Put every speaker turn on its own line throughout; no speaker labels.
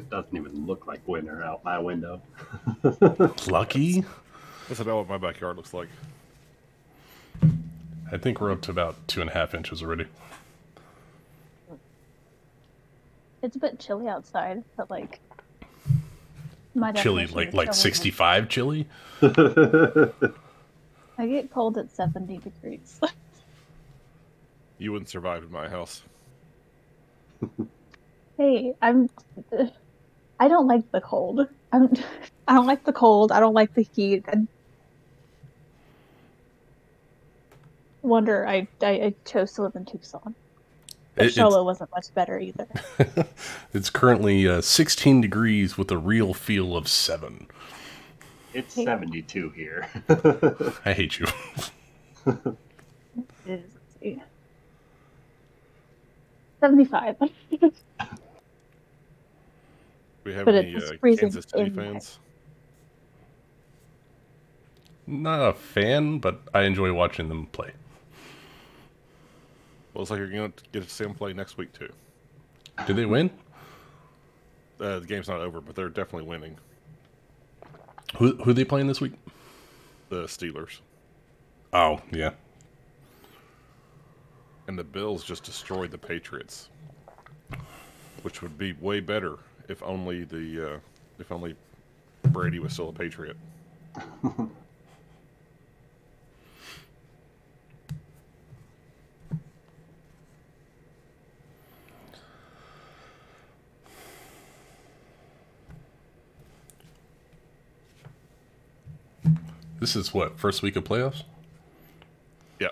It doesn't even look like winter out my window.
Lucky.
That's about what my backyard looks like.
I think we're up to about 2.5 inches already.
It's a bit chilly outside, but like my
Chilly,
definition of
like
chilly
65 chilly?
I get cold at 70 degrees.
You wouldn't survive in my house.
Hey, I don't like the cold. I don't like the cold. I don't like the heat. Wonder I chose to live in Tucson. But Shola wasn't much better either.
It's currently 16 degrees with a real feel of 7.
It's 72 here.
I hate you.
It is, let's see. 75.
We have
But
any
it's freezing
Kansas City
in
fans?
Not a fan, but I enjoy watching them play.
Well, it's like you're going to get to see them play next week, too.
Did they win?
The game's not over, but they're definitely winning.
Who are they playing this week?
The Steelers.
Oh, yeah.
And the Bills just destroyed the Patriots, which would be way better if only Brady was still a Patriot.
This is what, first week of playoffs?
Yeah.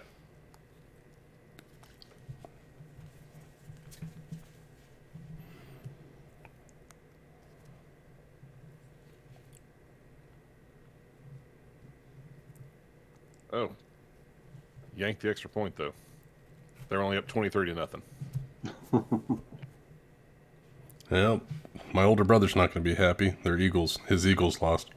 Oh. Yanked the extra point, though. They're only up 23-0.
Well, my older brother's not going to be happy. Their Eagles, his Eagles lost.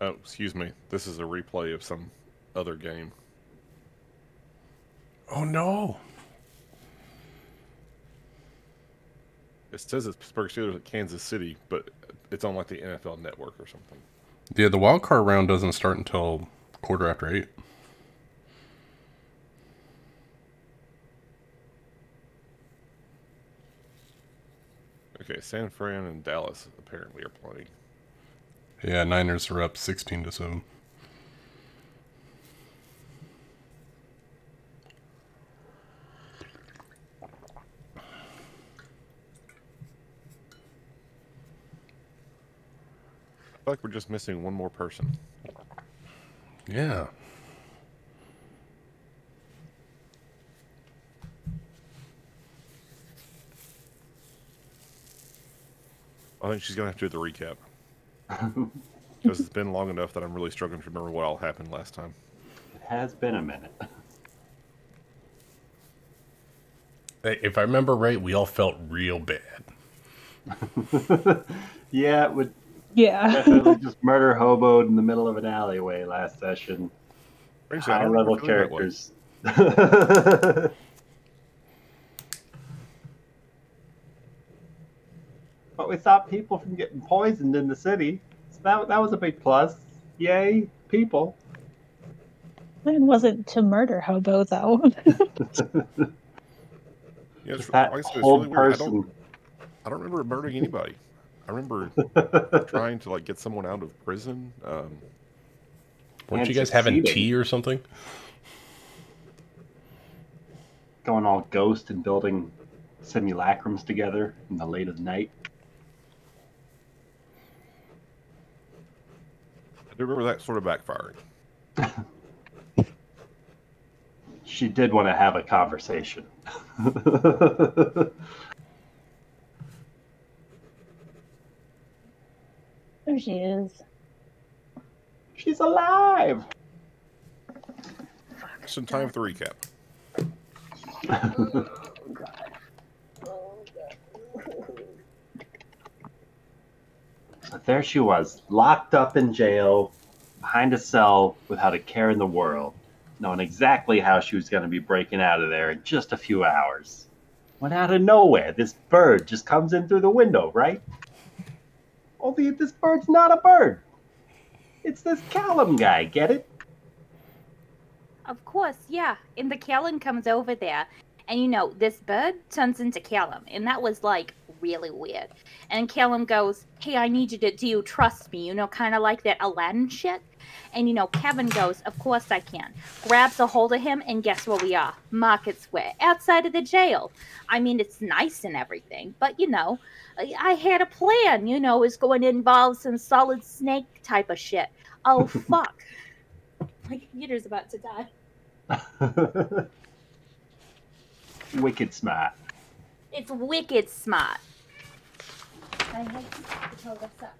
Oh, excuse me. This is a replay of some other game.
Oh, no.
It says it's Pittsburgh Steelers at Kansas City, but it's on like the NFL Network or something.
Yeah, the wild card round doesn't start until 8:15.
Okay, San Fran and Dallas apparently are playing.
Yeah, Niners are up 16-7.
I feel like we're just missing one more person.
Yeah.
I think she's going to have to do the recap. Because it's been long enough that I'm really struggling to remember what all happened last time.
It has been a minute.
Hey, if I remember right, we all felt real bad.
Yeah, it would
Yeah.
definitely just murder hoboed in the middle of an alleyway last session.
Actually, I
High
don't
level
remember feeling that way.
characters. But we stopped people from getting poisoned in the city. So that was a big plus. Yay, people.
Plan wasn't to murder Hobo, though.
Yeah,
Just that
like I said, it's
whole
really weird.
person.
I don't remember murdering anybody. I remember trying to like get someone out of prison.
Weren't
And
you guys having
succeeding.
tea or something?
Going all ghost and building simulacrums together in the late of the night.
I do remember that sort of backfiring.
She did want to have a conversation.
There she is.
She's alive!
Just in time for the recap.
So there she was, locked up in jail, behind a cell, without a care in the world, knowing exactly how she was going to be breaking out of there in just a few hours. When out of nowhere, this bird just comes in through the window, right? Only this bird's not a bird. It's this Callum guy, get it?
Of course, yeah. And the Callum comes over there, and you know, this bird turns into Callum, and that was like really weird. And Callum goes, "Hey, I need you to, do you trust me?" You know, kind of like that Aladdin shit. And you know, Kevin goes, "Of course I can." Grabs a hold of him, and guess where we are? Market Square, outside of the jail. I mean, it's nice and everything, but you know, I had a plan. You know, it's going to involve some Solid Snake type of shit. Oh fuck! My computer's about to die.
Wicked smart.
It's wicked smart. I hate to tell this up.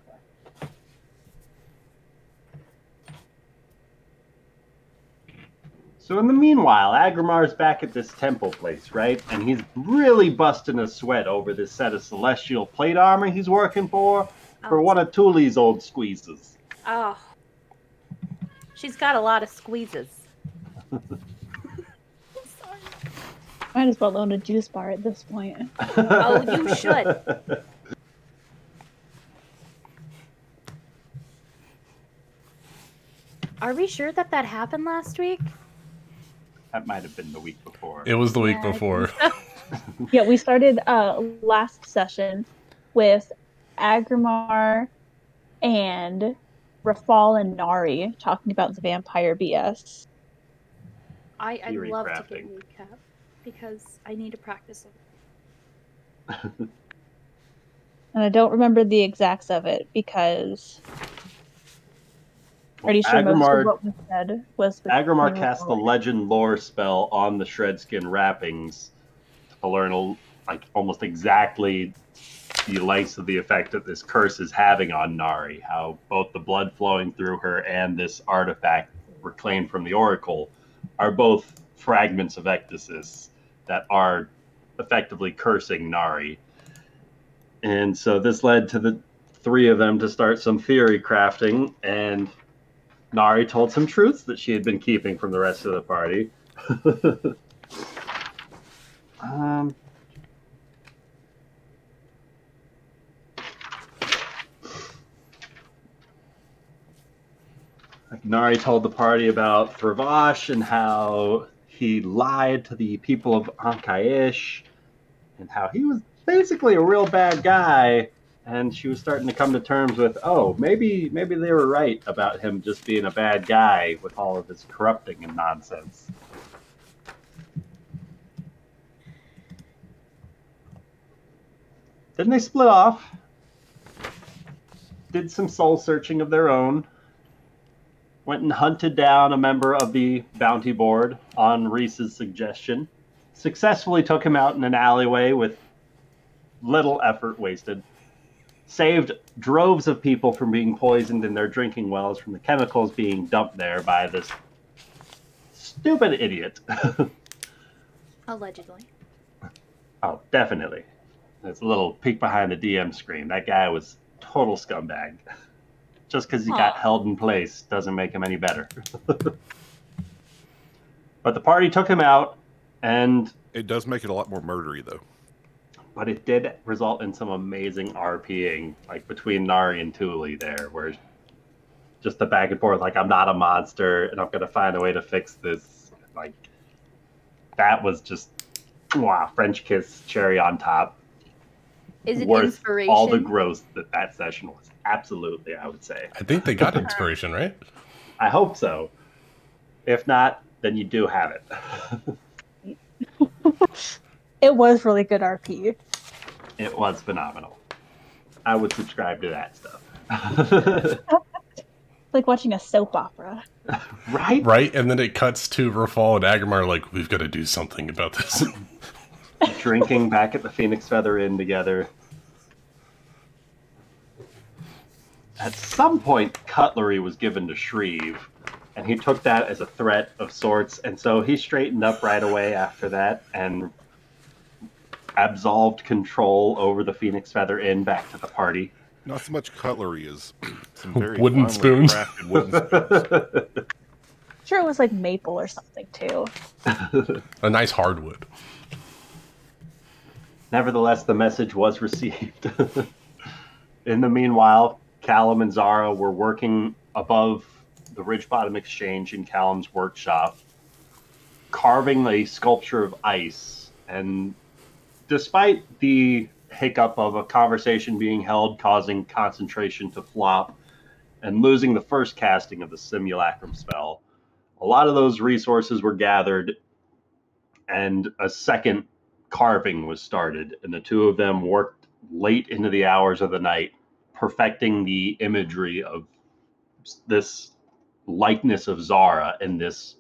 So in the meanwhile, Agrimar's back at this temple place, right? And he's really busting a sweat over this set of celestial plate armor he's working for one of Thule's old squeezes.
Oh. She's got a lot of squeezes.
Might as well own a juice bar at this point.
Oh, you should. Are we sure that happened last week?
That might have been the week before.
It was the week before.
Yeah, we started last session with Agrimar and Rafal and Nari talking about the vampire BS.
I'd
Theory
love
crafting.
to get a recap because I need to practice it.
And I don't remember the exacts of it because pretty sure most of what we said was...
Agrimar cast the legend lore spell on the Shredskin wrappings to learn almost exactly the lengths of the effect that this curse is having on Nari, how both the blood flowing through her and this artifact reclaimed from the Oracle are both fragments of ectasis that are effectively cursing Nari. And so this led to the three of them to start some theory crafting, and Nari told some truths that she had been keeping from the rest of the party. Nari told the party about Thravash and how he lied to the people of Ankaish and how he was basically a real bad guy. And she was starting to come to terms with, oh, maybe they were right about him just being a bad guy with all of his corrupting and nonsense. Then they split off, did some soul searching of their own, went and hunted down a member of the bounty board on Reese's suggestion, successfully took him out in an alleyway with little effort wasted, saved droves of people from being poisoned in their drinking wells from the chemicals being dumped there by this stupid idiot.
Allegedly.
Oh, definitely. It's a little peek behind the DM screen. That guy was total scumbag. Just because he got held in place doesn't make him any better. But the party took him out, and...
It does make it a lot more murdery, though.
But it did result in some amazing RPing, like between Nari and Thule there, where just the back and forth, like, I'm not a monster, and I'm going to find a way to fix this. Like, that was just, wow, French kiss, cherry on top.
Is it
worth
inspiration?
All the growth that session was. Absolutely, I would say.
I think they got inspiration, right?
I hope so. If not, then you do have it.
It was really good RP.
It was phenomenal. I would subscribe to that stuff.
It's like watching a soap opera.
Right?
Right, and then it cuts to Rafal and Agrimar like, we've got to do something about this.
Drinking back at the Phoenix Feather Inn together. At some point, cutlery was given to Shreve, And he took that as a threat of sorts, and so he straightened up right away after that and absolved control over the Phoenix Feather Inn back to the party.
Not so much cutlery as some very
Wooden
finely
spoons.
crafted wooden spoons.
Sure, it was like maple or something too.
A nice hardwood.
Nevertheless, the message was received. In the meanwhile, Callum and Zara were working above the Ridge Bottom Exchange in Callum's workshop, carving a sculpture of ice. And despite the hiccup of a conversation being held causing concentration to flop and losing the first casting of the simulacrum spell, a lot of those resources were gathered and a second carving was started, and the two of them worked late into the hours of the night, perfecting the imagery of this likeness of Zara and this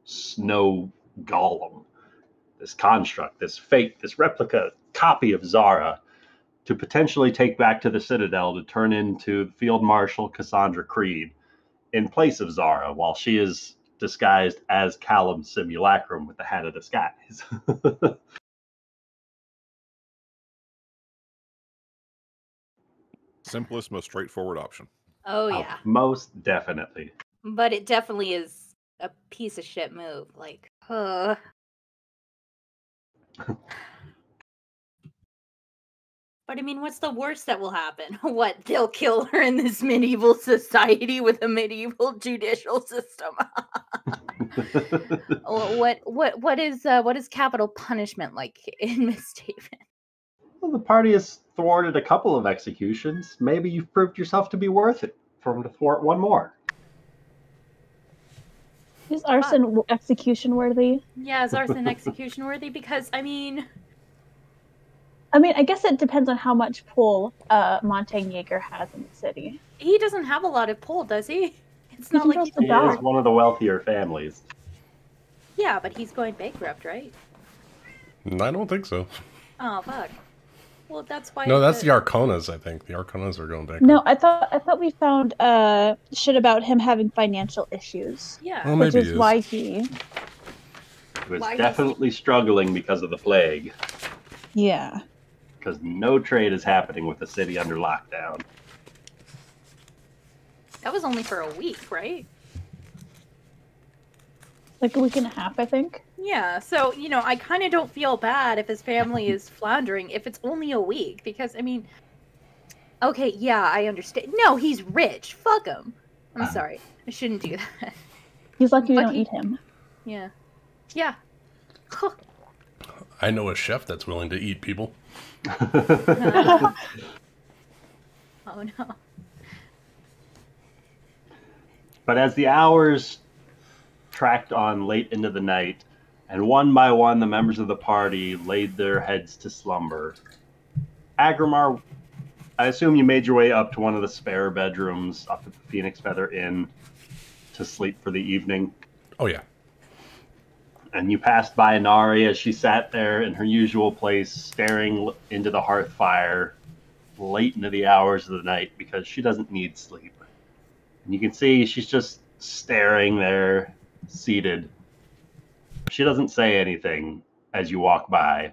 snow golem, this construct, this fake, this replica copy of Zara, to potentially take back to the Citadel to turn into Field Marshal Cassandra Creed in place of Zara, while she is disguised as Callum Simulacrum with the Hat of Disguise.
Simplest, most straightforward option.
Oh yeah,
Most definitely.
but it definitely is a piece of shit move. Like, But I mean, what's the worst that will happen? What, they'll kill her in this medieval society with a medieval judicial system? What is capital punishment like in MistHaven?
Well, the party has thwarted a couple of executions. Maybe you've proved yourself to be worth it for them to thwart one more.
Is arson execution worthy?
Yeah, is arson execution worthy? Because I mean,
I guess it depends on how much pull Montague has in the city.
he doesn't have a lot of pull, does he? It's
He
not like
controls
he's
the
He
dog.
is one of the wealthier families.
Yeah, but he's going bankrupt, right?
I don't think so.
Oh fuck. Well, that's why.
No, that's the Arconas, I think. The Arconas are going back.
No, I thought we found shit about him having financial issues,
Yeah.
Well,
which
maybe
is
he
why he.
He was
Why
definitely struggling because of the plague,
Yeah.
because no trade is happening with the city under lockdown.
That was only for a week, right?
Like a week and a half, I think.
Yeah, so, I kind of don't feel bad if his family is floundering if it's only a week, because, I mean, okay, yeah, I understand. No, he's rich. Fuck him. I'm sorry. I shouldn't do that.
He's lucky we
But
don't
he-
eat him.
Yeah. Yeah.
I know a chef that's willing to eat people.
Oh, no.
But as the hours tracked on late into the night, and one by one the members of the party laid their heads to slumber, Agrimar, I assume you made your way up to one of the spare bedrooms up at the Phoenix Feather Inn to sleep for the evening.
Oh, yeah.
And you passed by Nari as she sat there in her usual place, staring into the hearth fire late into the hours of the night because she doesn't need sleep. And you can see she's just staring there, seated. She doesn't say anything as you walk by.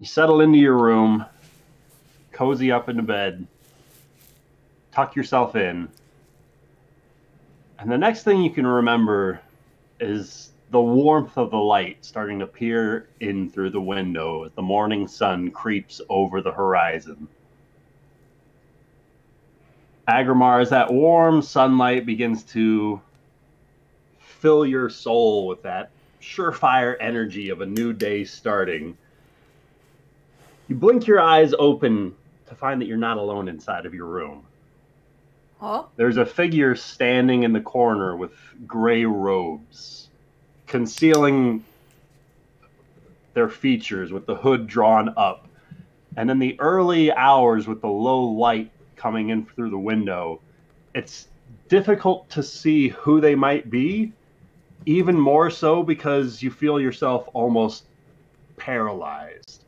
You settle into your room, cozy up into bed, tuck yourself in. And the next thing you can remember is the warmth of the light starting to peer in through the window as the morning sun creeps over the horizon. Agrimar, as that warm sunlight begins to fill your soul with that surefire energy of a new day starting, you blink your eyes open to find that you're not alone inside of your room.
Huh?
There's a figure standing in the corner with gray robes, concealing their features with the hood drawn up. And in the early hours with the low light coming in through the window, it's difficult to see who they might be, even more so because you feel yourself almost paralyzed,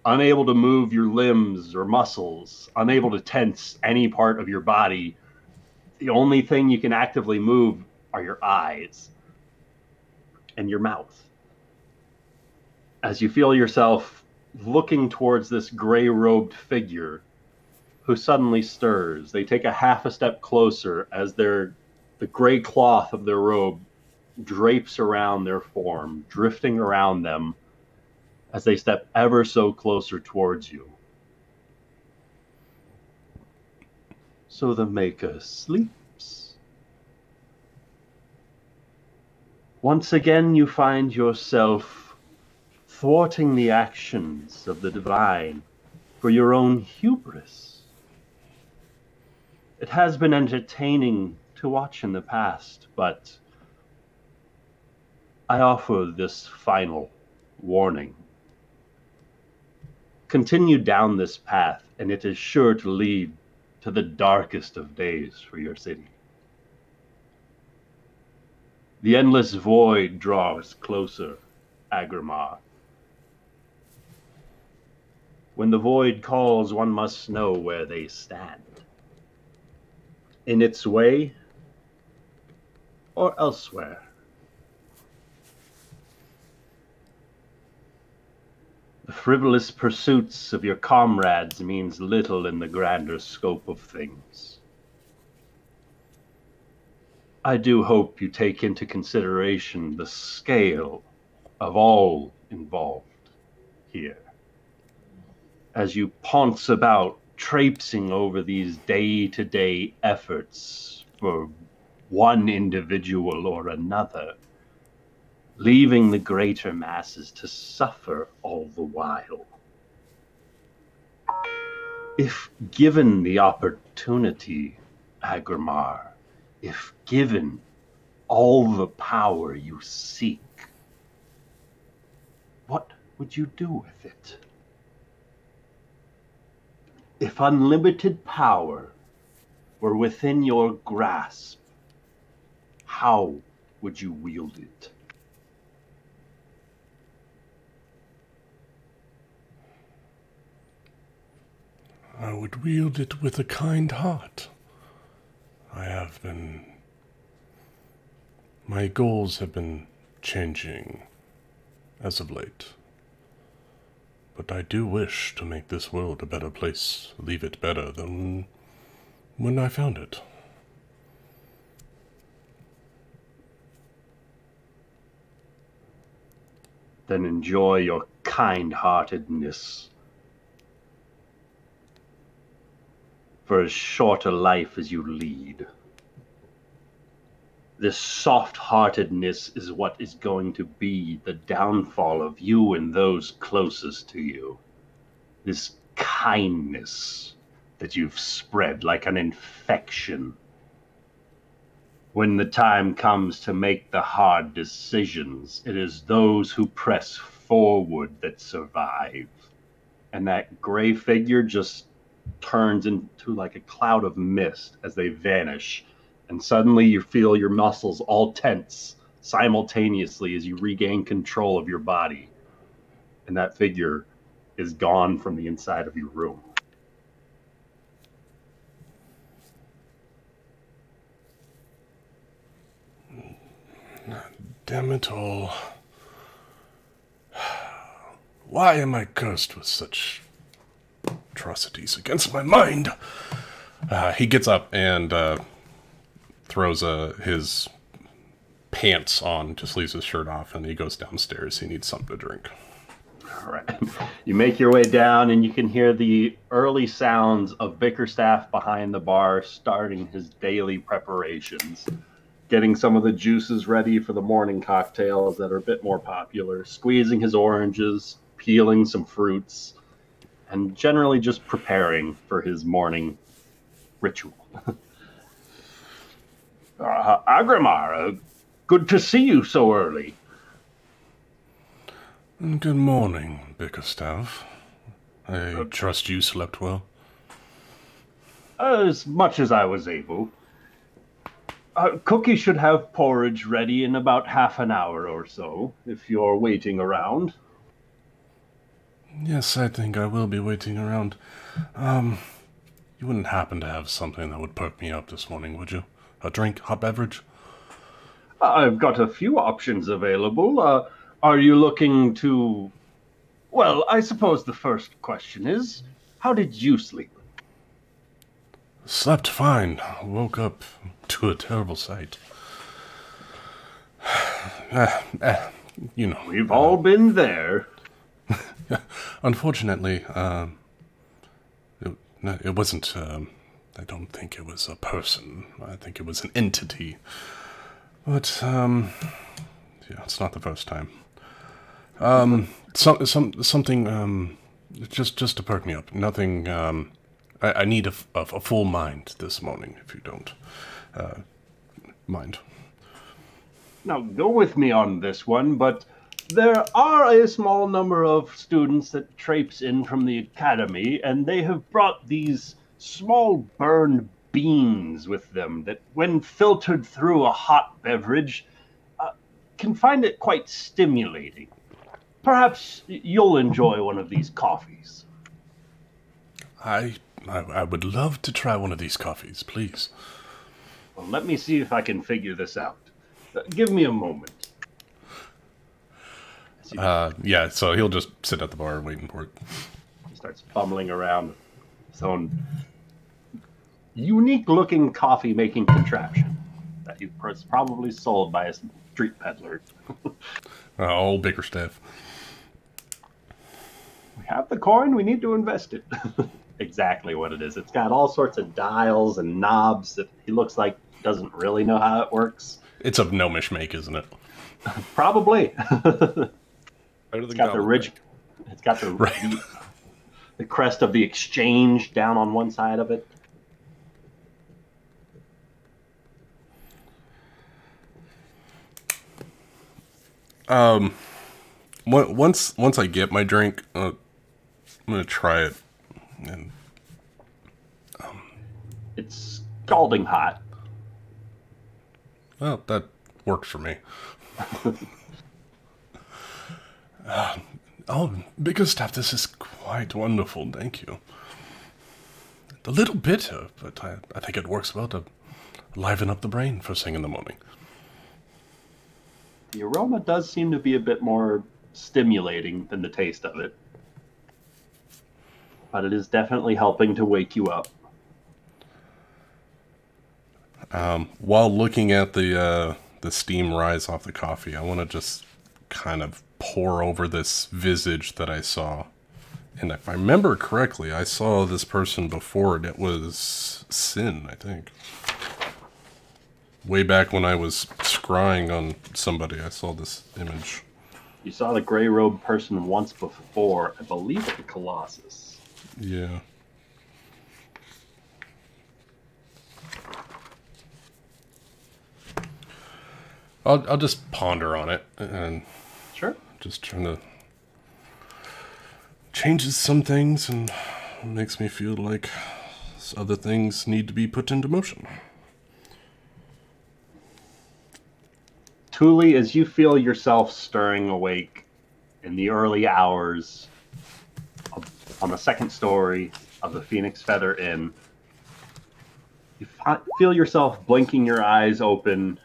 unable to move your limbs or muscles, unable to tense any part of your body The only thing you can actively move are your eyes and your mouth. As you feel yourself looking towards this gray-robed figure who suddenly stirs, they take a half a step closer as the gray cloth of their robe drapes around their form, drifting around them as they step ever so closer towards you. So the Maker sleeps. Once again you find yourself thwarting the actions of the divine for your own hubris. It has been entertaining to watch in the past, but I offer this final warning. Continue down this path, and it is sure to lead to the darkest of days for your city. The endless void draws closer, Agrimar. When the void calls, one must know where they stand. In its way, or elsewhere. The frivolous pursuits of your comrades means little in the grander scope of things. I do hope you take into consideration the scale of all involved here. As you ponce about, traipsing over these day-to-day efforts for one individual or another, leaving the greater masses to suffer all the while. If given the opportunity, Agrimar, if given all the power you seek, what would you do with it? If unlimited power were within your grasp, how would you wield it?
I would wield it with a kind heart. My goals have been changing as of late. But I do wish to make this world a better place, leave it better than when I found it.
Then enjoy your kind-heartedness. For as short a life as you lead. This soft-heartedness is what is going to be the downfall of you and those closest to you. This kindness that you've spread like an infection. When the time comes to make the hard decisions, it is those who press forward that survive. And that gray figure just turns into like a cloud of mist as they vanish. And suddenly you feel your muscles all tense simultaneously as you regain control of your body. And that figure is gone from the inside of your room.
Damn it all. Why am I cursed with such atrocities against my mind? He gets up and throws his pants on, just leaves his shirt off, and he goes downstairs. He needs something to drink.
All right. You make your way down, and you can hear the early sounds of Bickerstaff behind the bar starting his daily preparations, getting some of the juices ready for the morning cocktails that are a bit more popular, squeezing his oranges, peeling some fruits, and generally just preparing for his morning ritual. Agrimar, good to see you so early.
Good morning, Bickerstaff. I trust you slept well.
As much as I was able. Cookie should have porridge ready in about half an hour or so, if you're waiting around.
Yes, I think I will be waiting around. You wouldn't happen to have something that would perk me up this morning, would you? a drink, hot beverage?
I've got a few options available. Are you looking to... Well, I suppose the first question is, how did you sleep?
Slept fine. Woke up to a terrible sight. You know.
We've all been there.
Unfortunately, it wasn't, I don't think it was a person. I think it was an entity. But, yeah, it's not the first time. Something, just to perk me up. Nothing, I need a full mind this morning, if you don't, mind.
Now, go with me on this one, but there are a small number of students that traipse in from the academy, and they have brought these small burned beans with them that, when filtered through a hot beverage, can find it quite stimulating. Perhaps you'll enjoy one of these coffees.
I would love to try one of these coffees, please.
Well, let me see if I can figure this out. Give me a moment.
Yeah, so he'll just sit at the bar waiting for it.
He starts fumbling around his own unique-looking coffee-making contraption that he was probably sold by a street peddler.
Old Bickerstaff.
We have the coin, we need to invest it. Exactly what it is. It's got all sorts of dials and knobs that he looks like doesn't really know how it works.
It's a gnomish make, isn't it?
Probably.
It's
got the ridge. It's got the the crest of the exchange down on one side of it.
Once I get my drink, I'm gonna try it, and
It's scalding hot.
well, that works for me. Oh, Bickerstaff, this is quite wonderful, thank you. A little bitter, but I think it works well to liven up the brain first thing in the morning.
The aroma does seem to be a bit more stimulating than the taste of it. But it is definitely helping to wake you up.
While looking at the steam rise off the coffee, I want to just kind of pour over this visage that I saw. And if I remember correctly, I saw this person before, and it was Sin, I think. Way back when I was scrying on somebody, I saw this image.
You saw the gray-robed person once before, I believe at the Colossus.
Yeah. I'll just ponder on it, and
Sure.
just trying to changes some things and makes me feel like other things need to be put into motion.
Thule, as you feel yourself stirring awake in the early hours on the second story of the Phoenix Feather Inn, you feel yourself blinking your eyes open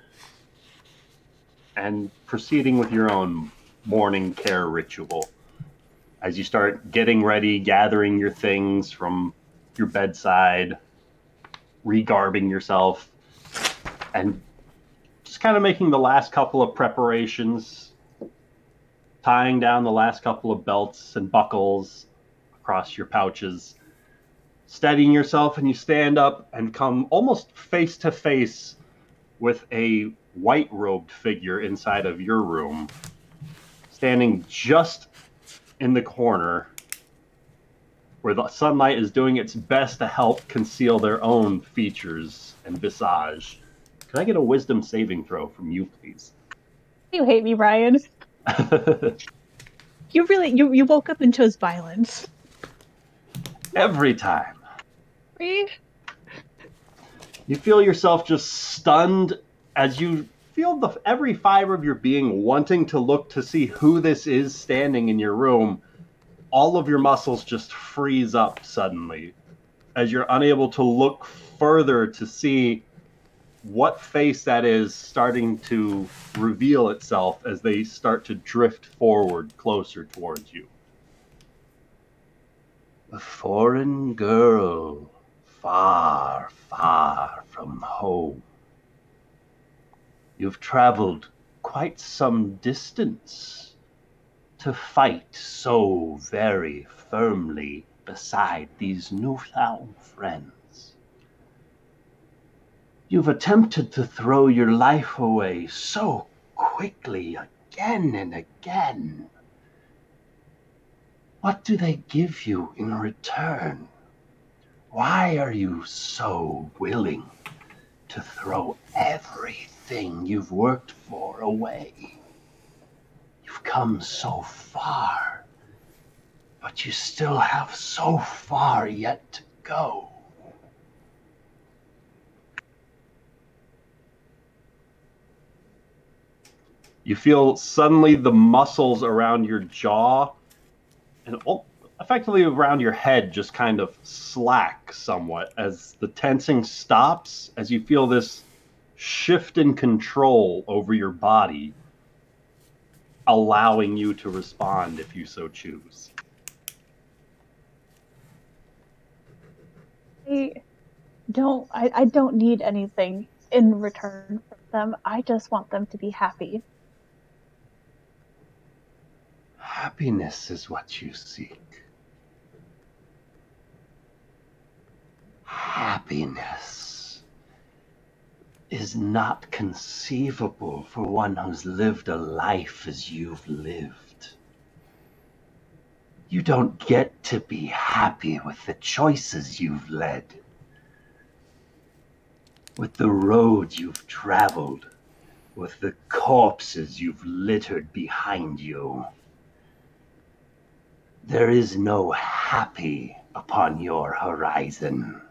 and proceeding with your own morning care ritual. As you start getting ready, gathering your things from your bedside, regarbing yourself, and just kind of making the last couple of preparations, tying down the last couple of belts and buckles across your pouches, steadying yourself, and you stand up and come almost face to face with a white-robed figure inside of your room, standing just in the corner where the sunlight is doing its best to help conceal their own features and visage. Can I get a wisdom saving throw from you, please?
You hate me, Brian. You woke up and chose violence.
Every time.
Me?
You feel yourself just stunned as you feel every fiber of your being wanting to look to see who this is standing in your room. All of your muscles just freeze up suddenly as you're unable to look further to see what face that is starting to reveal itself as they start to drift forward closer towards you. A foreign girl, far, far from home. You've traveled quite some distance to fight so very firmly beside these newfound friends. You've attempted to throw your life away so quickly again and again. What do they give you in return? Why are you so willing to throw everything you've worked for away? You've come so far, but you still have so far yet to go. You feel suddenly the muscles around your jaw and effectively around your head just kind of slack somewhat as the tensing stops, as you feel this shift in control over your body, allowing you to respond if you so choose.
I don't need anything in return from them. I just want them to be happy.
Happiness is what you seek. Happiness is not conceivable for one who's lived a life as you've lived. You don't get to be happy with the choices you've led, with the road you've traveled, with the corpses you've littered behind you. There is no happy upon your horizon.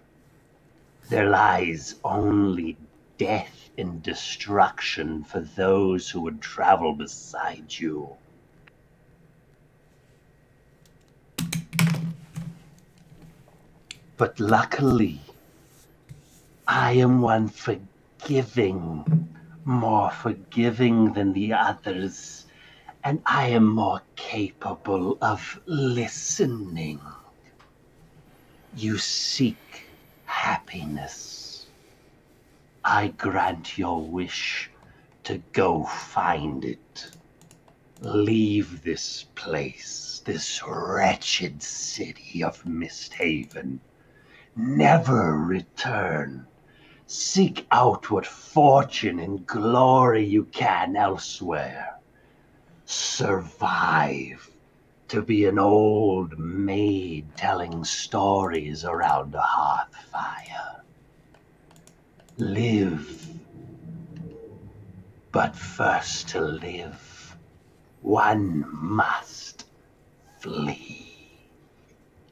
There lies only death and destruction for those who would travel beside you. But luckily, I am one forgiving, more forgiving than the others, and I am more capable of listening. You seek happiness. I grant your wish to go find it. Leave this place, this wretched city of MistHaven. Never return. Seek out what fortune and glory you can elsewhere. Survive to be an old maid telling stories around a hearth fire. Live. But first to live, one must flee.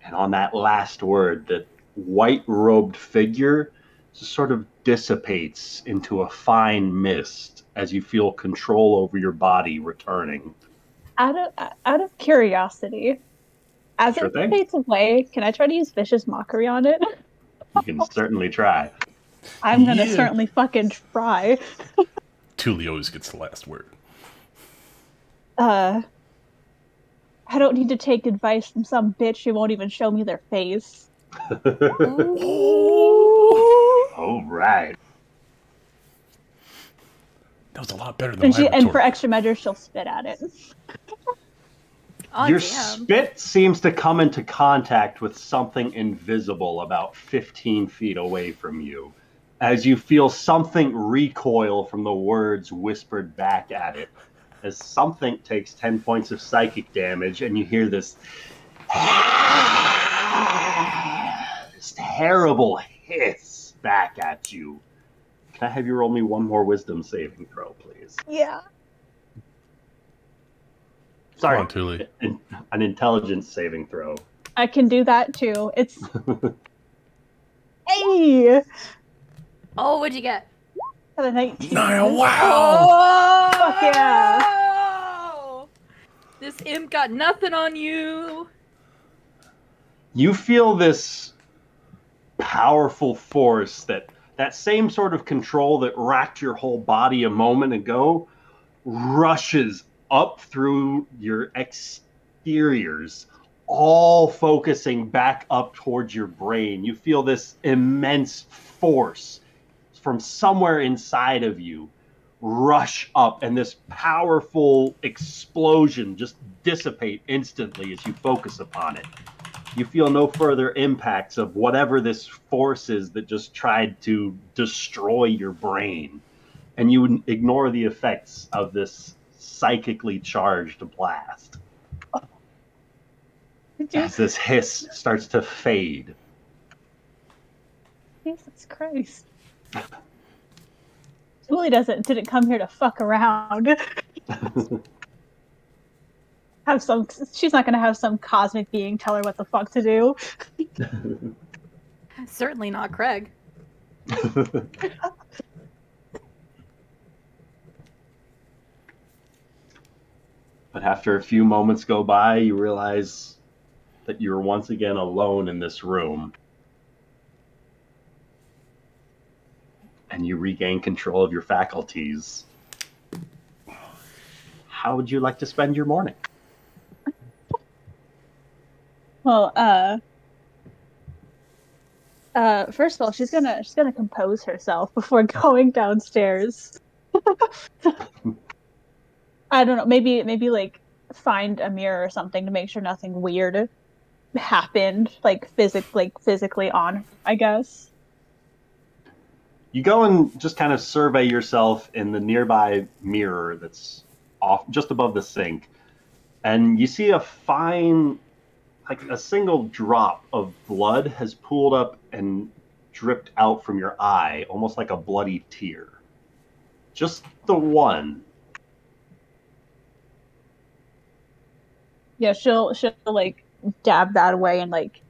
And on that last word, that white-robed figure sort of dissipates into a fine mist as you feel control over your body returning.
Out of curiosity, as
Sure
it
thing.
fades away, can I try to use vicious mockery on it?
You can certainly try.
I'm gonna certainly fucking try.
Tully always gets the last word.
I don't need to take advice from some bitch who won't even show me their face.
All right.
That was a lot better than Laboratory.
And for extra measure, she'll spit at it.
Oh,
Your
damn.
spit seems to come into contact with something invisible about 15 feet away from you, as you feel something recoil from the words whispered back at it, as something takes 10 points of psychic damage, and you hear this terrible hiss back at you. Can I have you roll me one more wisdom saving throw, please?
Yeah.
Sorry,
Come on, Tully.
an intelligence saving throw.
I can do that too. It's hey.
Oh, what'd you get?
Got a 19.
Wow!
Oh,
Fuck yeah.
This imp got nothing on you.
You feel this powerful force that that same sort of control that racked your whole body a moment ago rushes up through your exteriors, all focusing back up towards your brain. You feel this immense force from somewhere inside of you rush up, and this powerful explosion just dissipate instantly as you focus upon it. You feel no further impacts of whatever this force is that just tried to destroy your brain. And you ignore the effects of this psychically charged blast. As this hiss starts to fade.
Jesus Christ. Julie didn't come here to fuck around. She's not gonna have some cosmic being tell her what the fuck to do.
Certainly not Craig.
But after a few moments go by, you realize that you're once again alone in this room. And you regain control of your faculties. How would you like to spend your morning?
Well, first of all, she's gonna compose herself before going downstairs. I don't know, maybe like find a mirror or something to make sure nothing weird happened, like physically on, I guess.
You go and just kind of survey yourself in the nearby mirror that's off just above the sink, and you see a fine, like a single drop of blood has pooled up and dripped out from your eye, almost like a bloody tear. Just the one.
Yeah, she'll like dab that away and like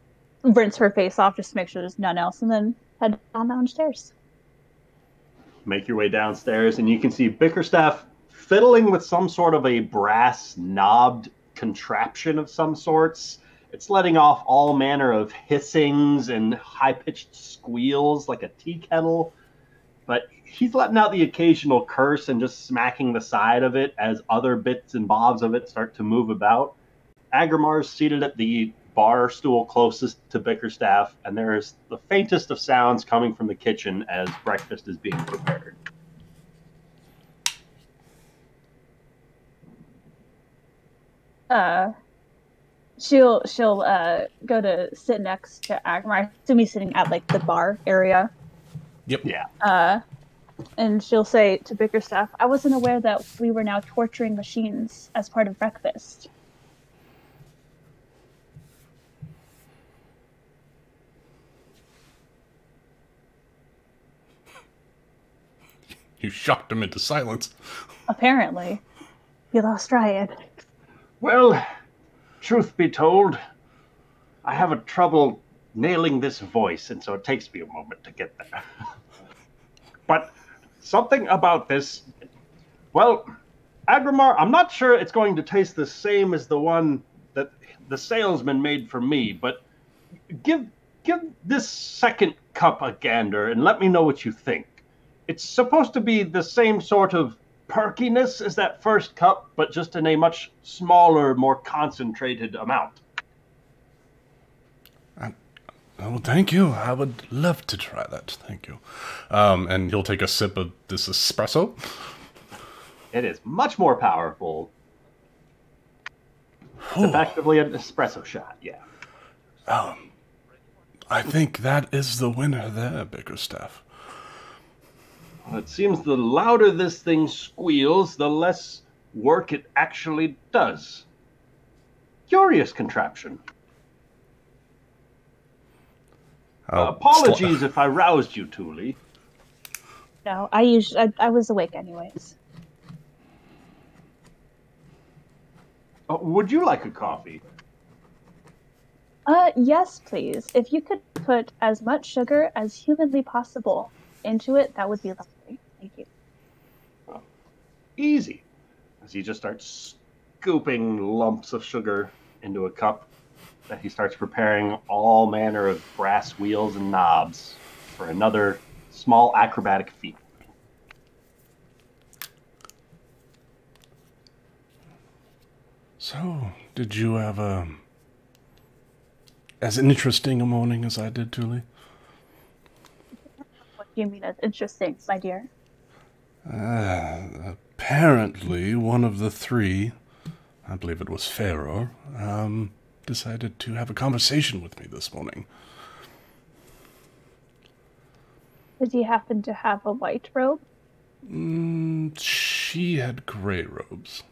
rinse her face off just to make sure there's none else, and then head on downstairs.
Make your way downstairs, and you can see Bickerstaff fiddling with some sort of a brass knobbed contraption of some sorts. It's letting off all manner of hissings and high-pitched squeals like a tea kettle. But he's letting out the occasional curse and just smacking the side of it as other bits and bobs of it start to move about. Agrimar's seated at the bar stool closest to Bickerstaff, and there is the faintest of sounds coming from the kitchen as breakfast is being prepared.
She'll go to sit next to Agmar. I assume he's sitting at like the bar area.
Yep.
Yeah.
And she'll say to Bickerstaff, "I wasn't aware that we were now torturing machines as part of breakfast."
You shocked him into silence.
Apparently. You lost Ryan.
Well, truth be told, I have a trouble nailing this voice, and so it takes me a moment to get there. But something about this, well, Agrimar, I'm not sure it's going to taste the same as the one that the salesman made for me, but give this second cup a gander and let me know what you think. It's supposed to be the same sort of perkiness as that first cup, but just in a much smaller, more concentrated amount.
Oh, thank you. I would love to try that. Thank you. And he'll take a sip of this espresso.
It is much more powerful. It's effectively an espresso shot, yeah.
I think that is the winner there, Bickerstaff.
Well, it seems the louder this thing squeals, the less work it actually does. Curious contraption. Apologies if I roused you, Thule.
No, I was awake anyways.
Would you like a coffee?
Yes, please. If you could put as much sugar as humanly possible into it, that would be lovely. Thank you.
Easy. As he just starts scooping lumps of sugar into a cup, that he starts preparing all manner of brass wheels and knobs for another small acrobatic feat.
So, did you have as interesting a morning as I did, Julie?
What do you mean as interesting, my dear?
Apparently, one of the three, I believe it was Pharaoh, decided to have a conversation with me this morning.
Did he happen to have a white robe?
She had gray robes.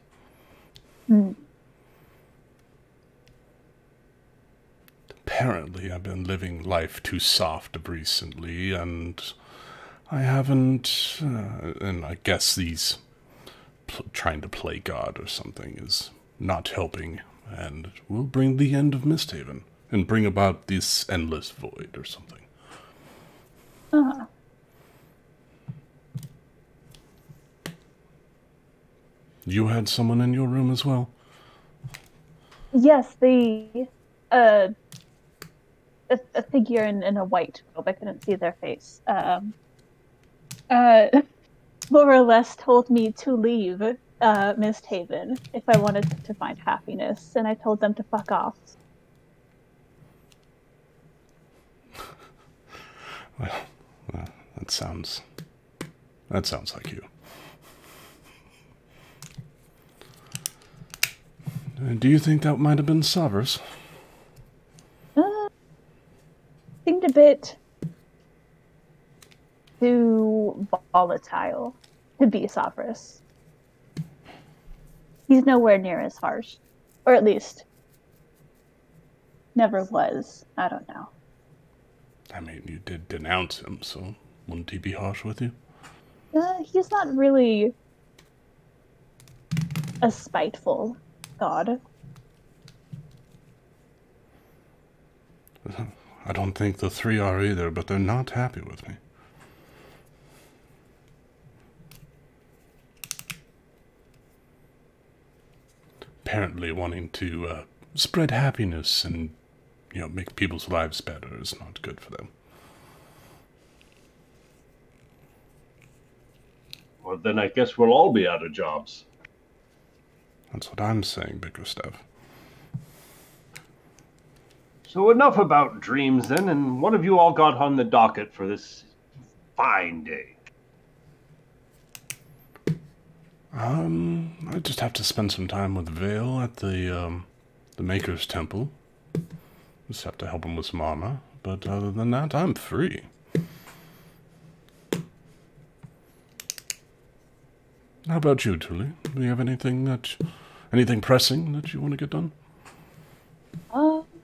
Hmm.
Apparently, I've been living life too soft recently, and I haven't, and I guess these trying to play God or something is not helping, and will bring the end of MistHaven, and bring about this endless void or something.
Uh-huh.
You had someone in your room as well?
Yes, a figure in a white robe. I couldn't see their face. More or less told me to leave MistHaven if I wanted to find happiness, and I told them to fuck off.
Well, that sounds like you. Do you think that might have been Savers?
Seemed a bit too volatile to be Savras. He's nowhere near as harsh. Or at least, never was. I don't know.
I mean, you did denounce him, so wouldn't he be harsh with you?
He's not really a spiteful god.
I don't think the three are either, but they're not happy with me. Apparently wanting to spread happiness and, make people's lives better is not good for them.
Well, then I guess we'll all be out of jobs.
That's what I'm saying, Bickerstaff.
So enough about dreams then, and what have you all got on the docket for this fine day?
I just have to spend some time with Vale at the Maker's Temple. Just have to help him with some armor, but other than that, I'm free. How about you, Julie? Do you have anything pressing that you want to get done?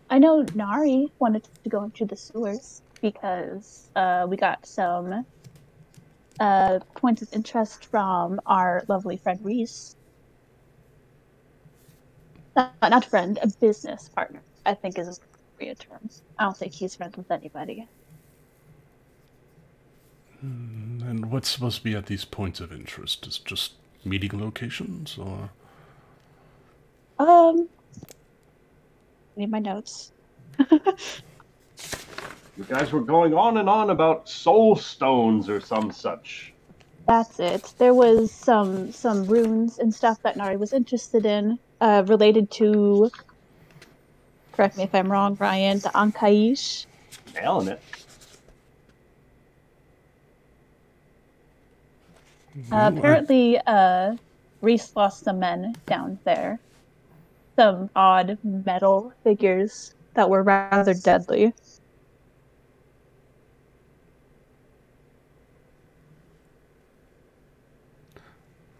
I know Nari wanted to go into the sewers because we got some points of interest from our lovely friend Reese. Not friend, a business partner, I think is appropriate term. I don't think he's friends with anybody.
And what's supposed to be at these points of interest? Is just meeting locations, or?
Need my notes.
You guys were going on and on about soul stones or some such.
That's it. There was some runes and stuff that Nari was interested in, related to, correct me if I'm wrong, Ryan, the Ankaish.
Nailing it.
Apparently, Reese lost some men down there. Some odd metal figures that were rather deadly.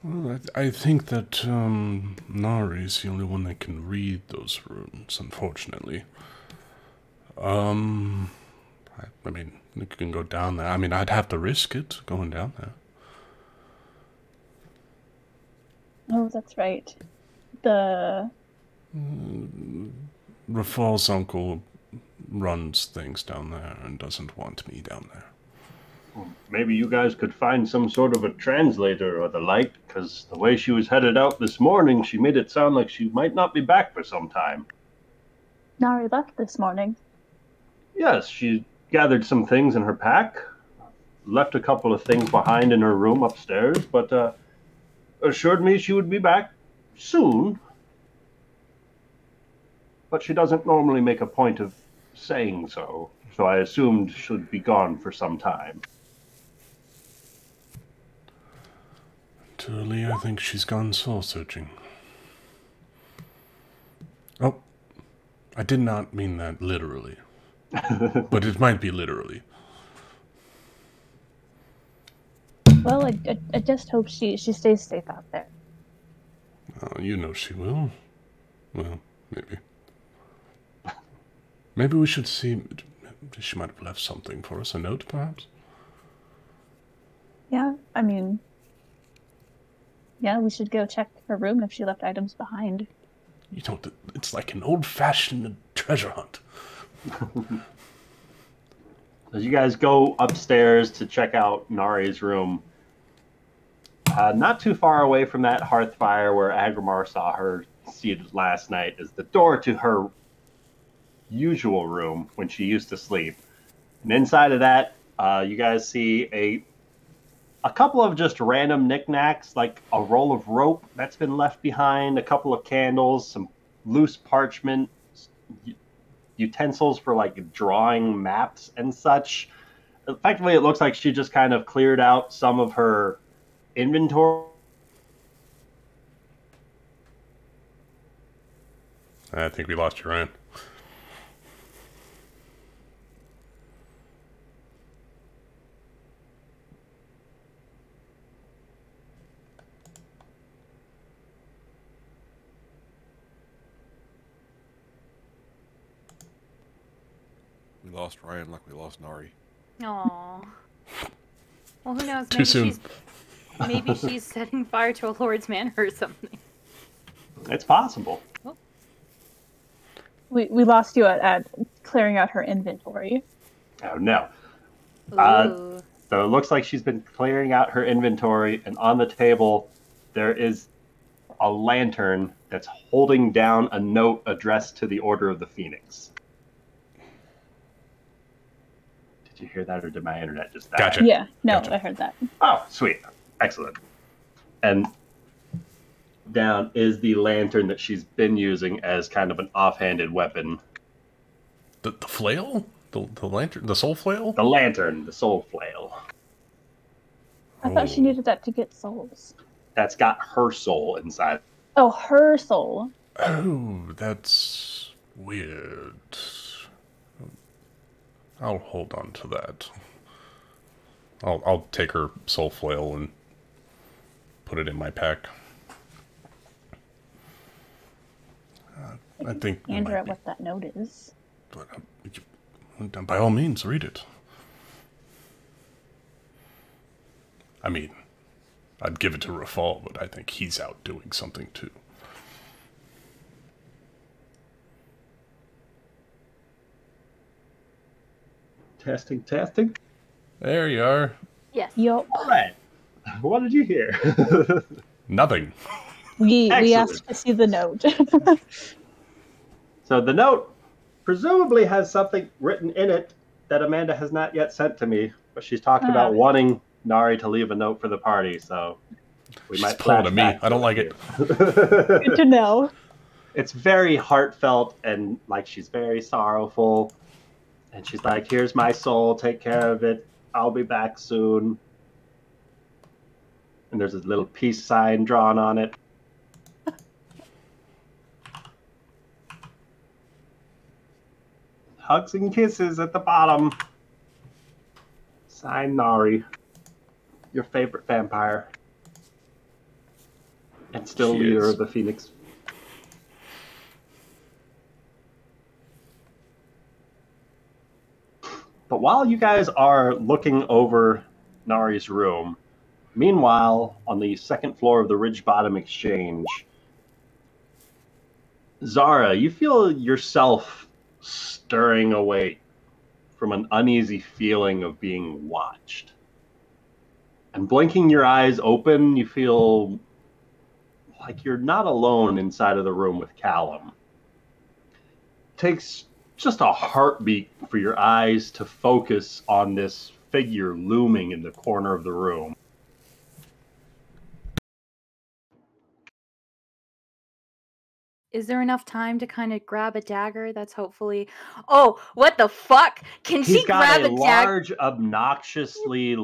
Well, I think that Nari's the only one that can read those runes, unfortunately. I mean, you can go down there. I mean, I'd have to risk it, going down there.
Oh, that's right. The...
Rafal's uncle runs things down there and doesn't want me down there.
Maybe you guys could find some sort of a translator or the like, because the way she was headed out this morning, she made it sound like she might not be back for some time.
Nari left this morning.
Yes, she gathered some things in her pack. left a couple of things behind in her room upstairs, but assured me she would be back soon. But she doesn't normally make a point of saying so, so I assumed she'd be gone for some time.
Truly, I think she's gone soul-searching. Oh, I did not mean that literally. But it might be literally.
Well, I just hope she stays safe out there.
Oh, you know she will. Well, maybe. Maybe we should see... She might have left something for us. A note, perhaps?
Yeah, I mean... Yeah, we should go check her room if she left items behind.
You know, it's like an old-fashioned treasure hunt.
As you guys go upstairs to check out Nari's room, not too far away from that hearth fire where Agrimar saw her seated last night is the door to her usual room when she used to sleep. And inside of that, you guys see a couple of just random knickknacks, like a roll of rope that's been left behind, a couple of candles, some loose parchment, utensils for like drawing maps and such. Effectively, it looks like she just kind of cleared out some of her inventory.
I think we lost you, Ryan.
We lost Ryan like we lost Nari.
Aww. Well, who knows?
Too soon.
Maybe she's setting fire to a lord's manor or something.
It's possible.
We lost you at clearing out her inventory.
Oh, no.
Ooh.
So it looks like she's been clearing out her inventory, and on the table there is a lantern that's holding down a note addressed to the Order of the Phoenix. Did you hear that, or did my internet just die?
Gotcha.
Yeah, no,
Gotcha.
I heard that.
Oh, sweet. Excellent. And down is the lantern that she's been using as kind of an offhanded weapon.
The flail? The lantern? The soul flail?
The lantern, the soul flail.
I thought she needed that to get souls.
That's got her soul inside.
Oh, her soul.
Oh, that's weird. I'll hold on to that. I'll take her soul flail and put it in my pack. I think
Hand her what that note is.
But, by all means, read it. I mean, I'd give it to Rafal, but I think he's out doing something too.
Testing, testing.
There you are.
Yes.
Yup.
All right. What did you hear?
Nothing.
We
Excellent.
asked to see the note.
So the note presumably has something written in it that Amanda has not yet sent to me, but she's talked about wanting Nari to leave a note for the party, so we might
pulling
flash
to me.
back
I don't like it.
Good to know.
It's very heartfelt and like she's very sorrowful. And she's like, here's my soul, take care of it. I'll be back soon. And there's a little peace sign drawn on it. Hugs and kisses at the bottom. Sign Nari. Your favorite vampire. And still
She
leader
is.
of the Phoenix. But while you guys are looking over Nari's room, meanwhile, on the second floor of the Ridge Bottom Exchange, Zara, you feel yourself stirring awake from an uneasy feeling of being watched. And blinking your eyes open, you feel like you're not alone inside of the room with Callum. It takes just a heartbeat for your eyes to focus on this figure looming in the corner of the room.
Is there enough time to kind of grab a dagger that's hopefully... Oh, what the fuck? Can
He's
she
got
grab
a
a dagger?
large, obnoxiously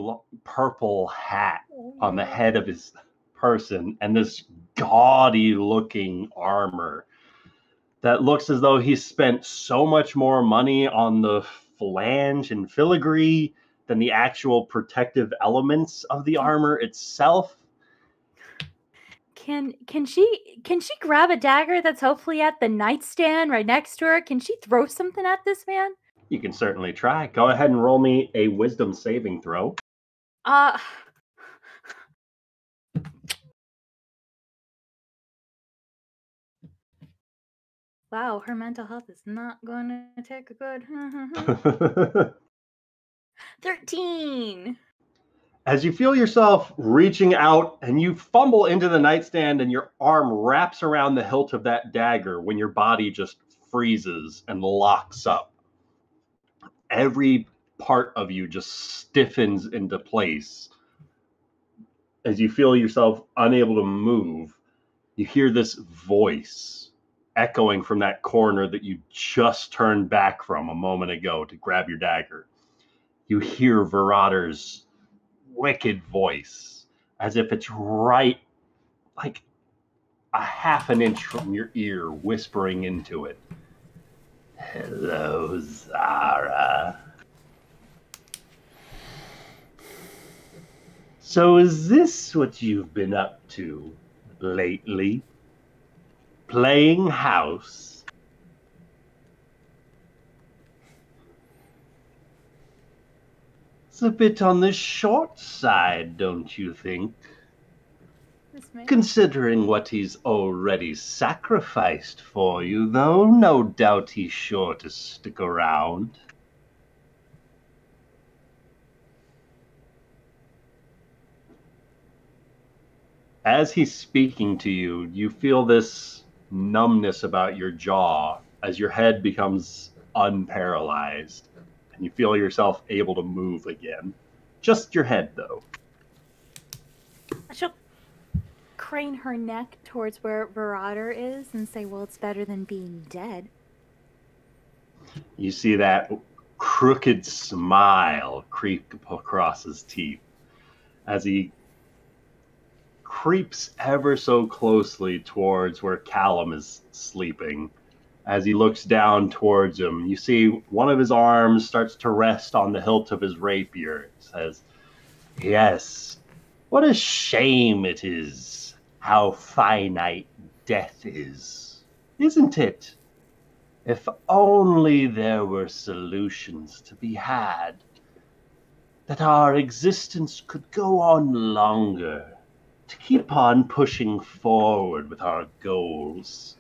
purple hat on the head of his person and this gaudy-looking armor that looks as though he spent so much more money on the flange and filigree than the actual protective elements of the armor itself.
Can she grab a dagger that's hopefully at the nightstand right next to her? Can she throw something at this man?
You can certainly try. Go ahead and roll me a wisdom saving throw.
Wow, her mental health is not going to take a good... 13!
As you feel yourself reaching out and you fumble into the nightstand and your arm wraps around the hilt of that dagger when your body just freezes and locks up. Every part of you just stiffens into place. As you feel yourself unable to move, you hear this voice echoing from that corner that you just turned back from a moment ago to grab your dagger. You hear Virader's wicked voice, as if it's right, like a half an inch from your ear, whispering into it. Hello, Zara. So is this what you've been up to lately? Playing house? It's a bit on the short side, don't you think? Considering what he's already sacrificed for you, though, no doubt he's sure to stick around. As he's speaking to you, you feel this numbness about your jaw as your head becomes unparalyzed. And you feel yourself able to move again. Just your head, though.
She'll crane her neck towards where Virader is and say, well, it's better than being dead.
You see that crooked smile creep across his teeth as he creeps ever so closely towards where Callum is sleeping. As he looks down towards him, you see one of his arms starts to rest on the hilt of his rapier. It says, yes, what a shame it is how finite death is, isn't it? If only there were solutions to be had, that our existence could go on longer, to keep on pushing forward with our goals.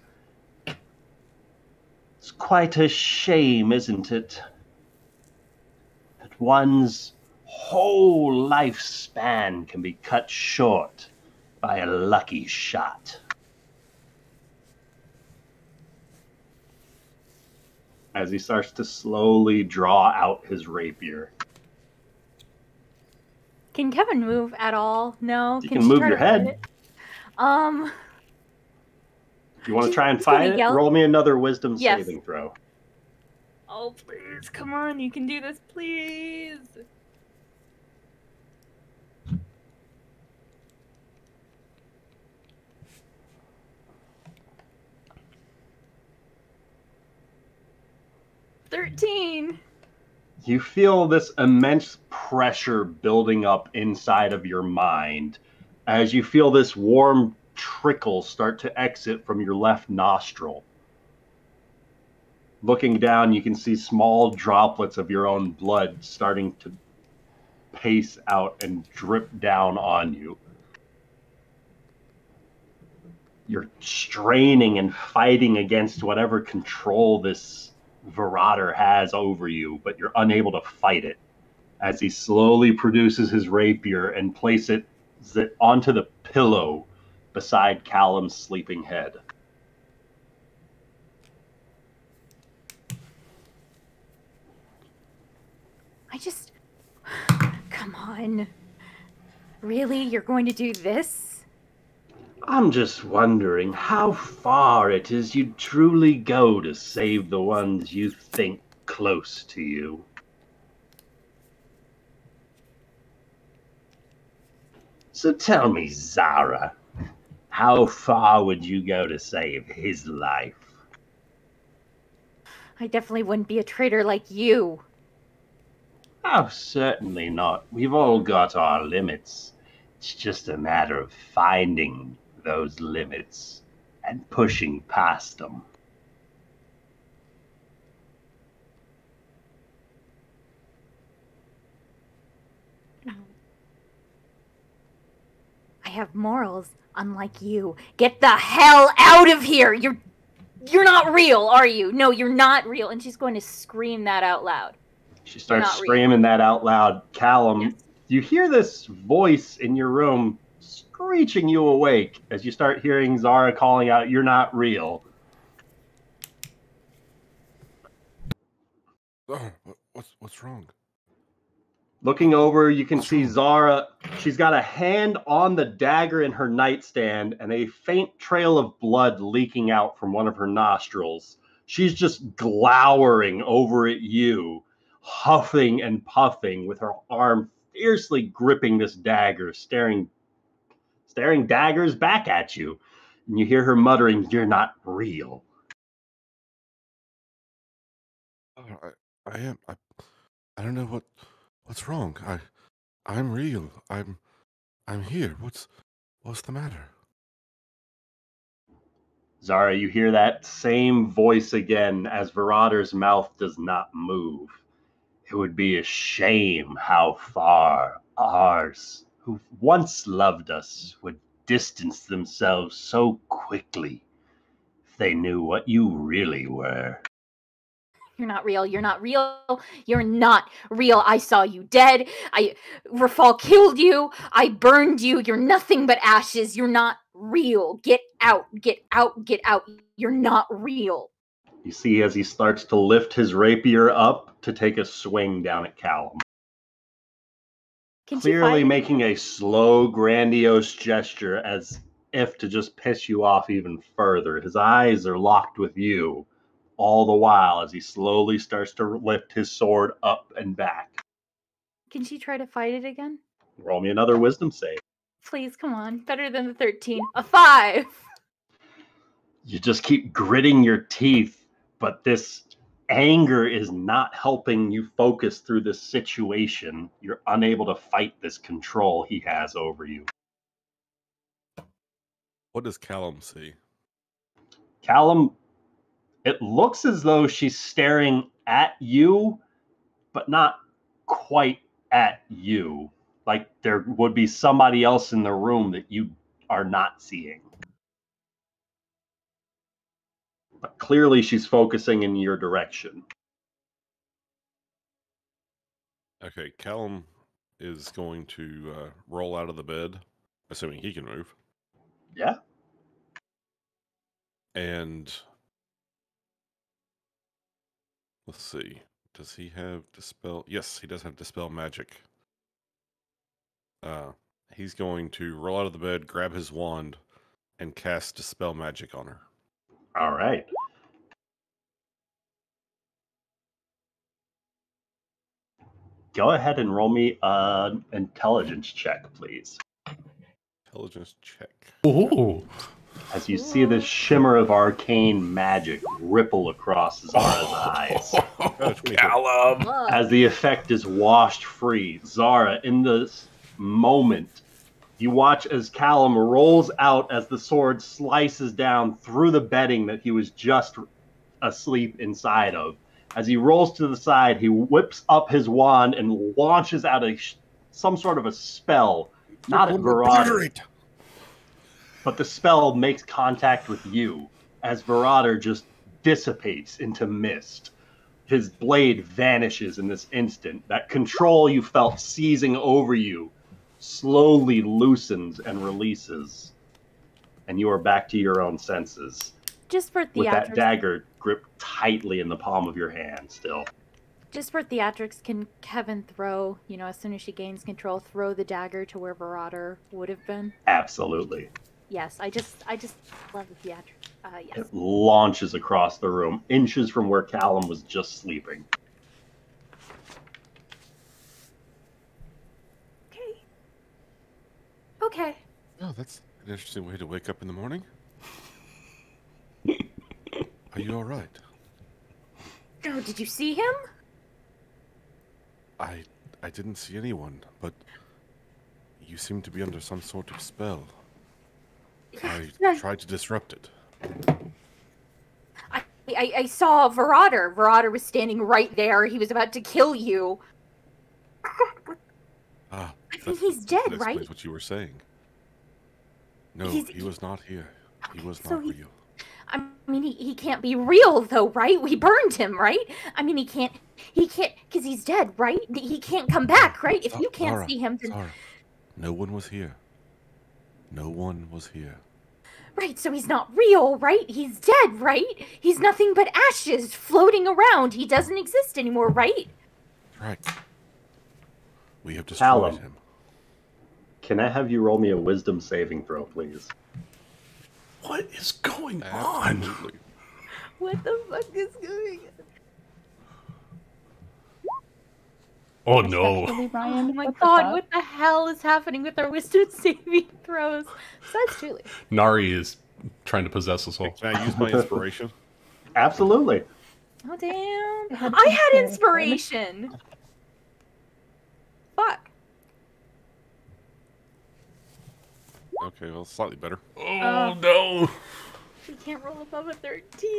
It's quite a shame, isn't it, that one's whole lifespan can be cut short by a lucky shot. As he starts to slowly draw out his rapier.
Can Kevin move at all? No?
You can move your head. You want to try and fight it? Roll me another wisdom saving throw.
Oh, please, come on, you can do this, please. $13.
You feel this immense pressure building up inside of your mind as you feel this warm trickle start to exit from your left nostril. Looking down, you can see small droplets of your own blood starting to pace out and drip down on you. You're straining and fighting against whatever control this Virader has over you, but you're unable to fight it as he slowly produces his rapier and places it onto the pillow beside Callum's sleeping head.
on. Really? You're going to do this?
I'm just wondering how far it is you'd truly go to save the ones you think close to you. So tell me, Zara, how far would you go to save his life?
I definitely wouldn't be a traitor like you.
Oh, certainly not. We've all got our limits. It's just a matter of finding those limits and pushing past them.
I have morals, unlike you. Get the hell out of here! You're not real, are you? No, you're not real. And she's going to scream that out loud.
She starts screaming that out loud. Callum, yes. You hear this voice in your room screeching you awake as you start hearing Zara calling out, "You're not real."
Oh, what's wrong?
Looking over, you can see Zara. She's got a hand on the dagger in her nightstand and a faint trail of blood leaking out from one of her nostrils. She's just glowering over at you, huffing and puffing with her arm fiercely gripping this dagger, staring daggers back at you. And you hear her muttering, "You're not real."
I am. I don't know what's wrong. I'm real. I'm here. What's the matter?
Zara, you hear that same voice again as Virader's mouth does not move. It would be a shame how far ours, who once loved us, would distance themselves so quickly if they knew what you really were.
You're not real. You're not real. You're not real. I saw you dead. Rafal killed you. I burned you. You're nothing but ashes. You're not real. Get out. Get out. Get out. You're not real.
You see as he starts to lift his rapier up to take a swing down at Callum. Clearly making a slow, grandiose gesture as if to just piss you off even further. His eyes are locked with you. All the while as he slowly starts to lift his sword up and back.
Can she try to fight it again?
Roll me another wisdom save.
Please, come on. Better than the 13. A 5!
You just keep gritting your teeth, but this anger is not helping you focus through this situation. You're unable to fight this control he has over you.
What does Callum see?
Callum, it looks as though she's staring at you, but not quite at you. Like there would be somebody else in the room that you are not seeing. But clearly she's focusing in your direction.
Okay, Callum is going to roll out of the bed, assuming he can move.
Yeah.
And let's see. Does he have Dispel? Yes, he does have Dispel Magic. He's going to roll out of the bed, grab his wand, and cast Dispel Magic on her.
All right. Go ahead and roll me an intelligence check, please.
Intelligence check.
Ooh.
As you see this shimmer of arcane magic ripple across Zara's eyes.
Callum!
As the effect is washed free, Zara, in this moment, you watch as Callum rolls out as the sword slices down through the bedding that he was just asleep inside of. As he rolls to the side, he whips up his wand and launches out some sort of a spell, not at Virader. But the spell makes contact with you as Virader just dissipates into mist. His blade vanishes in this instant. That control you felt seizing over you slowly loosens and releases. And you are back to your own senses.
Just for
with that dagger gripped tightly in the palm of your hand still.
Just for theatrics, can Kevin throw, as soon as she gains control, throw the dagger to where Verada would have been?
Absolutely.
Yes, I just love the theatrics. Yes.
It launches across the room, inches from where Callum was just sleeping.
Okay.
Oh, that's an interesting way to wake up in the morning. Are you all right?
Oh, did you see him?
I didn't see anyone, but you seem to be under some sort of spell. I tried to disrupt it.
I saw Verada. Verada was standing right there. He was about to kill you.
Ah,
I mean, he's dead,
that
right?
explains what you were saying. No, he was not here. He was not real.
I mean, he can't be real, though, right? We burned him, right? I mean, he can't, because he's dead, right? He can't come back, right? If you can't see him, then...
Zara, no one was here. No one was here.
Right, so he's not real, right? He's dead, right? He's nothing but ashes floating around. He doesn't exist anymore, right?
Right. We have destroyed him.
Can I have you roll me a wisdom saving throw, please?
What is going on?
What the fuck is going on?
Oh no.
Ryan,
Oh my god, what the hell is happening with our wisdom saving throws? Besides Julie.
Nari is trying to possess us all.
Can I use my inspiration?
Absolutely.
Oh damn. I had inspiration. Fuck.
Okay, well, slightly better.
Oh no.
We can't roll above a 13.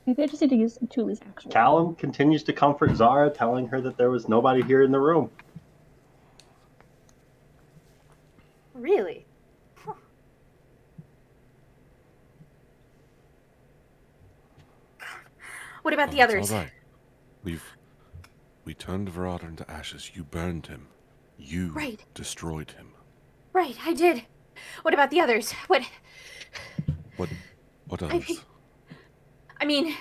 Maybe I just need to use Julie's actual.
Callum continues to comfort Zara, telling her that there was nobody here in the room.
Really? Huh. What about the others?
All right. We turned Verada into ashes. You burned him. You destroyed him.
Right, I did. What about the others? What
others?
I mean,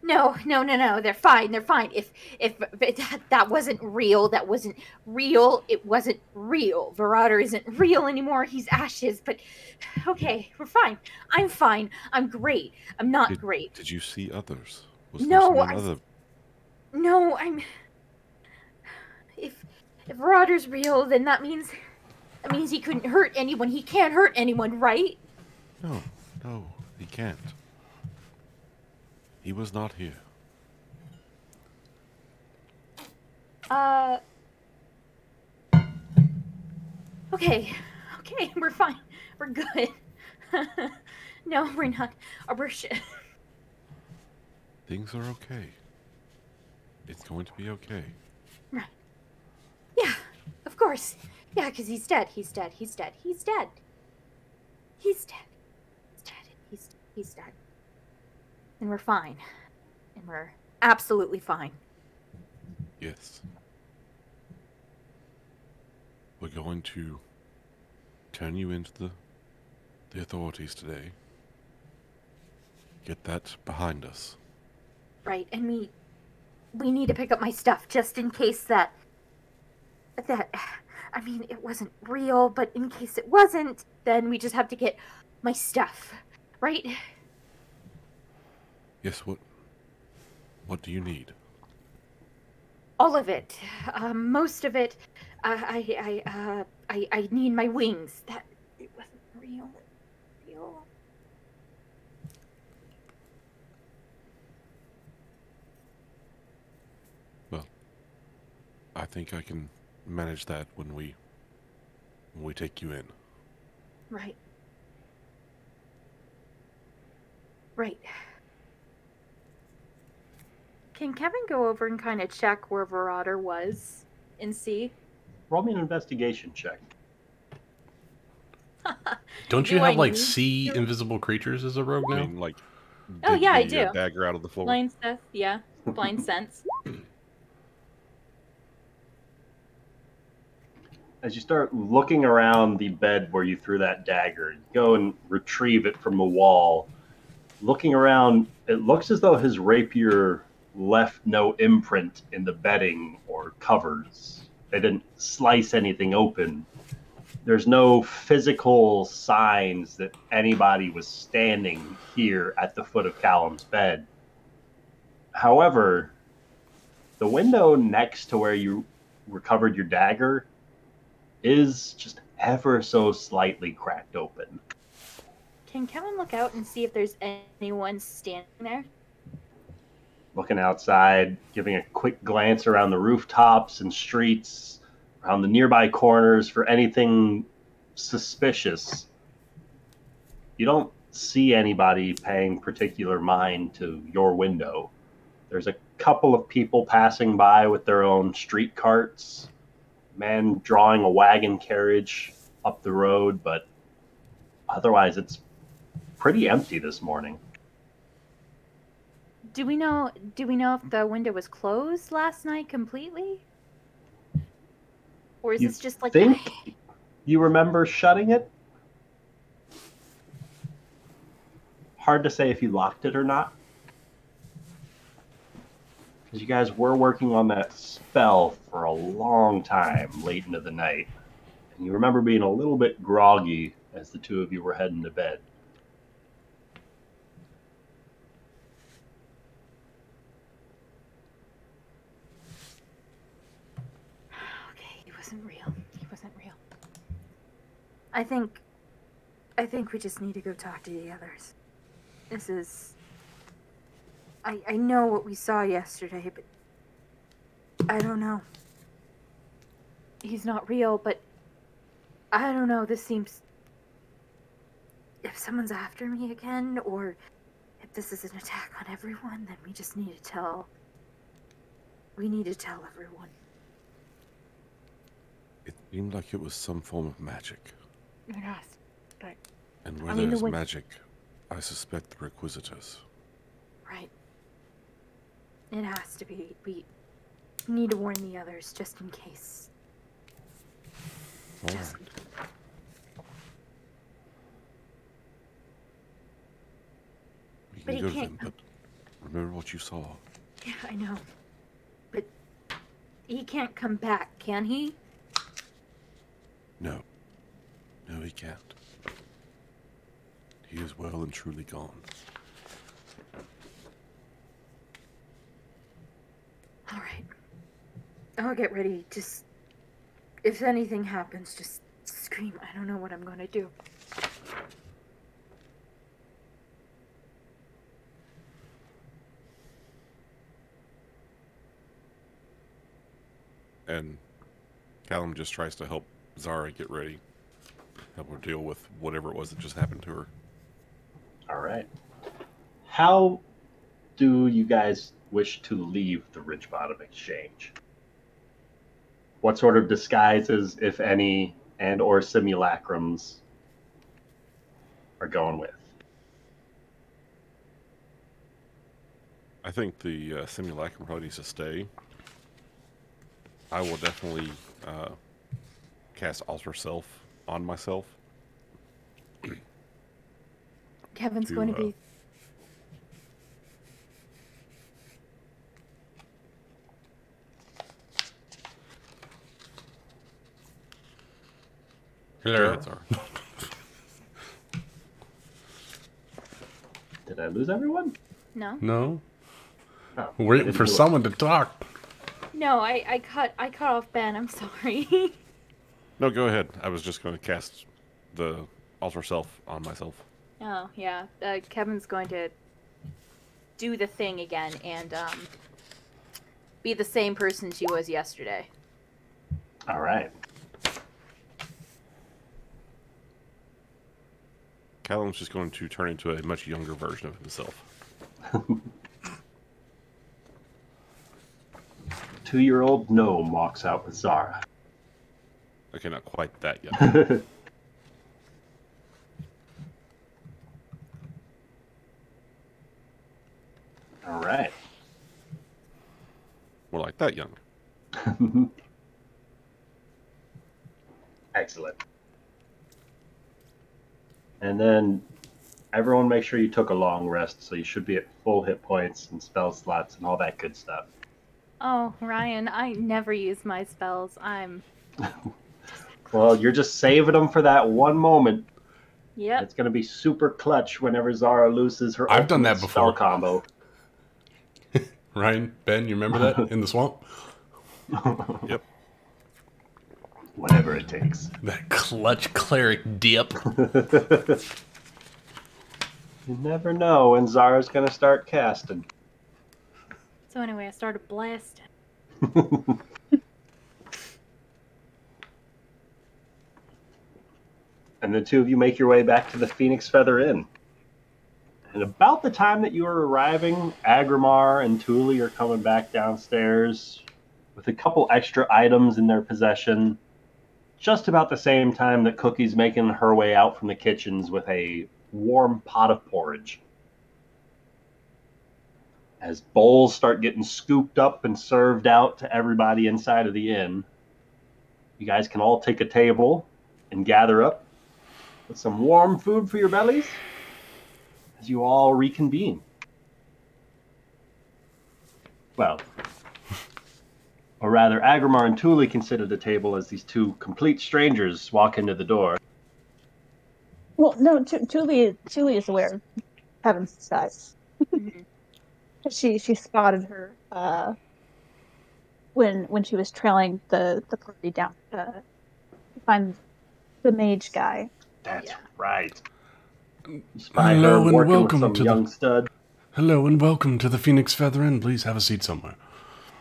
no. They're fine. If that wasn't real, it wasn't real. Verada isn't real anymore. He's ashes. But okay, we're fine. I'm fine. I'm great. I'm not great.
Did you see others?
No, I'm. If Verada's real, then that means he couldn't hurt anyone. He can't hurt anyone, right?
No, he can't. He was not here.
Okay, we're fine. We're good. No, we're not. We're shit.
Things are okay. It's going to be okay.
Right. Yeah, of course. Yeah, because he's dead. He's dead. And we're fine. And we're absolutely fine.
Yes. We're going to turn you into the authorities today. Get that behind us.
Right, and we need to pick up my stuff just in case that I mean, it wasn't real, but in case it wasn't, then we just have to get my stuff, right?
Yes, what do you need?
All of it. Most of it. I need my wings. That it wasn't real.
Well, I think I can manage that when we take you in.
Right. Can Kevin go over and kind of check where Verada was and see?
Roll me an investigation check.
Don't you have like see invisible creatures as a rogue now?
I mean, like,
oh yeah, I do.
Dagger out of the floor.
Blind stuff, yeah. Blind sense.
As you start looking around the bed where you threw that dagger, you go and retrieve it from the wall. Looking around, it looks as though his rapier left no imprint in the bedding or covers. They didn't slice anything open. There's no physical signs that anybody was standing here at the foot of Callum's bed. However, the window next to where you recovered your dagger is just ever so slightly cracked open.
Can Kevin look out and see if there's anyone standing there?
Looking outside, giving a quick glance around the rooftops and streets, around the nearby corners for anything suspicious. You don't see anybody paying particular mind to your window. There's a couple of people passing by with their own street carts, man drawing a wagon carriage up the road, but otherwise it's pretty empty this morning.
Do we know if the window was closed last night completely? Or is this just like
think you remember shutting it? Hard to say if you locked it or not. Because you guys were working on that spell for a long time late into the night. And you remember being a little bit groggy as the two of you were heading to bed.
Okay, he wasn't real. He wasn't real. I think we just need to go talk to the others. This is... I know what we saw yesterday, but I don't know. He's not real, but I don't know. This seems... If someone's after me again, or if this is an attack on everyone, then we just need to tell... We need to tell everyone.
It seemed like it was some form of magic.
Yes, but...
And where there's magic, I suspect the Requisitors.
Right. It has to be. We need to warn the others, just in case.
All
Just-
right. We
But
can
he
go to
can't
them, but remember what you saw.
Yeah, I know. But he can't come back, can he?
No. No, he can't. He is well and truly gone.
All right. I'll get ready. Just... If anything happens, just scream. I don't know what I'm going to do.
And Callum just tries to help Zara get ready. Help her deal with whatever it was that just happened to her.
All right. How do you guys wish to leave the Ridge Bottom Exchange? What sort of disguises, if any, and or simulacrums are going with?
I think the simulacrum probably needs to stay. I will definitely cast Alter Self on myself.
Kevin's
To,
going to be...
Hello.
That's our-
Did I lose everyone?
No?
No?
Oh,
We're
I
waiting
didn't
for
do it.
someone to talk.
No, I cut off Ben. I'm sorry.
No, go ahead. I was just going to cast the Alter Self on myself.
Oh, yeah. Kevin's going to do the thing again and be the same person she was yesterday.
All right.
Callum's just going to turn into a much younger version of himself.
2-year-old gnome walks out with Zara.
Okay, not quite that young.
All right.
More like that young.
Excellent. And then everyone make sure you took a long rest, so you should be at full hit points and spell slots and all that good stuff.
Oh, Ryan, I never use my spells.
Well, you're just saving them for that one moment.
Yep.
It's going to be super clutch whenever Zara loses her
I've done
ultimate
that
spell
before.
combo.
Ryan, Ben, you remember that in the swamp?
Yep.
Whatever it takes.
That clutch cleric dip.
You never know when Zara's going to start casting.
So anyway, I started blasting.
And the two of you make your way back to the Phoenix Feather Inn. And about the time that you are arriving, Agrimar and Thule are coming back downstairs with a couple extra items in their possession. Just about the same time that Cookie's making her way out from the kitchens with a warm pot of porridge. As bowls start getting scooped up and served out to everybody inside of the inn, you guys can all take a table and gather up with some warm food for your bellies as you all reconvene. Well, or rather, Agrimar and Thule consider the table as these two complete strangers walk into the door.
Well, no, Thule is aware of Heaven's disguise. She spotted her when she was trailing the party down to find the mage guy.
That's
Yeah.
right. You spy
Hello
her
and
working with
welcome
some
to
young stud.
Hello and welcome to the Phoenix Feather Inn. Please have a seat somewhere.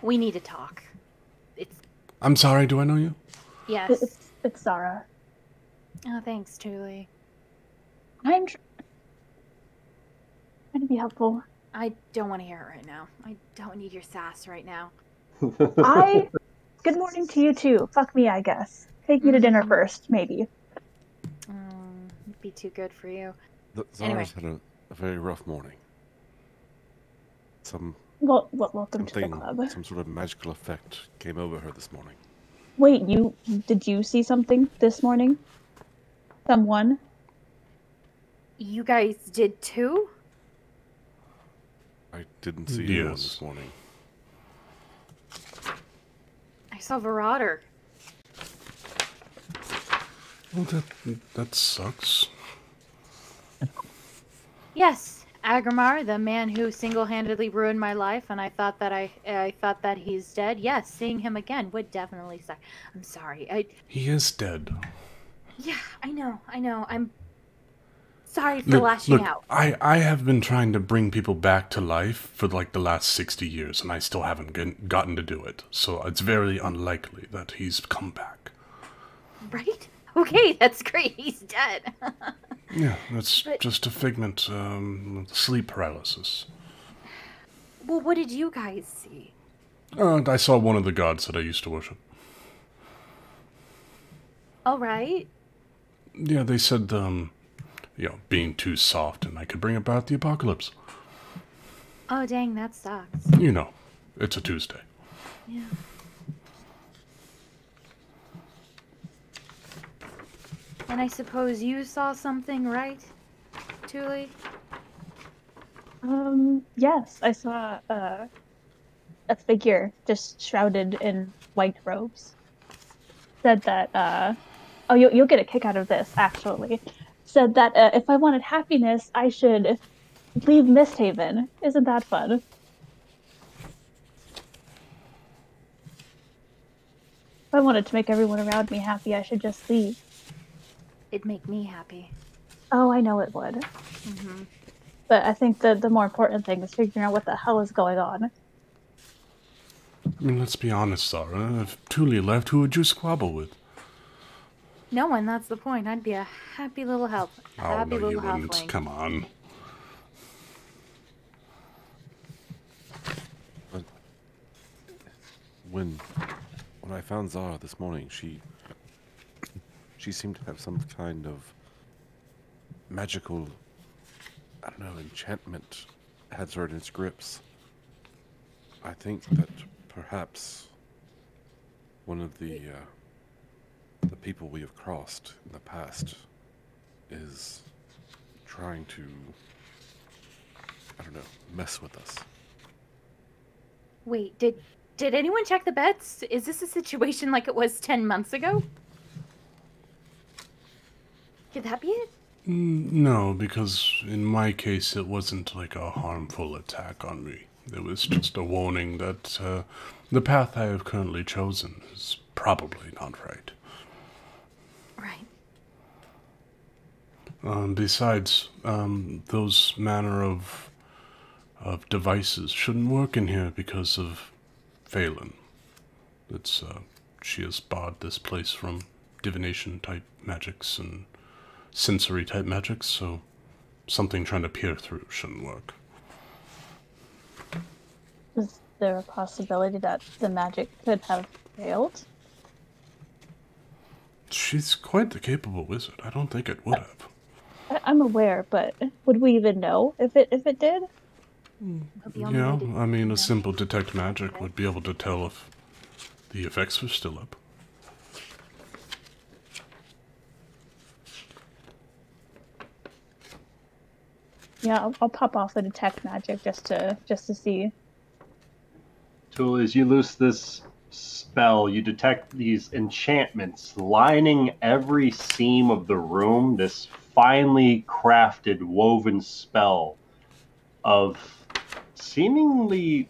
We need to talk.
I'm sorry, do I know you?
Yes.
It's Zara.
Oh, thanks, Thule.
I'm trying to be helpful.
I don't want to hear it right now. I don't need your sass right now.
Good morning to you too. Fuck me, I guess. Take me to dinner first, maybe.
It'd be too good for you.
Zara's had a very rough morning.
Welcome to the club.
Some sort of magical effect came over her this morning.
Wait, did you see something this morning? Someone?
You guys did too?
I didn't see anyone this morning.
I saw Varadar.
Well, that sucks.
Yes, Agrimar, the man who single-handedly ruined my life, and I thought that he's dead. Yes, seeing him again would definitely suck. I'm sorry.
He is dead.
Yeah, I know. I'm sorry for lashing out.
I have been trying to bring people back to life for like the last 60 years, and I still haven't gotten to do it. So it's very unlikely that he's come back.
Right? Okay, that's great. He's dead.
Yeah, that's just a figment, sleep paralysis.
Well, what did you guys see?
I saw one of the gods that I used to worship.
All right.
Yeah, they said, being too soft and I could bring about the apocalypse.
Oh, dang, that sucks.
You know, it's a Tuesday.
Yeah. And I suppose you saw something, right, Thule?
Yes, I saw a figure just shrouded in white robes. Said that, you'll get a kick out of this, actually. Said that if I wanted happiness, I should leave MistHaven. Isn't that fun? If I wanted to make everyone around me happy, I should just leave.
It'd make me happy.
Oh, I know it would.
Mm-hmm.
But I think the more important thing is figuring out what the hell is going on.
I mean, let's be honest, Zara. If Thule left, who would you squabble with?
No one, that's the point. I'd be a happy little help.
Oh, no, you wouldn't. Come on.
But when I found Zara this morning, she seemed to have some kind of magical, I don't know, enchantment has her in its grips. I think that perhaps one of the people we have crossed in the past is trying to, I don't know, mess with us.
Wait, did anyone check the beds? Is this a situation like it was 10 months ago? Could that be it?
No, because in my case it wasn't like a harmful attack on me. It was just a warning that the path I have currently chosen is probably not right.
Right.
Besides, those manner of devices shouldn't work in here because of Phelan. It's, she has barred this place from divination-type magics and sensory-type magics, so something trying to peer through shouldn't work.
Is there a possibility that the magic could have failed?
She's quite the capable wizard. I don't think it would have.
I'm aware, but would we even know if it did?
Yeah, I mean, a simple detect magic would be able to tell if the effects were still up.
Yeah, I'll pop off a detect magic just to see.
Tool, as you loose this spell, you detect these enchantments lining every seam of the room, this finely crafted, woven spell of seemingly...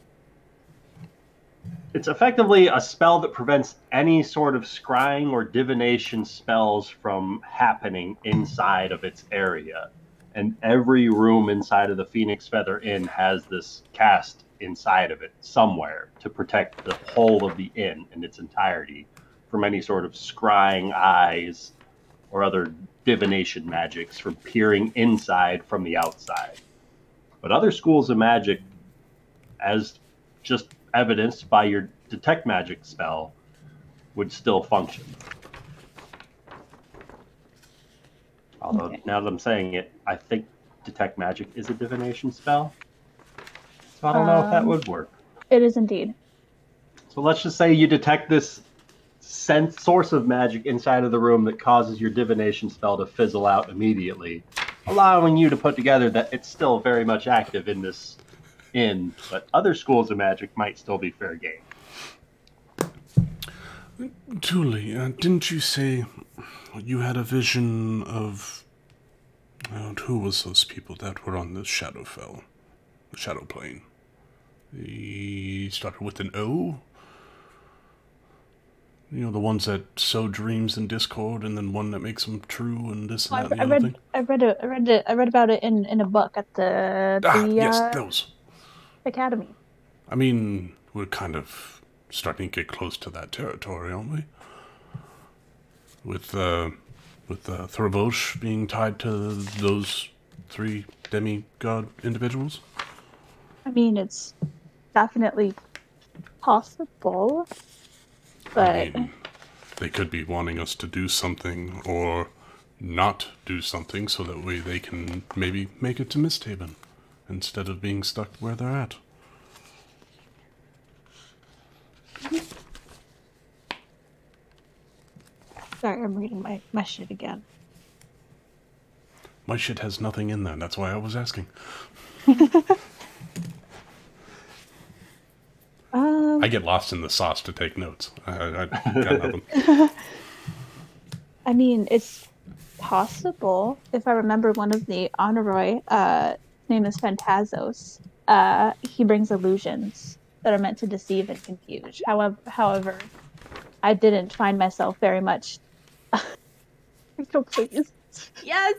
It's effectively a spell that prevents any sort of scrying or divination spells from happening inside of its area. And every room inside of the Phoenix Feather Inn has this cast inside of it somewhere to protect the whole of the inn in its entirety from any sort of scrying eyes or other divination magics from peering inside from the outside. But other schools of magic, as just evidenced by your detect magic spell, would still function. Although,
Okay.
now that I'm saying it, I think detect magic is a divination spell. So I don't know if that would work.
It is indeed.
So let's just say you detect this source of magic inside of the room that causes your divination spell to fizzle out immediately, allowing you to put together that it's still very much active in this inn, but other schools of magic might still be fair game.
Julie, didn't you say you had a vision of... who was those people that were on the Shadowfell? The Shadow Plane? He started with an O? You know, the ones that sow dreams in Discord, and then one that makes them true, and this and that and the other thing?
I read about it in a book at the
Yes, those.
academy.
I mean, we're kind of starting to get close to that territory, aren't we? With Thorvosh being tied to those 3 demigod individuals?
I mean, it's definitely possible, but
I mean, they could be wanting us to do something or not do something so that way they can maybe make it to MistHaven instead of being stuck where they're at.
sorry, I'm reading my shit again.
My shit has nothing in there, that's why I was asking. I get lost in the sauce to take notes. I got nothing.
I mean, it's possible. If I remember, one of the Honoroi, name is Phantazos. He brings illusions that are meant to deceive and confuse. However, I didn't find myself very much. So please.
Yes.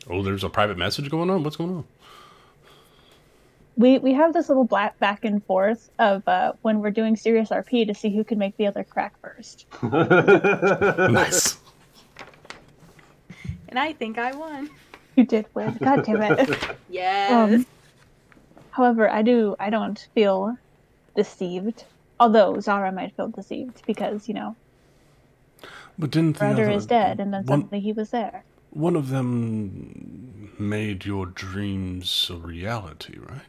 Oh, there's a private message going on? What's going on?
We have this little back and forth of when we're doing serious RP to see who can make the other crack first.
Nice.
And I think I won.
You did win. God damn it.
Yes.
However, I don't feel deceived. Although Zara might feel deceived because, you know,
But didn't the
brother
other...
is dead and then suddenly he was there.
One of them made your dreams a reality, right?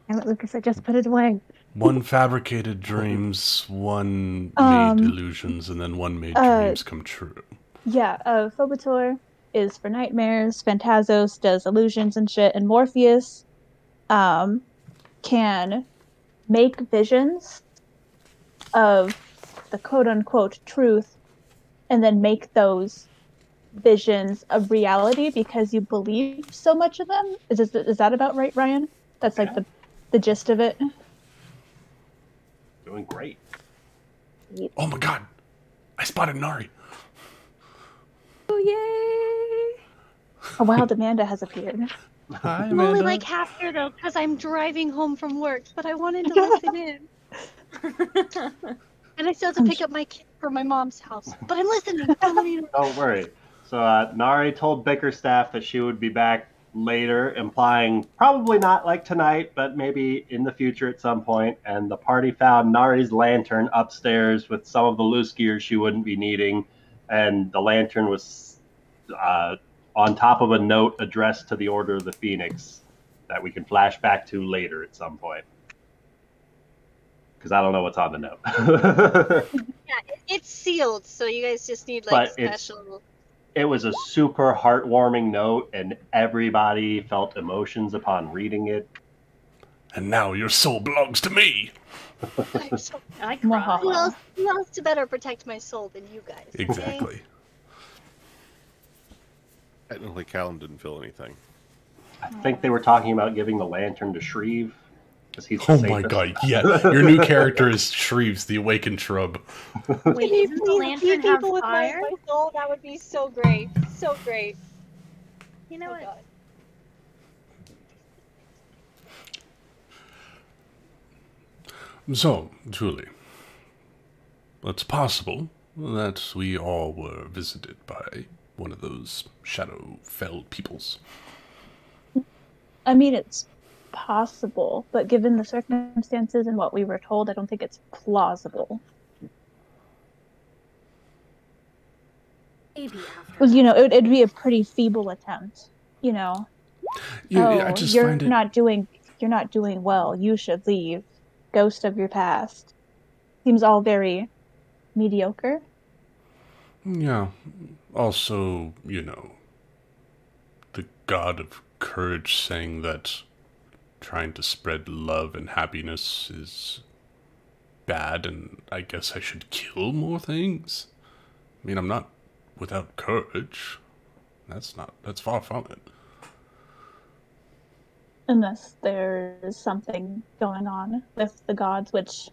Damn it, Lucas, I just put it away.
One fabricated dreams, one made illusions, and then one made dreams come true.
Yeah, Phobator is for nightmares, Phantasos does illusions and shit, and Morpheus can make visions of the quote-unquote truth and then make those visions of reality because you believe so much of them. Is that about right, Ryan? That's like the gist of it.
Doing great.
Oh my god! I spotted Nari.
Oh, yay!
A wild Amanda has appeared.
Hi,
I'm only like half here though, because I'm driving home from work, but I wanted to listen in. And I still have to pick up my kid from my mom's house. But I'm listening.
Don't worry. So Nari told Bickerstaff that she would be back later, implying probably not like tonight, but maybe in the future at some point. And the party found Nari's lantern upstairs with some of the loose gear she wouldn't be needing. And the lantern was on top of a note addressed to the Order of the Phoenix that we can flash back to later at some point. Because I don't know what's on the note.
Yeah, it's sealed, so you guys just need
But
like special.
It was a super heartwarming note, and everybody felt emotions upon reading it.
And now your soul belongs to me.
I cried.
Who else to better protect my soul than you guys? Okay?
Exactly.
Technically, Callum didn't feel anything.
I think they were talking about giving the lantern to Shreve. He's the
Oh
safest.
my god, yeah. Your new character is Shreves, the Awakened Shrub.
Wait, isn't the lantern have
people with
fire?
my soul? That would be so great. So great.
You know
Oh,
what?
God.
So, Julie, it's possible that we all were visited by one of those Shadowfell peoples.
I mean, it's possible, but given the circumstances and what we were told, I don't think it's plausible.
Maybe after.
Because, it'd be a pretty feeble attempt,
Yeah, I just
you're
find it...
you're not doing well, you should leave. Ghost of your past. Seems all very mediocre.
Yeah. Also, the god of courage saying that trying to spread love and happiness is bad, and I guess I should kill more things. I mean, I'm not without courage. That's far from it.
Unless there's something going on with the gods, which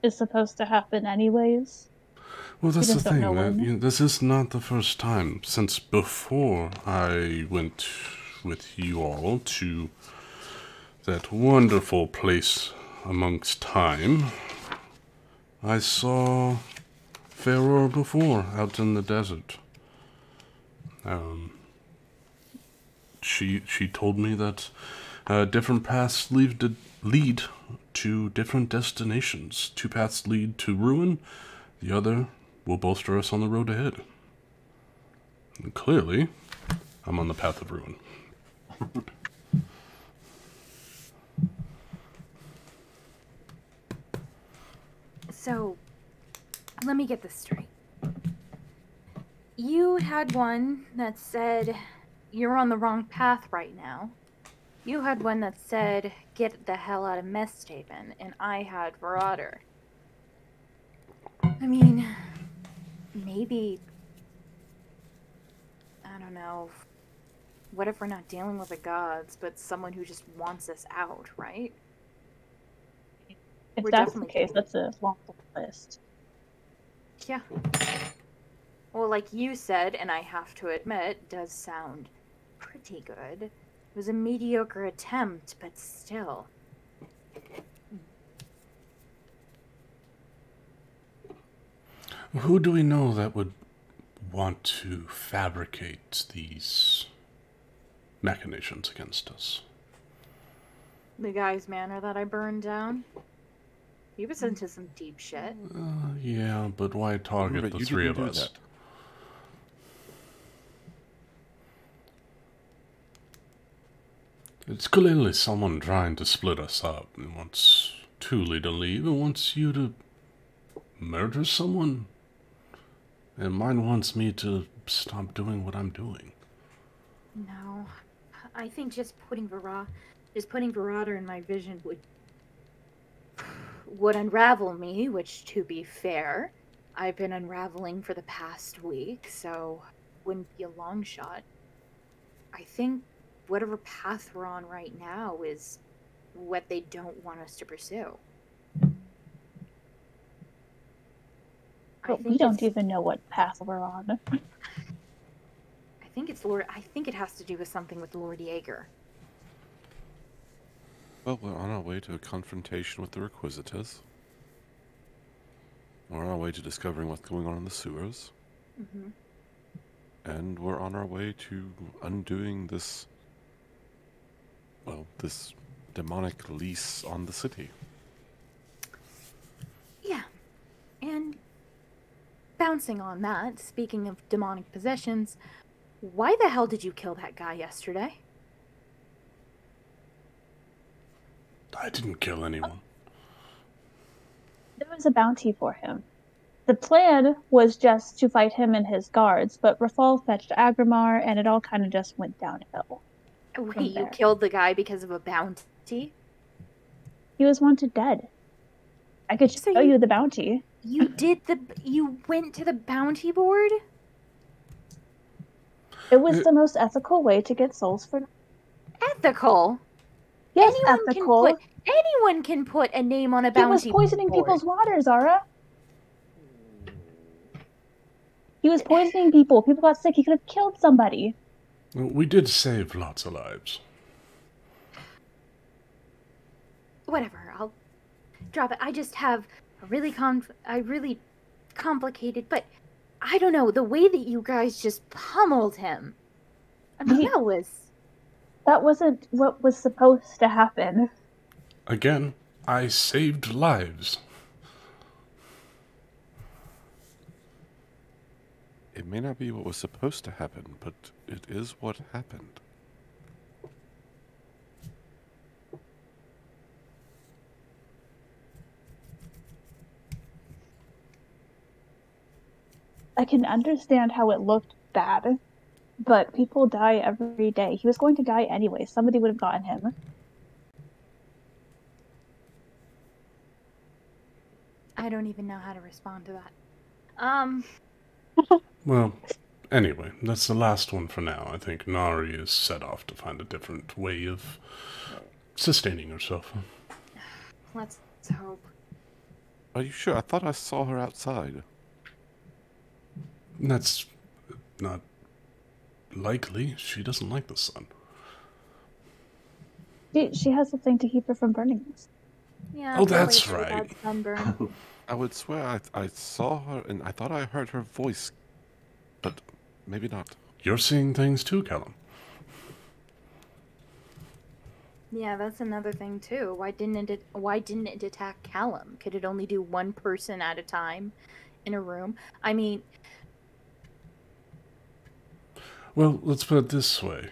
is supposed to happen anyways.
Well, that's
You
the
just don't
thing,
know
that
when.
this is not the first time. Since before I went with you all to that wonderful place amongst time, I saw Pharaoh before, out in the desert. She told me that different paths lead to different destinations. Two paths lead to ruin, the other will bolster us on the road ahead. And clearly, I'm on the path of ruin.
So, let me get this straight. You had one that said you're on the wrong path right now. You had one that said get the hell out of MistHaven, and I had Marauder. I mean, maybe, I don't know, what if we're not dealing with the gods, but someone who just wants us out, right?
If
We're
that's the
definitely
case, that's a long list.
Yeah. Well, like you said, and I have to admit, does sound pretty good. It was a mediocre attempt, but still.
Who do we know that would want to fabricate these machinations against us?
The guy's manor that I burned down? He was into some deep shit.
Yeah, but why target
But
the
you
three
didn't
of
do
us?
that.
It's clearly someone trying to split us up and wants Thule to leave and wants you to murder someone. And mine wants me to stop doing what I'm doing.
No, I think just putting Verada in my vision would unravel me, which, to be fair, I've been unraveling for the past week, so wouldn't be a long shot. I think whatever path we're on right now is what they don't want us to pursue.
But we don't even know what path we're on.
I think it has to do with something with Lord Yeager.
Well, we're on our way to a confrontation with the Requisitors. We're on our way to discovering what's going on in the sewers.
Mm-hmm.
And we're on our way to undoing this demonic lease on the city.
Yeah. And bouncing on that, speaking of demonic possessions, why the hell did you kill that guy yesterday?
I didn't kill anyone.
There was a bounty for him. The plan was just to fight him and his guards, but Rafal fetched Agrimar, and it all kind of just went downhill.
Wait, you killed the guy because of a bounty?
He was wanted dead. I could show you the bounty.
You went to the bounty board?
It was the most ethical way to get souls for...
Ethical?
Yes, ethical.
Anyone can put a name on a bounty board.
He was poisoning people's water, Zara. He was poisoning people. People got sick. He could have killed somebody.
Well, we did save lots of lives.
Whatever, I'll drop it. I just have a really complicated, but I don't know, the way that you guys just pummeled him. I mean,
that wasn't what was supposed to happen.
Again, I saved lives.
It may not be what was supposed to happen, but it is what happened.
I can understand how it looked bad, but people die every day. He was going to die anyway. Somebody would have gotten him.
I don't even know how to respond to that.
Well, anyway, that's the last one for now. I think Nari is set off to find a different way of sustaining herself.
Let's hope.
Are you sure? I thought I saw her outside.
That's not likely. She doesn't like the sun.
She has a thing to keep her from burning us.
Yeah.
Oh, that's right.
Sunburn.
I would swear I saw her and I thought I heard her voice, but maybe not.
You're seeing things too, Callum.
Yeah, that's another thing too. Why didn't it attack Callum? Could it only do one person at a time in a room? I mean,
well, let's put it this way.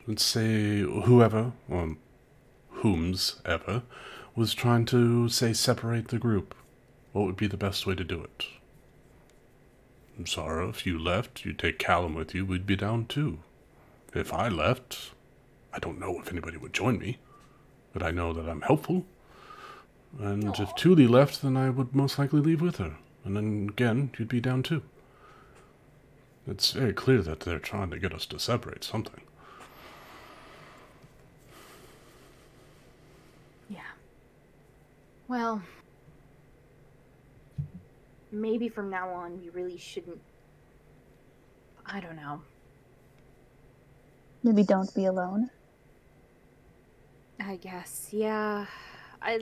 Let's say whoever, or whomsoever, was trying to, say, separate the group. What would be the best way to do it? Zara, if you left, you'd take Callum with you, we'd be down too. If I left, I don't know if anybody would join me, but I know that I'm helpful. And if Thule left, then I would most likely leave with her. And then, again, you'd be down too. It's very clear that they're trying to get us to separate something.
yeah. Well, maybe from now on we really shouldn't. I don't know.
Maybe don't be alone.
I guess, yeah.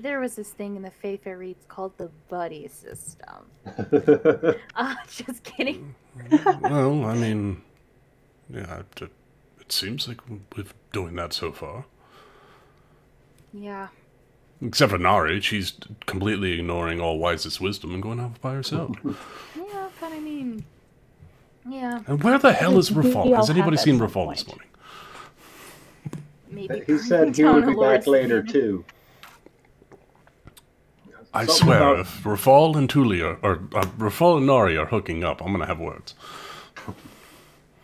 There was this thing in the Fae Reads called the buddy system. Just kidding.
Well, I mean, yeah, it seems like we're doing that so far.
Yeah.
Except for Nari, she's completely ignoring all wisest wisdom and going off by herself.
Yeah, but I mean, yeah.
And where the hell is Rafal? Has anybody seen
at some
Rafal
point.
this morning?
Maybe
He said he would be back later too.
I
Something
swear,
about-
if Rafal and Tuli Rafal and Nari are hooking up, I'm gonna have words.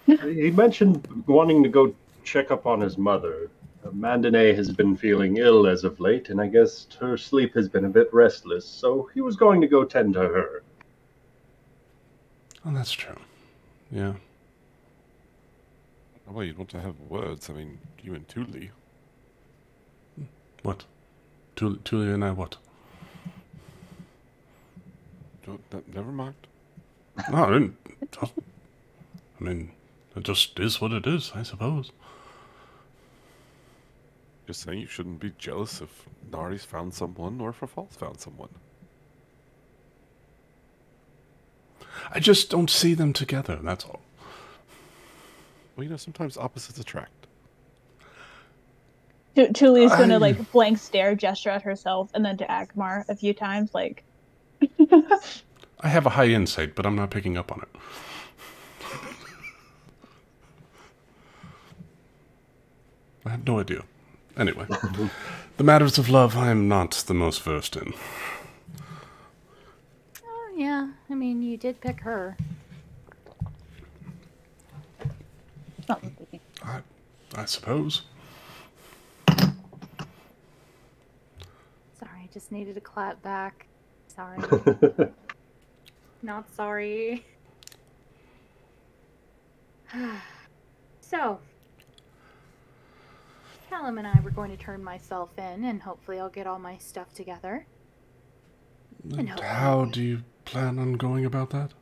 He mentioned wanting to go check up on his mother. Mandane has been feeling ill as of late, and I guess her sleep has been a bit restless, so he was going to go tend to her.
Oh, that's true. Yeah.
Well, you'd want to have words. I mean, you and Tuli.
What? Tuli and I what?
Never mind.
No, I didn't. I mean, it just is what it is, I suppose.
Just saying you shouldn't be jealous if Nari's found someone or if Rafal's found someone.
I just don't see them together, that's all.
Well, you know, sometimes opposites attract.
Tuli's gonna like blank stare, gesture at herself, and then to Agmar a few times, like.
I have a high insight, but I'm not picking up on it. I have no idea. Anyway, the matters of love I am not the most versed in.
Oh, yeah. I mean, you did pick her.
I suppose.
Sorry, I just needed a clap back. Sorry. Not sorry. So, Callum and I were going to turn myself in, and hopefully I'll get all my stuff together.
And how do you plan on going about that?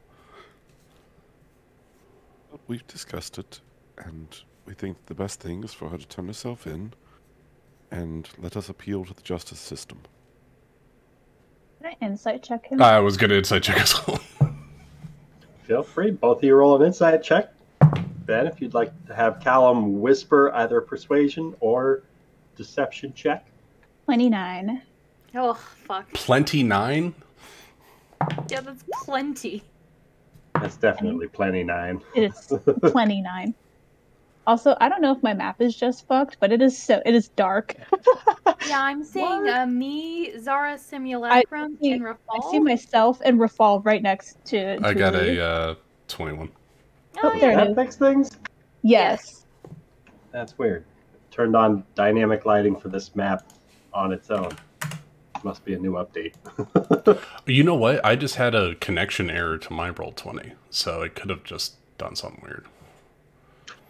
We've discussed it, and we think the best thing is for her to turn herself in and let us appeal to the justice system.
Can I insight check him?
I was gonna insight check as well.
Feel free, both of you roll an insight check. Ben, if you'd like to have Callum whisper either persuasion or deception check.
29.
Oh, fuck.
Plenty 9?
Yeah, that's plenty.
That's definitely plenty 9.
It is 29. Also, I don't know if my map is just fucked, but it is dark.
Yeah, I'm seeing me, Zara Simulacrum, and Rafal.
I see myself and Rafal right next to
I got
Tuli.
a 21.
Oh, there it
That
is.
fix things?
Yes.
That's weird. Turned on dynamic lighting for this map on its own. Must be a new update.
You know what? I just had a connection error to my Roll20, so it could have just done something weird.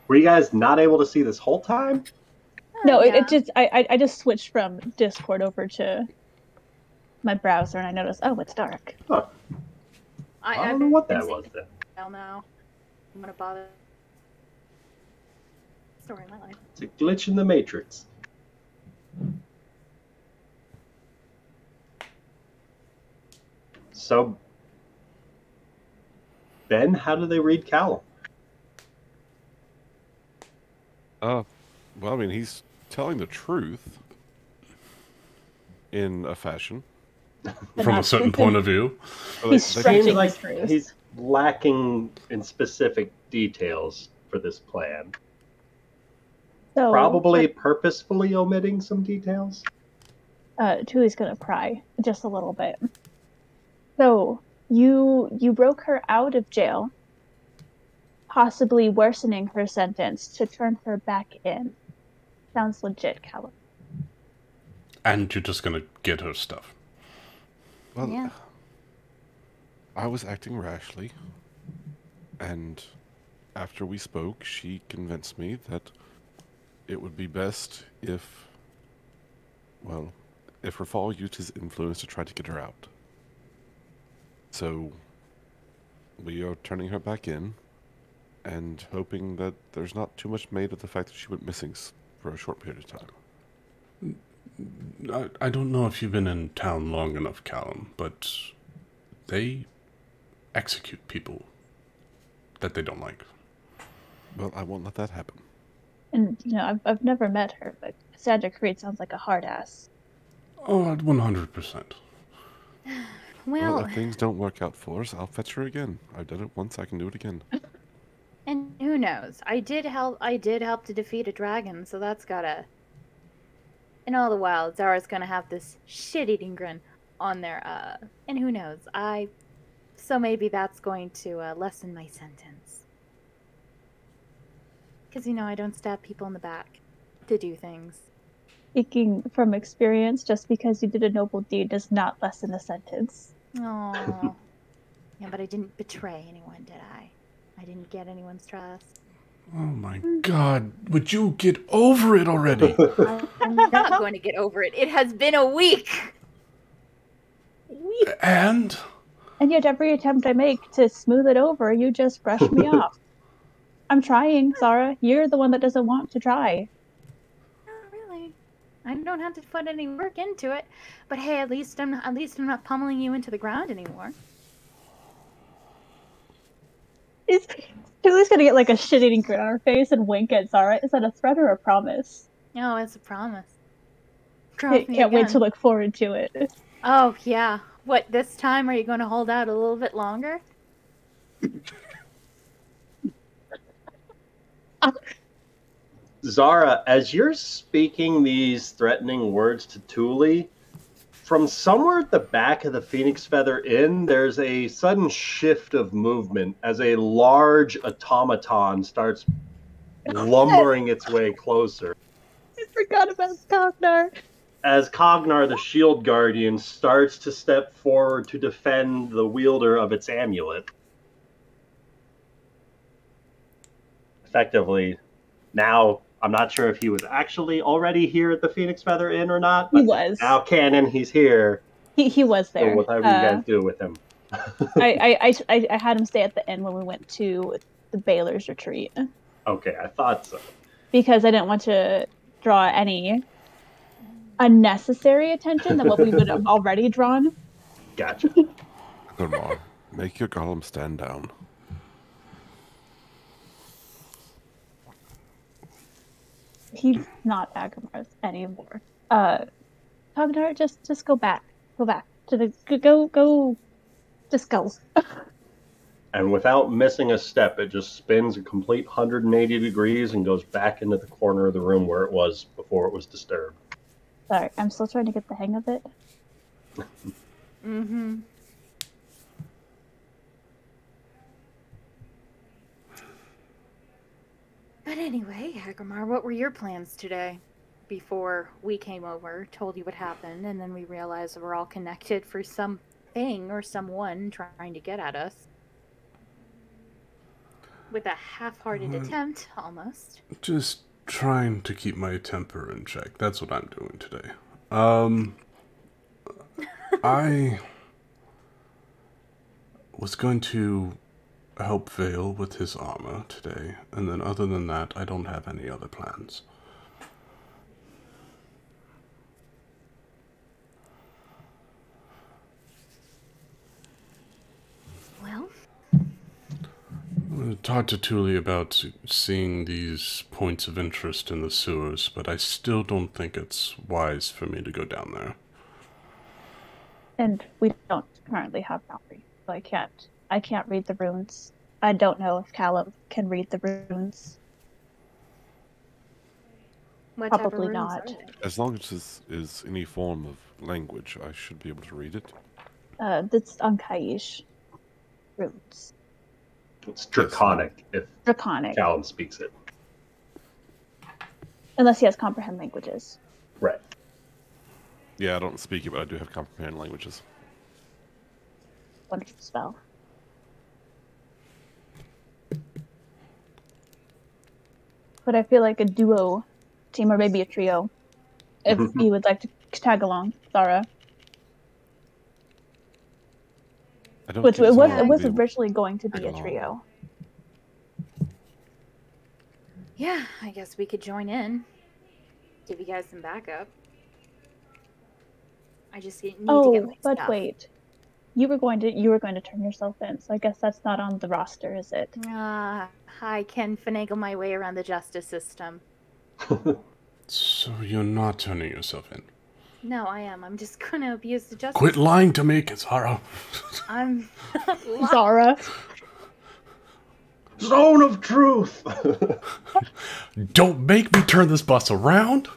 Were you guys not able to see this whole time?
No,
yeah.
it just I just switched from Discord over to my browser and I noticed, oh, it's dark.
Huh. I don't know what that was then.
Hell no. I'm gonna bother. Story of my life.
It's a glitch in the matrix. So, Ben, how do they read Callum?
Well, I mean, he's telling the truth in a fashion.
From a certain point of view.
But
He's
they-
stretching
Seems like
his truth.
he's lacking in specific details for this plan.
So
Probably purposefully omitting some details.
Tuli's gonna cry just a little bit. So you broke her out of jail, possibly worsening her sentence to turn her back in. Sounds legit, Callum.
And you're just gonna get her stuff.
Well,
Yeah.
I was acting rashly, and after we spoke, she convinced me that it would be best if Rafal used his influence to try to get her out. So, we are turning her back in, and hoping that there's not too much made of the fact that she went missing for a short period of time.
I don't know if you've been in town long enough, Callum, but they execute people that they don't like.
Well, I won't let that happen.
And I've never met her, but Sandra Creed sounds like a hard ass.
Oh, at 100%.
Well,
Well,
if things don't work out for us, I'll fetch her again. I've done it once, I can do it again.
and who knows? I did help to defeat a dragon, so that's gotta. And all the while, Zara's gonna have this shit-eating grin on there. And who knows? So maybe that's going to lessen my sentence. Because, I don't stab people in the back to do things.
Speaking from experience, just because you did a noble deed does not lessen a sentence.
Oh. Yeah, but I didn't betray anyone, did I? I didn't get anyone's trust.
Oh my god, would you get over it already?
I'm not going to get over it. It has been a week.
And?
And yet every attempt I make to smooth it over, you just brush me off. I'm trying, Zara. You're the one that doesn't want to try.
Not really. I don't have to put any work into it. But hey, at least I'm not pummeling you into the ground anymore.
Julie's gonna get like a shit-eating grin on her face and wink at Zara. Is that a threat or a promise?
No, it's a promise.
Can't wait to look forward to it.
Oh, yeah. What, this time are you going to hold out a little bit longer?
Zara, as you're speaking these threatening words to Thule, from somewhere at the back of the Phoenix Feather Inn, there's a sudden shift of movement as a large automaton starts lumbering its way closer.
I forgot about Cognar.
As Cognar, the shield guardian, starts to step forward to defend the wielder of its amulet. Effectively, now, I'm not sure if he was actually already here at the Phoenix Feather Inn or not. But
he was.
Now, canon, he's here.
He was there.
So whatever you guys do with him.
I had him stay at the inn when we went to the Baylor's retreat.
Okay, I thought so.
Because I didn't want to draw any unnecessary attention than what we would have already drawn.
Gotcha.
Agamar, make your golem stand down.
He's not Agamar's anymore. Cognar, just go back. Go back to the go. Just go.
And without missing a step, it just spins a complete 180 degrees and goes back into the corner of the room where it was before it was disturbed.
Sorry, I'm still trying to get the hang of it.
Mm-hmm. But anyway, Agamar, what were your plans today? Before we came over, told you what happened, and then we realized we're all connected for something or someone trying to get at us. With a half-hearted attempt, almost.
Just trying to keep my temper in check. That's what I'm doing today. I was going to help Vale with his armor today, and then other than that, I don't have any other plans.
Well,
I talked to Thule about seeing these points of interest in the sewers, but I still don't think it's wise for me to go down there.
And we don't currently have boundaries, so I can't read the runes. I don't know if Callum can read the runes.
what
Probably
type of runes
not.
are they?
As long as this is any form of language, I should be able to read it.
That's Unkaish runes.
It's draconic if
Draconic.
Callum speaks it.
Unless he has comprehend languages.
Right.
Yeah, I don't speak it, but I do have comprehend languages.
Wonderful spell. But I feel like a duo team, or maybe a trio, if you would like to tag along, Zara.
I don't
Which
think
it
Zara
was
would be able-
originally going to be
tag
a
along.
trio.
Yeah, I guess we could join in. Give you guys some backup. I just need to get
Oh,
my
but
stuff.
wait. You were going to turn yourself in, so I guess that's not on the roster, is it?
I can finagle my way around the justice system.
So you're not turning yourself in.
No, I am. I'm just gonna abuse the justice.
Quit lying to me, Zara.
I'm
Zara.
Zone of truth!
Don't make me turn this bus around.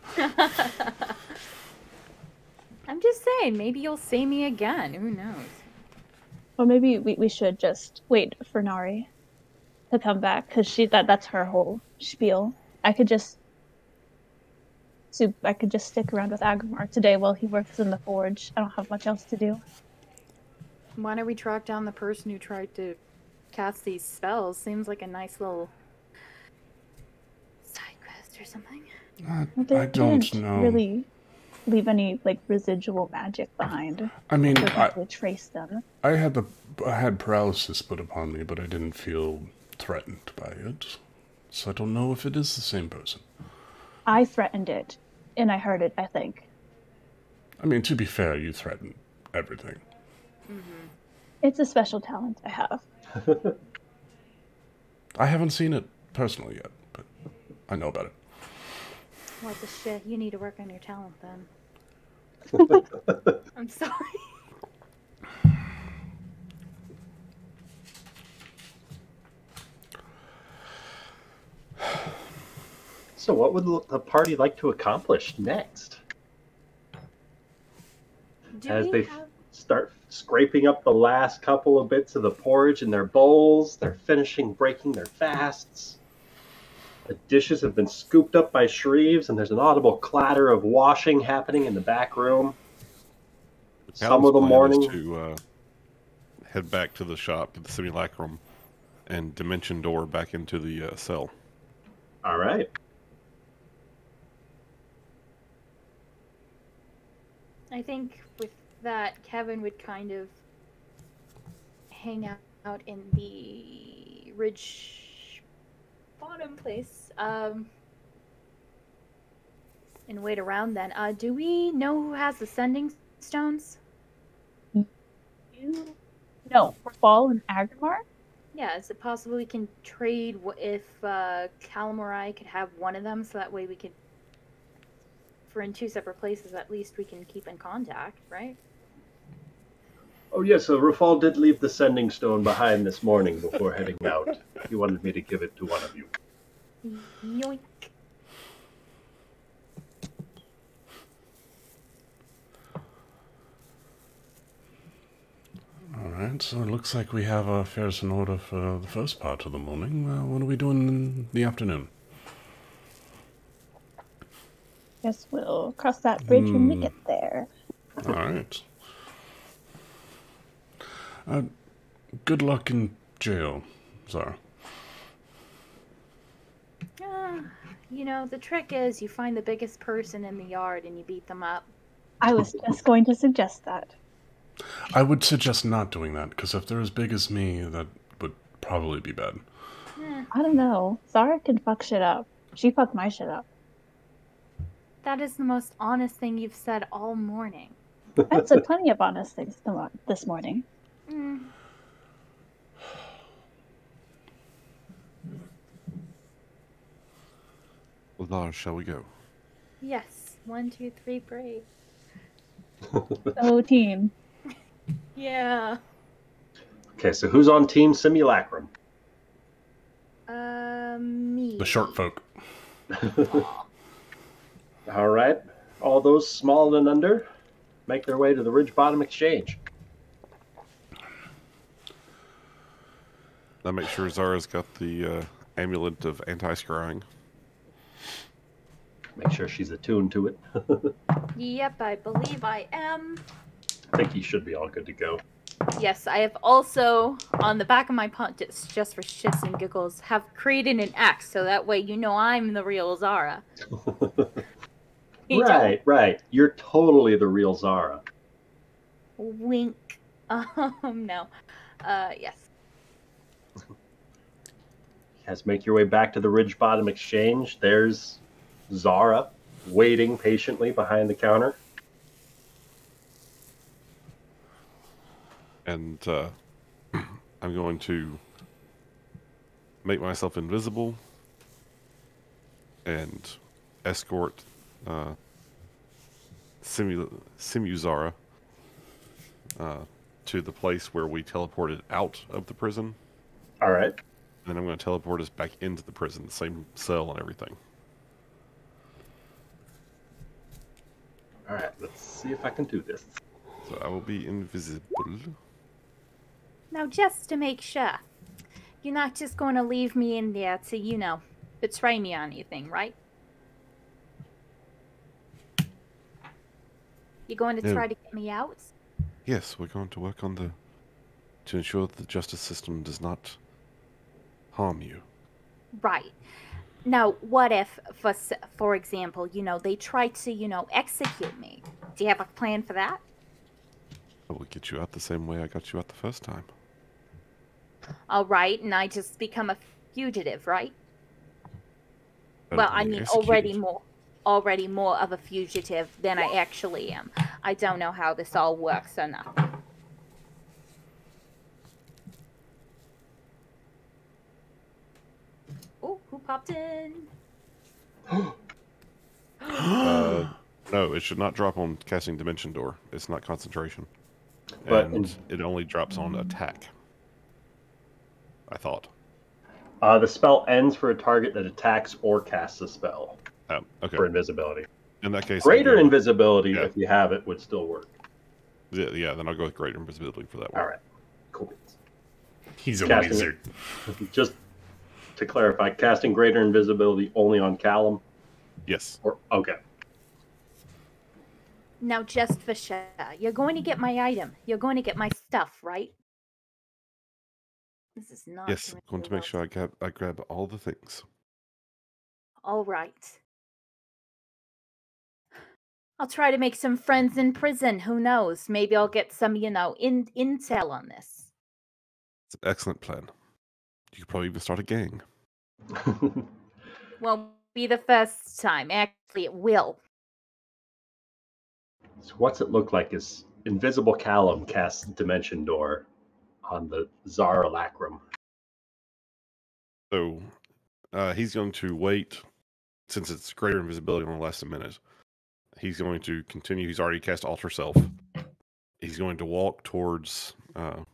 I'm just saying, maybe you'll see me again. Who knows?
Or maybe we should just wait for Nari to come back, because that's her whole spiel. I could just stick around with Agmar today while he works in the forge. I don't have much else to do.
Why don't we track down the person who tried to cast these spells? Seems like a nice little side quest or something.
They
I don't
didn't
know.
really leave any like residual magic behind.
I mean,
to trace them.
I had paralysis put upon me, but I didn't feel threatened by it. So I don't know if it is the same person.
I threatened it, and I heard it, I think.
I mean, to be fair, you threaten everything.
Mm-hmm.
It's a special talent I have.
I haven't seen it personally yet, but I know about it.
What the shit? You need to work on your talent then. I'm sorry.
So what would the party like to accomplish next? As they start scraping up the last couple of bits of the porridge in their bowls, they're finishing breaking their fasts. The dishes have been scooped up by Shreves, and there's an audible clatter of washing happening in the back room. Some of the morning
to head back to the shop, to the simulacrum, and dimension door back into the cell.
All right.
I think with that, Kevin would kind of hang out in the ridge bottom place and wait around then. Do we know who has the sending stones?
No, for Fall and Agmar?
Yeah, is it possible we can trade if Callum or I could have one of them, so that way we could, if we're in two separate places, at least we can keep in contact, right?
Oh, yes, so Rafal did leave the sending stone behind this morning before heading out. He wanted me to give it to one of you.
Yoink.
Alright, so it looks like we have our affairs in order for the first part of the morning. What are we doing in the afternoon?
Guess we'll cross that bridge when we get there.
Alright. Good luck in jail, Zara.
You know, the trick is you find the biggest person in the yard and you beat them up.
I was just going to suggest that.
I would suggest not doing that, because if they're as big as me, that would probably be bad.
I don't know. Zara can fuck shit up. She fucked my shit up.
That is the most honest thing you've said all morning.
I've said plenty of honest things this morning.
Well, Lars, shall we go?
Yes. 1, 2, 3, brave.
Oh, team.
Yeah.
Okay, so who's on Team Simulacrum?
Me.
The short folk.
All right. All those small and under make their way to the Ridge Bottom Exchange.
Now make sure Zara's got the amulet of anti-scrying.
Make sure she's attuned to it.
Yep, I believe I am.
I think he should be all good to go.
Yes, I have also, on the back of my punches, just for shits and giggles, have created an X, so that way you know I'm the real Zara.
Right. You're totally the real Zara.
Wink. No. Yes.
As make your way back to the Ridge Bottom Exchange, there's Zara waiting patiently behind the counter.
And I'm going to make myself invisible and escort Simu Zara to the place where we teleported out of the prison.
All right.
And then I'm going to teleport us back into the prison, the same cell and everything.
All right, let's see if I can do this.
So I will be invisible.
Now, just to make sure, you're not just going to leave me in there to, betray me or anything, right? You're going to
No.
try to get me out?
Yes, we're going to work on to ensure that the justice system does not harm you.
Right. Now, what if, for example, they try to, execute me? Do you have a plan for that?
I will get you out the same way I got you out the first time.
All right, and I just become a fugitive, right?
Better
Well,
than
I
being
mean,
executed.
already more of a fugitive than I actually am. I don't know how this all works or nothing. Oh, who popped in?
No, it should not drop on casting Dimension Door. It's not concentration.
But
And it only drops on attack. I thought.
the spell ends for a target that attacks or casts a spell
Oh, okay.
for invisibility.
In that case,
Greater
I'll go,
invisibility,
yeah.
if you have it, would still work.
Yeah, then I'll go with greater invisibility for that one.
All right, cool.
He's a
Casting
wizard.
Just to clarify, casting greater invisibility only on Callum?
Yes.
Or okay.
Now, just for sure, you're going to get my item. You're going to get my stuff, right? This is not.
Yes, I'm going to make sure I grab all the things.
All right. I'll try to make some friends in prison. Who knows? Maybe I'll get some, intel on this.
It's an excellent plan. You could probably even start a gang.
Won't be the first time. Actually, it will.
So what's it look like is Invisible Callum casts Dimension Door on the Zara Lacrum.
So he's going to wait, since it's greater invisibility only lasts a minute. He's going to continue. He's already cast Alter Self. He's going to walk towards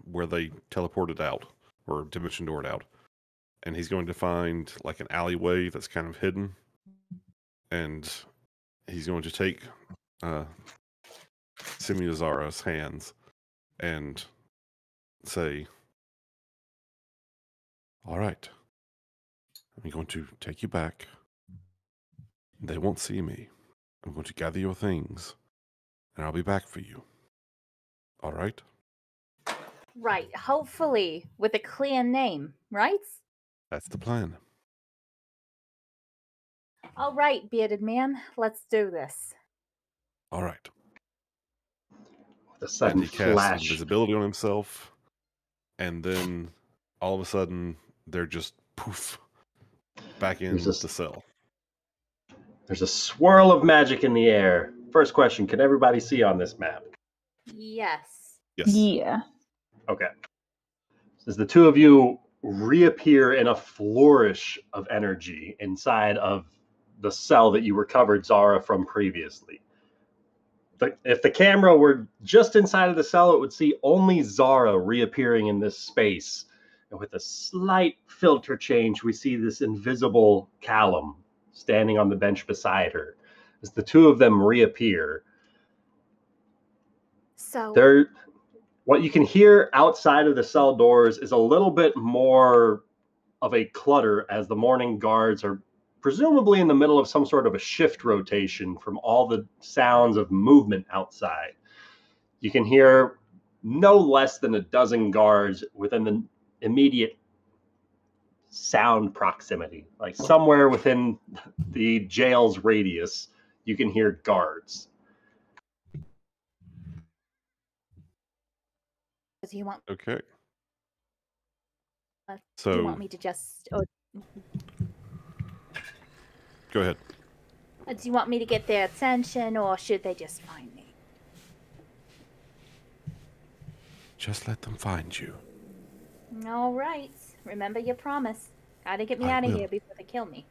where they teleported out, or Dimension Doored out. And he's going to find like an alleyway that's kind of hidden. And he's going to take Zara's hands and say, all right, I'm going to take you back. They won't see me. I'm going to gather your things, and I'll be back for you. All right?
Right. Hopefully with a clear name, right?
That's the plan.
All right, bearded man. Let's do this.
All right.
With a
And
sudden
he casts
flash.
invisibility on himself, and then all of a sudden, they're just poof back in
There's
the cell.
There's a swirl of magic in the air. First question, can everybody see on this map?
Yes.
Yes.
Yeah.
Okay. As the two of you reappear in a flourish of energy inside of the cell that you recovered Zara from previously. If the camera were just inside of the cell, it would see only Zara reappearing in this space. And with a slight filter change, we see this invisible Callum standing on the bench beside her. As the two of them reappear,
So
what you can hear outside of the cell doors is a little bit more of a clutter as the morning guards are presumably in the middle of some sort of a shift rotation from all the sounds of movement outside. You can hear no less than a dozen guards within the immediate sound proximity. Like somewhere within the jail's radius, you can hear guards.
do you want
Okay.
do
So
you want me to just
go ahead.
do you want me to get their attention, or should they just find me?
Just let them find you.
All right. Remember your promise. Gotta get me
I
out of
will.
here before they kill me.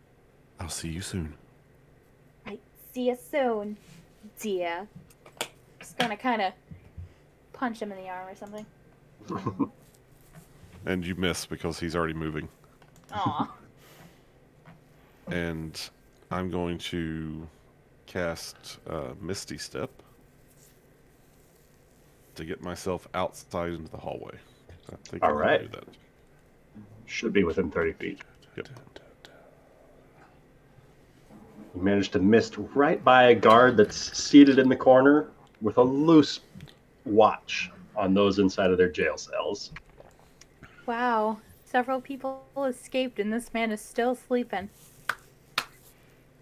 I'll see you soon.
Right. See you soon, dear. Just gonna kind of punch him in the arm or something.
And you miss because he's already moving.
Aw.
And I'm going to cast Misty Step to get myself outside into the hallway. I think
All
I
right.
can do that.
Should be within 30 feet.
Yep.
You managed to miss right by a guard that's seated in the corner with a loose watch on those inside of their jail cells.
Wow. Several people escaped and this man is still sleeping.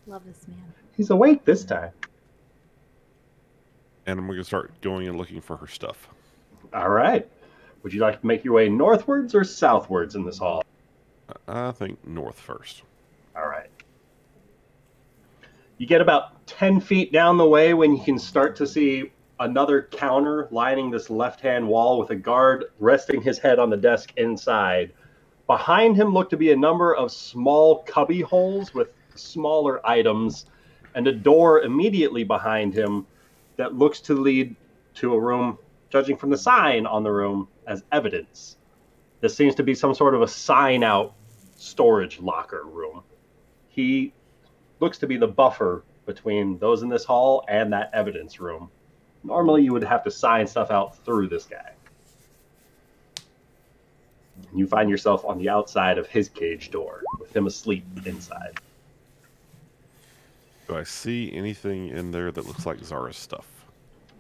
Love this man.
He's awake this time.
And I'm going to start going and looking for her stuff.
All right. Would you like to make your way northwards or southwards in this hall?
I think north first.
All right. You get about 10 feet down the way when you can start to see another counter lining this left-hand wall with a guard resting his head on the desk inside. Behind him look to be a number of small cubby holes with smaller items and a door immediately behind him that looks to lead to a room, judging from the sign on the room, as evidence. This seems to be some sort of a sign-out storage locker room. He looks to be the buffer between those in this hall and that evidence room. Normally you would have to sign stuff out through this guy. And you find yourself on the outside of his cage door, with him asleep inside.
Do I see anything in there that looks like Zara's stuff?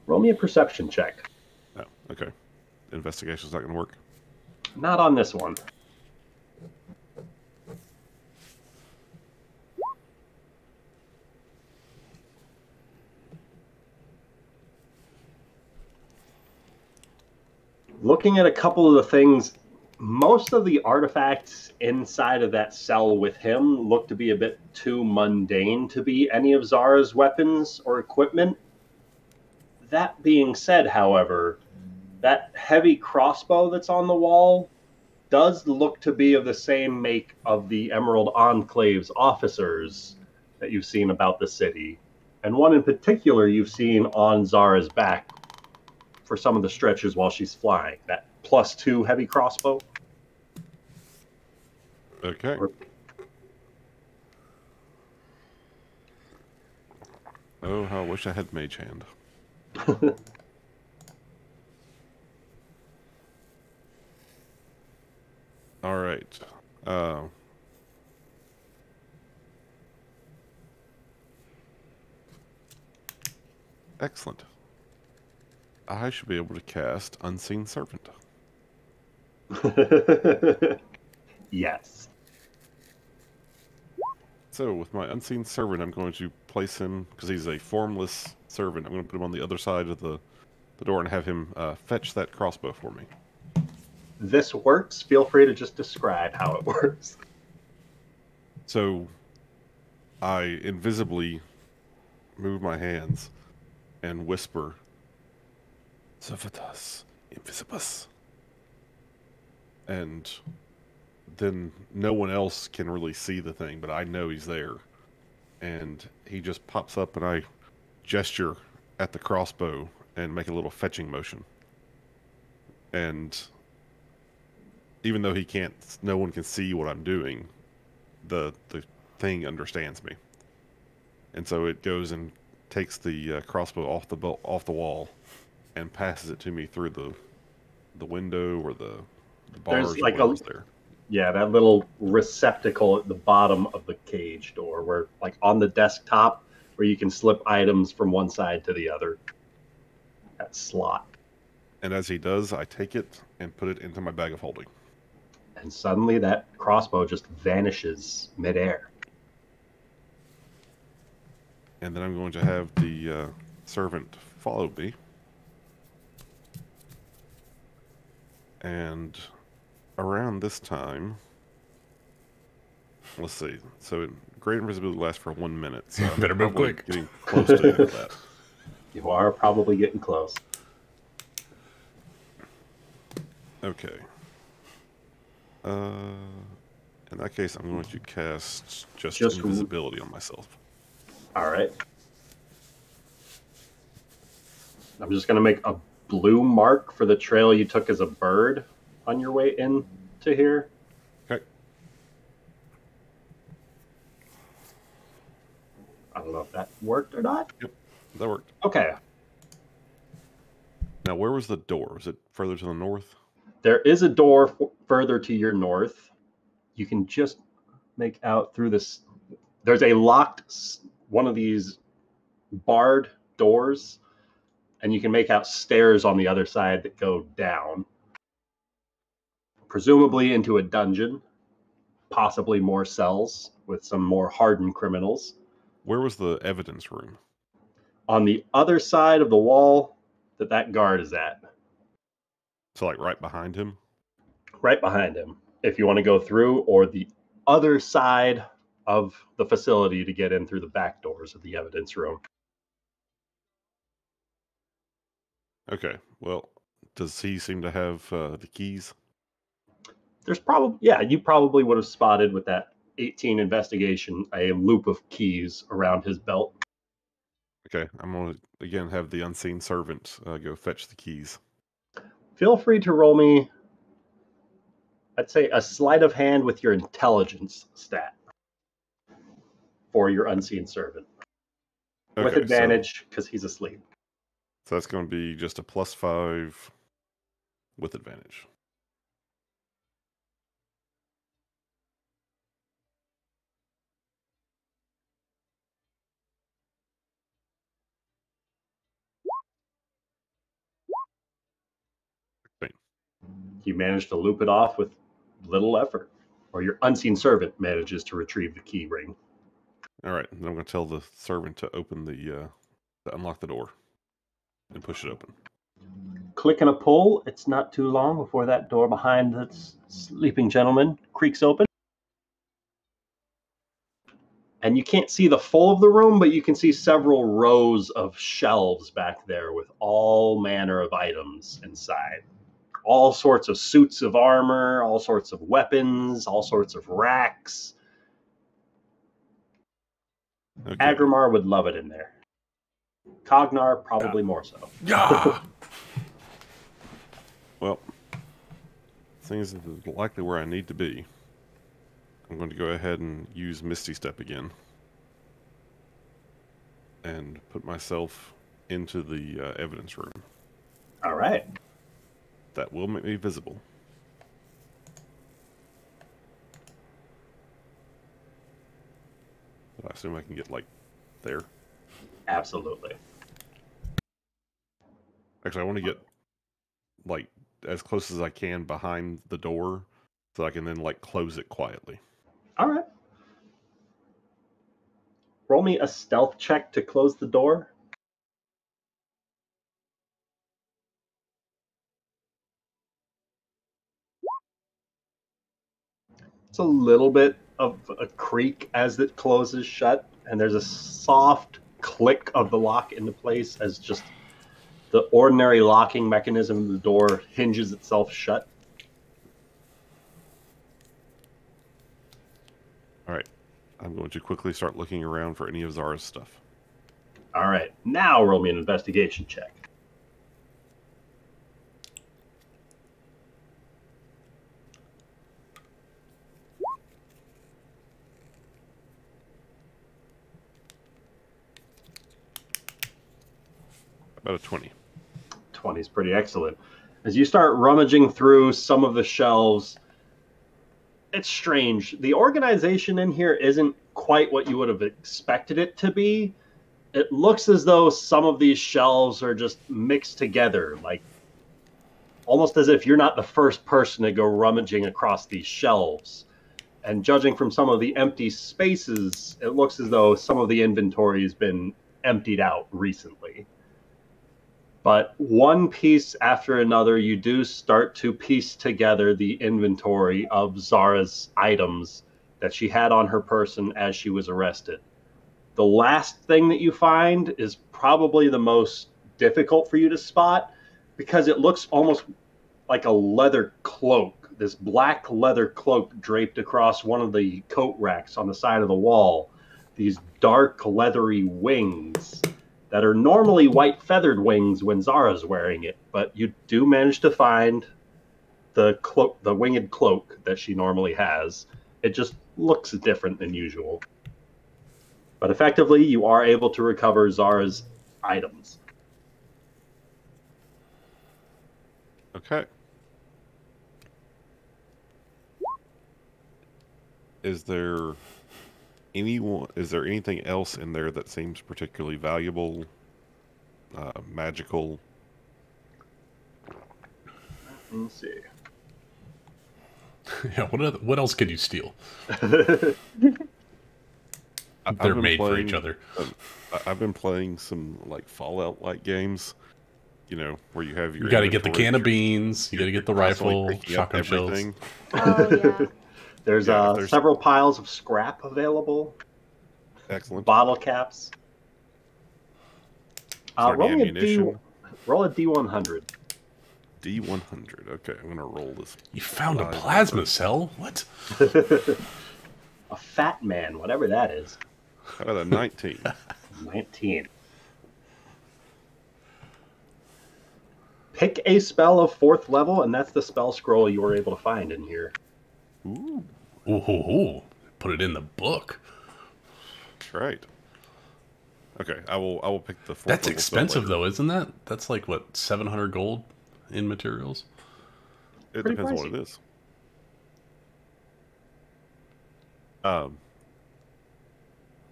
Roll me a perception check.
Oh, okay. Investigation's not going to work.
Not on this one. Looking at a couple of the things, most of the artifacts inside of that cell with him look to be a bit too mundane to be any of Zara's weapons or equipment. That being said, however, that heavy crossbow that's on the wall does look to be of the same make of the Emerald Enclave's officers that you've seen about the city. And one in particular you've seen on Zara's back for some of the stretches while she's flying. That +2 heavy crossbow.
Okay. Oh, how I wish I had Mage Hand. All right. Excellent. I should be able to cast Unseen Servant.
Yes.
So, with my Unseen Servant, I'm going to place him, because he's a formless servant, I'm going to put him on the other side of the door and have him fetch that crossbow for me.
This works. Feel free to just describe how it works.
So, I invisibly move my hands and whisper, Servatus Invisibus. And then no one else can really see the thing, but I know he's there. And he just pops up and I gesture at the crossbow and make a little fetching motion. And even though no one can see what I'm doing, the thing understands me. And so it goes and takes the crossbow off the wall and passes it to me through the window or the bars.
There's like
there.
Yeah, that little receptacle at the bottom of the cage door, where like on the desktop, where you can slip items from one side to the other. That slot.
And as he does, I take it and put it into my bag of holding.
And suddenly that crossbow just vanishes midair.
And then I'm going to have the servant follow me. And around this time, let's see. So great invisibility lasts for 1 minute. So I'm
Better move
probably
quick.
Getting close to the end of that.
You are probably getting close.
Okay. In that case, I'm going to cast just invisibility on myself.
All right. I'm just going to make a blue mark for the trail you took as a bird on your way in to here.
Okay.
I don't know if that worked or not.
Yep, that worked.
Okay.
Now, where was the door? Was it further to the north?
There is a door further to your north. You can just make out through this. There's a locked, one of these barred doors, and you can make out stairs on the other side that go down. Presumably into a dungeon, possibly more cells with some more hardened criminals.
Where was the evidence room?
On the other side of the wall that guard is at.
So, like, right behind him?
Right behind him, if you want to go through, or the other side of the facility to get in through the back doors of the evidence room.
Okay, well, does he seem to have the keys?
There's probably, yeah, you probably would have spotted with that 18 investigation a loop of keys around his belt.
Okay, I'm going to, again, have the unseen servant go fetch the keys.
Feel free to roll me, I'd say, a sleight of hand with your intelligence stat for your unseen servant.
Okay,
with advantage, because he's asleep.
So that's going to be just a +5 with advantage.
You manage to loop it off with little effort, or your unseen servant manages to retrieve the key ring.
All right, then I'm going to tell the servant to open to unlock the door and push it open.
Click and a pull. It's not too long before that door behind the sleeping gentleman creaks open. And you can't see the full of the room, but you can see several rows of shelves back there with all manner of items inside. All sorts of suits of armor, all sorts of weapons, all sorts of racks.
Okay.
Agrimar would love it in there. Cognar, probably more so.
Yeah.
Well, things are likely where I need to be. I'm going to go ahead and use Misty Step again. And put myself into the evidence room.
All right.
That will make me visible. I assume I can get, like, there.
Absolutely.
Actually, I want to get, like, as close as I can behind the door so I can then, like, close it quietly.
All right. Roll me a stealth check to close the door. It's a little bit of a creak as it closes shut, and there's a soft click of the lock into place as just the ordinary locking mechanism of the door hinges itself shut.
All right. I'm going to quickly start looking around for any of Zara's stuff.
All right. Now roll me an investigation check.
About a 20.
20 is pretty excellent. As you start rummaging through some of the shelves, it's strange. The organization in here isn't quite what you would have expected it to be. It looks as though some of these shelves are just mixed together, like almost as if you're not the first person to go rummaging across these shelves. And judging from some of the empty spaces, it looks as though some of the inventory has been emptied out recently. But one piece after another, you do start to piece together the inventory of Zara's items that she had on her person as she was arrested. The last thing that you find is probably the most difficult for you to spot because it looks almost like a leather cloak, this black leather cloak draped across one of the coat racks on the side of the wall. These dark leathery wings that are normally white feathered wings when Zara's wearing it, but you do manage to find the cloak, the winged cloak that she normally has. It just looks different than usual. But effectively, you are able to recover Zara's items.
Okay. Is there anything else in there that seems particularly valuable, magical?
Let's see.
Yeah, what else could you steal?
I've
They're
been
made for
playing-
each other.
I've been playing some like Fallout-like games, you know, where you have your.
You got to get the
inventory,
can of
you're
beans. You got to get the
constantly
rifle,
picking up
shotgun shells.
everything.
Oh yeah.
There's,
Yeah, there's-
several piles of scrap available.
Excellent.
Bottle caps.
Is there any
Roll a D100.
D100. Okay, I'm gonna roll this.
You found a
Live
plasma
number.
cell? What?
A fat man, whatever that is.
How about a 19?
19. Pick a spell of 4th level, and that's the spell scroll you were able to find in here.
Ooh,
Ooh, put it in the book.
that's right. Okay, I will pick the 4th
That's
level spell
expensive,
later.
though, isn't that? That's like, what, 700 gold in materials?
It
Pretty
depends on what
pricey.
it is.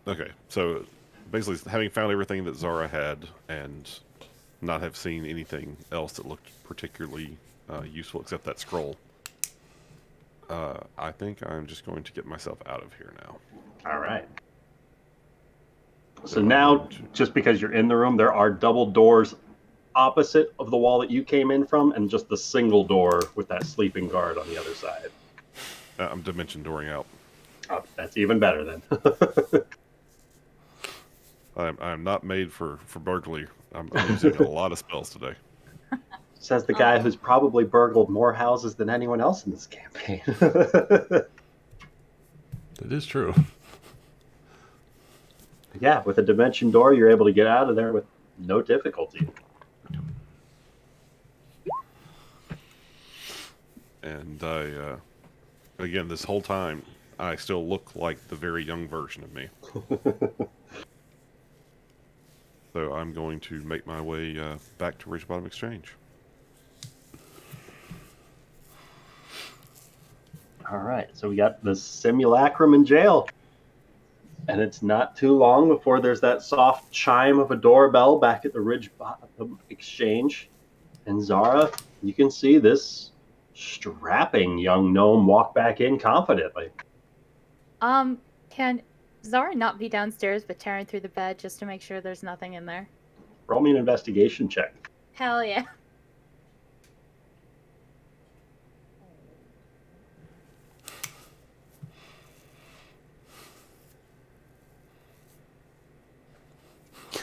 Okay, so basically, having found everything that Zara had and not have seen anything else that looked particularly useful except that scroll, I think I'm just going to get myself out of here now.
All right. So
I'm
now,
going to-
just because you're in the room, there are double doors opposite of the wall that you came in from, and just the single door with that sleeping guard on the other side.
I'm dimension dooring out.
Oh, that's even better then.
I'm not made for burglary. I'm using a lot of spells today.
Says the guy who's probably burgled more houses than anyone else in this campaign.
That is true.
Yeah, with a dimension door, you're able to get out of there with no difficulty.
And again, this whole time, I still look like the very young version of me. So I'm going to make my way back to Ridge Bottom Exchange.
All right, so we got the simulacrum in jail. And it's not too long before there's that soft chime of a doorbell back at the Ridge Bottom Exchange. And Zara, you can see this strapping young gnome walk back in confidently.
Can Zara not be downstairs but tearing through the bed just to make sure there's nothing in there?
Roll me an investigation check.
Hell yeah.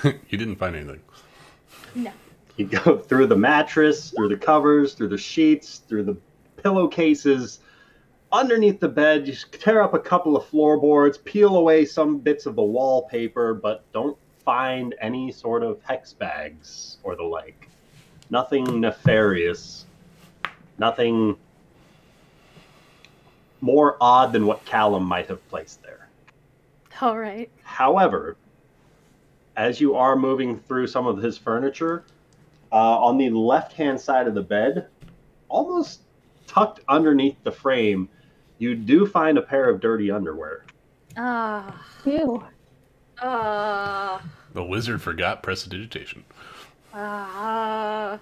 You didn't find anything.
No.
You go through the mattress, through the covers, through the sheets, through the pillowcases, underneath the bed. You tear up a couple of floorboards, peel away some bits of the wallpaper, but don't find any sort of hex bags or the like. Nothing nefarious. Nothing more odd than what Callum might have placed there.
All right.
However, as you are moving through some of his furniture, on the left-hand side of the bed, almost tucked underneath the frame, you do find a pair of dirty underwear.
Ew.
The wizard forgot prestidigitation.
I'm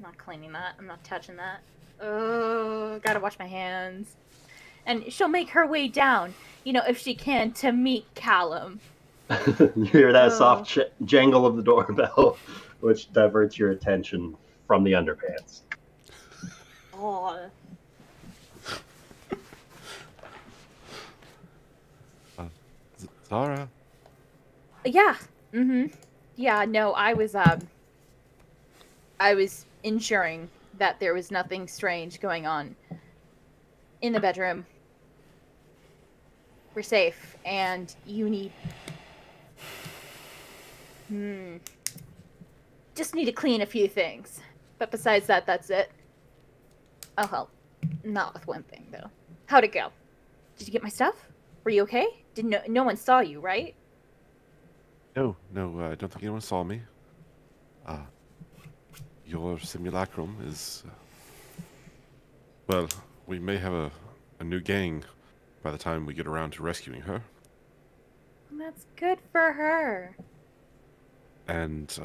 not cleaning that. I'm not touching that. Gotta wash my hands. And she'll make her way down, you know, if she can, to meet Callum.
You hear that
Oh.
soft jangle of the doorbell, which diverts your attention from the underpants.
Oh.
Zara?
Yeah. Yeah, no, I was ensuring that there was nothing strange going on in the bedroom. We're safe, and you need... Just need to clean a few things. But besides that, that's it. Oh, well, not with one thing, though. How'd it go? Did you get my stuff? Were you okay? No one saw you, right?
No, I don't think anyone saw me. Your simulacrum is... well, we may have a new gang by the time we get around to rescuing her.
That's good for her.
And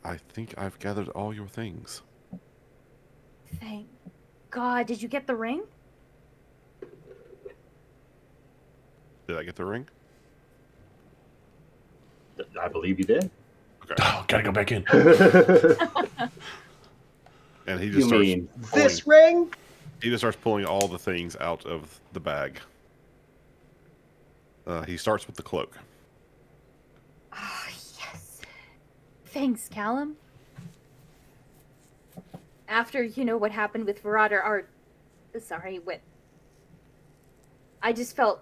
I think I've gathered all your things.
Thank God. Did you get the ring?
Did I get the ring?
I believe you did.
Okay.
Oh, gotta go back in.
And he
You
just starts
mean
pulling,
this ring?
he just starts pulling all the things out of the bag. He starts with the cloak.
Oh, yes. Thanks, Callum. After, what happened with Verada, I just felt...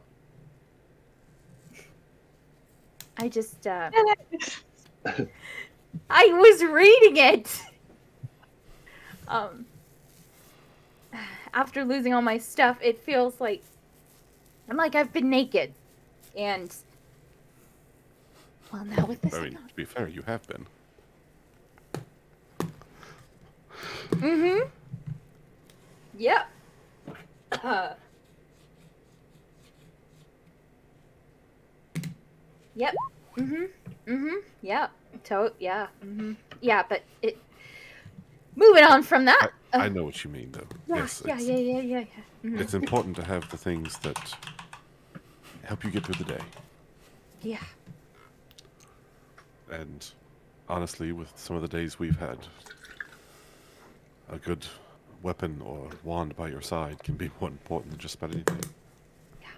I was reading it! After losing all my stuff, it feels like... I've been naked. And... well, now with this...
I mean, to be fair, you have been.
Mm-hmm. Yep. Yep. Mm-hmm. Mm-hmm. Yeah. Yeah. Mm-hmm. Yeah, but it... moving on from that...
I know what you mean, though.
Yeah,
Yes,
yeah. Mm-hmm.
It's important to have the things that help you get through the day.
Yeah.
And honestly, with some of the days we've had, a good weapon or wand by your side can be more important than just about anything.
Yeah.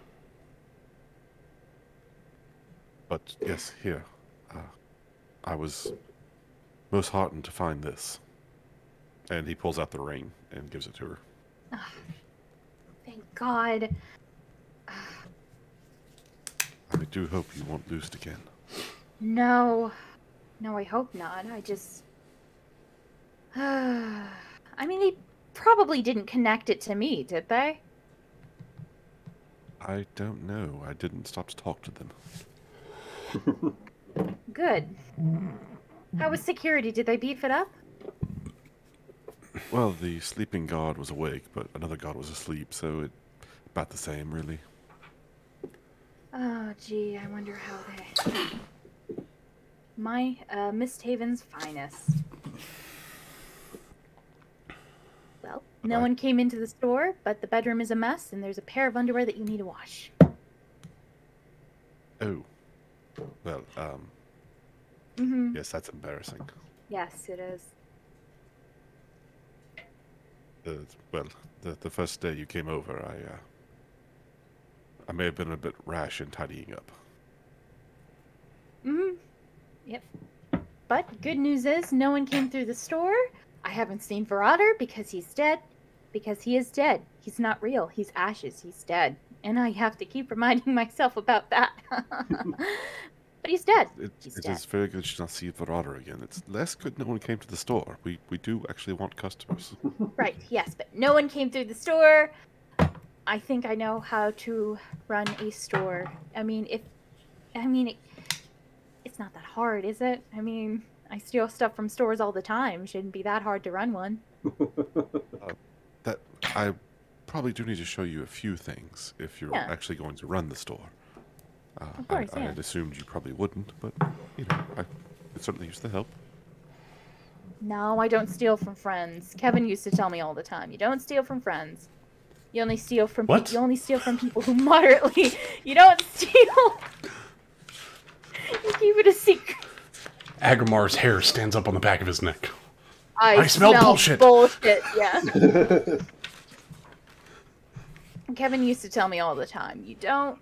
But yes, here. I was most heartened to find this. And he pulls out the ring and gives it to her.
Oh, thank God.
I do hope you won't lose it again.
No. No, I hope not. I just... I mean, they probably didn't connect it to me, did they?
I don't know. I didn't stop to talk to them.
Good. How was security? Did they beef it up?
Well, the sleeping guard was awake, but another guard was asleep, so it about the same, really.
Oh, gee, I wonder how they... My, MistHaven's finest. Well, no one came into the store, but the bedroom is a mess, and there's a pair of underwear that you need to wash.
Oh. Well,
Mm-hmm.
yes, that's embarrassing.
Yes, it is.
Well, the first day you came over, I may have been a bit rash in tidying up.
Mm-hmm. Yep. But good news is, no one came through the store. I haven't seen Verada because he's dead. Because he is dead. He's not real. He's ashes. He's dead. And I have to keep reminding myself about that. But he's dead.
It
dead.
is very good to not see Verada again. It's less good no one came to the store. We do actually want customers.
Right, yes, but no one came through the store. I think I know how to run a store. It's not that hard, is it? I mean, I steal stuff from stores all the time. Shouldn't be that hard to run one.
That I probably do need to show you a few things if you're actually going to run the store.
Of course,
I had assumed you probably wouldn't, but I could certainly use the help.
No, I don't steal from friends. Kevin used to tell me all the time, you don't steal from friends. You only steal from
What?
You only steal from people who moderately. You don't steal. You keep it a secret.
Agramar's hair stands up on the back of his neck.
I
smell bullshit.
Bullshit, yeah. Kevin used to tell me all the time, you don't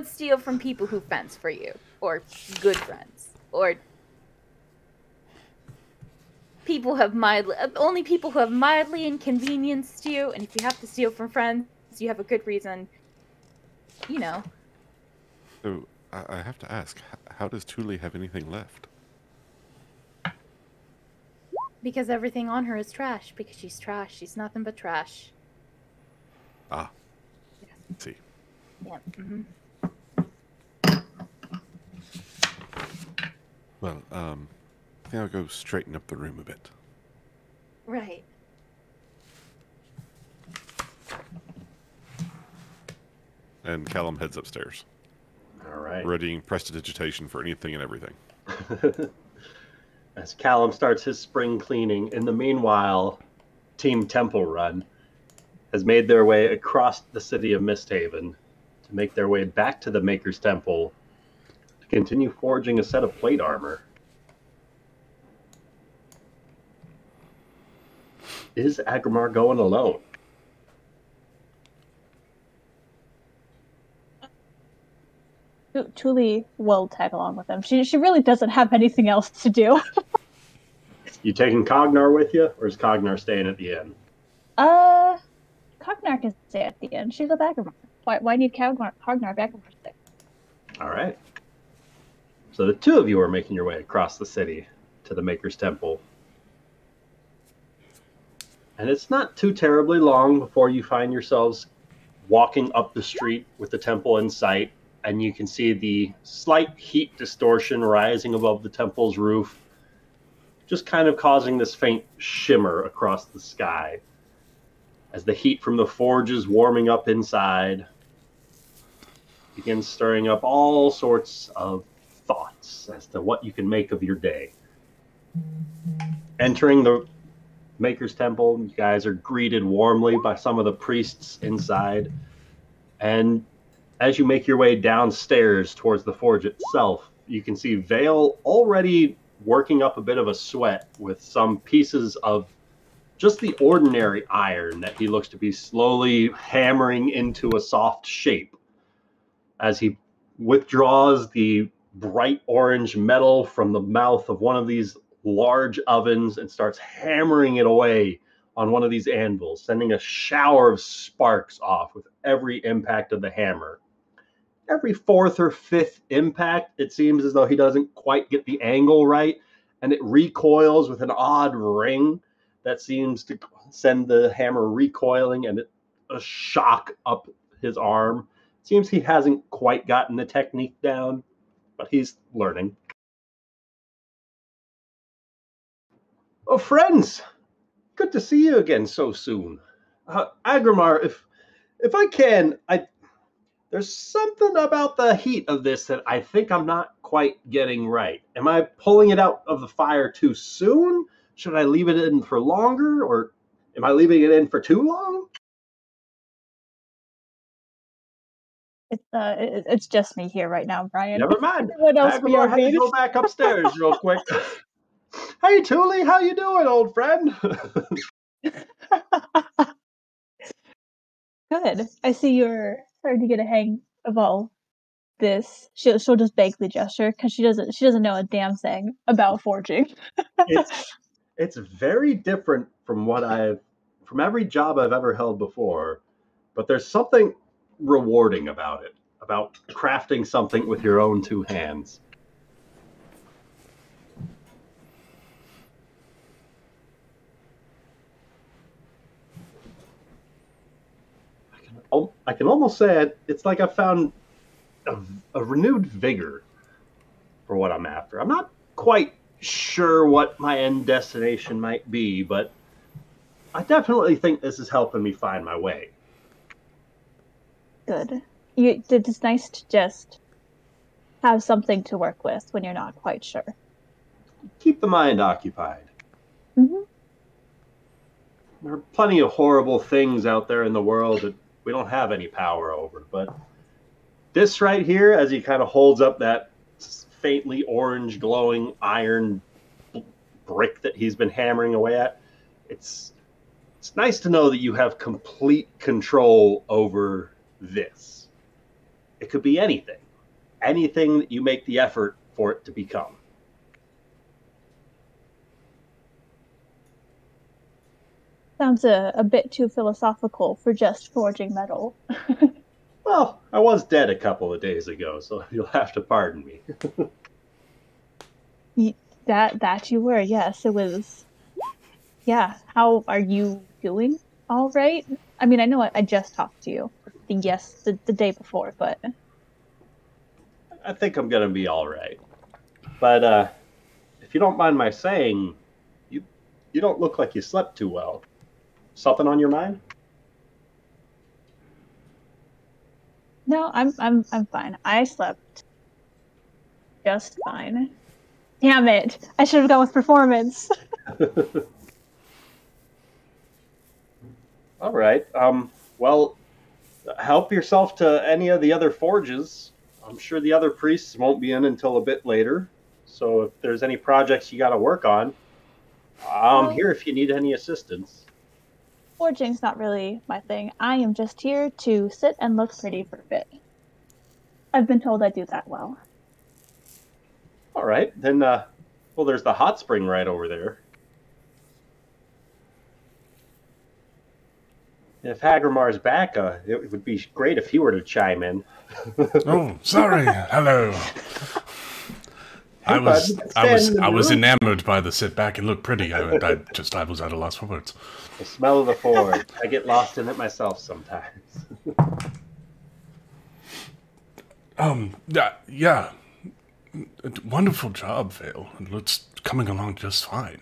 steal from people who fence for you, or good friends, or only people who have mildly inconvenienced you, and if you have to steal from friends, you have a good reason,
So, I have to ask, how does Thule have anything left?
Because everything on her is trash, because she's trash. She's nothing but trash.
Ah.
Yes.
See.
Yeah. Mm-hmm.
Well, I think I'll go straighten up the room a bit.
Right.
And Callum heads upstairs,
All right.
readying prestidigitation for anything and everything.
As Callum starts his spring cleaning, in the meanwhile, Team Temple Run has made their way across the city of MistHaven to make their way back to the Maker's Temple to continue forging a set of plate armor. Is Agrimar going alone?
Tuli will tag along with him. She really doesn't have anything else to do.
You taking Cognar with you, or is Cognar staying at the inn?
Cognar can stay at the end. She's with Agrimar. Why need Cognar if Agrimar's there?
All right. So the two of you are making your way across the city to the Maker's Temple. And it's not too terribly long before you find yourselves walking up the street with the temple in sight, and you can see the slight heat distortion rising above the temple's roof, just kind of causing this faint shimmer across the sky as the heat from the forge is warming up inside, begins stirring up all sorts of thoughts as to what you can make of your day. Entering the Maker's Temple, you guys are greeted warmly by some of the priests inside, and as you make your way downstairs towards the forge itself, you can see Vale already working up a bit of a sweat with some pieces of just the ordinary iron that he looks to be slowly hammering into a soft shape as he withdraws the bright orange metal from the mouth of one of these large ovens and starts hammering it away on one of these anvils, sending a shower of sparks off with every impact of the hammer. Every fourth or fifth impact, it seems as though he doesn't quite get the angle right, and it recoils with an odd ring that seems to send the hammer recoiling and a shock up his arm. It seems he hasn't quite gotten the technique down, but he's learning. Oh, friends! Good to see you again so soon. Agrimar, if I can, there's something about the heat of this that I think I'm not quite getting right. Am I pulling it out of the fire too soon? Should I leave it in for longer, or am I leaving it in for too long?
It's just me here right now, Brian.
Never mind.
What else we
Agrimar
are
had to
made?
go back upstairs real quick. Hey, Tuli, how you doing, old friend?
Good. I see you're starting to get a hang of all this. She'll just vaguely gesture because she doesn't know a damn thing about forging.
It's very different from from every job I've ever held before, but there's something rewarding about it, about crafting something with your own two hands. I can almost say it's like I found a renewed vigor for what I'm after. I'm not quite sure what my end destination might be, but I definitely think this is helping me find my way.
Good. It's nice to just have something to work with when you're not quite sure.
Keep the mind occupied.
Mm-hmm.
There are plenty of horrible things out there in the world that we don't have any power over, but this right here, as he kind of holds up that faintly orange glowing iron brick that he's been hammering away at, it's nice to know that you have complete control over this. It could be anything that you make the effort for it to become.
Sounds a bit too philosophical for just forging metal.
Well, I was dead a couple of days ago, so you'll have to pardon me.
That you were, yes. It was. Yeah. How are you doing? All right. I mean, I know I just talked to you. Yes, the day before, but
I think I'm gonna be all right. But if you don't mind my saying, you don't look like you slept too well. Something on your mind?
No, I'm fine. I slept just fine. Damn it! I should have gone with performance.
All right. Well, help yourself to any of the other forges. I'm sure the other priests won't be in until a bit later. So if there's any projects you got to work on, I'm here if you need any assistance.
Forging's not really my thing. I am just here to sit and look pretty for a bit. I've been told I do that well.
All right. Then, well, there's the hot spring right over there. If Hagramar's back, it would be great if he were to chime in.
Oh, sorry. Hello. I was enamored by the sit back and look pretty. I was at a loss for words.
The smell of the forge. I get lost in it myself sometimes.
Yeah. Wonderful job, Vale. It's coming along just fine.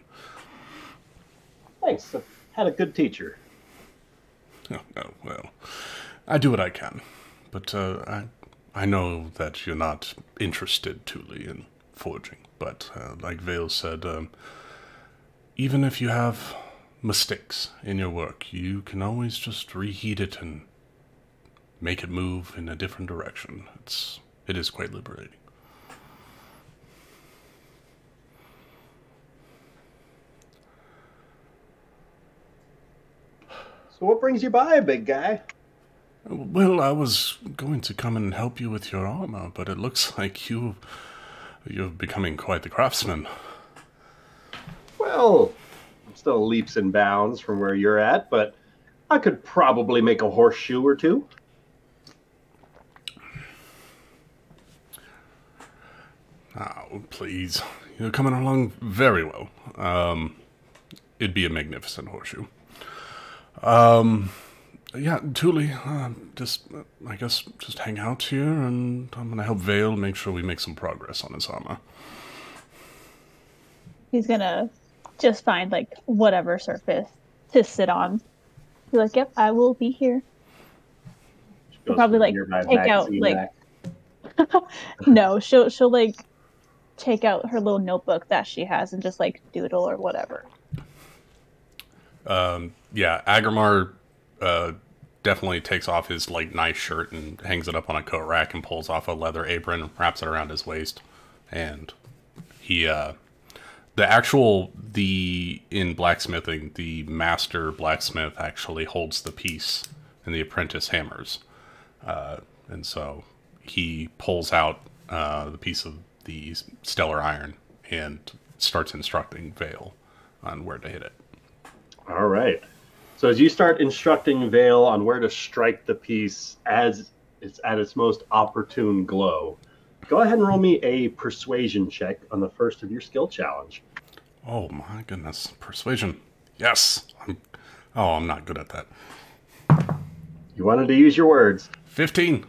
Thanks. I've had a good teacher.
Oh, well, I do what I can. But I know that you're not interested, Thule, in forging. But like Vale said, even if you have mistakes in your work, you can always just reheat it and make it move in a different direction. It is quite liberating.
So what brings you by, big guy?
Well, I was going to come and help you with your armor, but it looks like you're becoming quite the craftsman.
Well, I'm still leaps and bounds from where you're at, but I could probably make a horseshoe or two.
Oh, please. You're coming along very well. It'd be a magnificent horseshoe. Yeah, Thule, I guess, just hang out here, and I'm gonna help Vale make sure we make some progress on his armor.
He's gonna just find, like, whatever surface to sit on. Be like, yep, I will be here. She'll probably, like, take out, like... No, she'll, like, take out her little notebook that she has and just, like, doodle or whatever.
Yeah, Agramar definitely takes off his, like, nice shirt and hangs it up on a coat rack and pulls off a leather apron, wraps it around his waist, and he, in blacksmithing, the master blacksmith actually holds the piece and the apprentice hammers, and so he pulls out the piece of the stellar iron and starts instructing Vale on where to hit it.
All right. So as you start instructing Vale on where to strike the piece as it's at its most opportune glow, go ahead and roll me a persuasion check on the first of your skill challenge.
Oh my goodness. Persuasion. Yes. I'm not good at that.
You wanted to use your words.
15.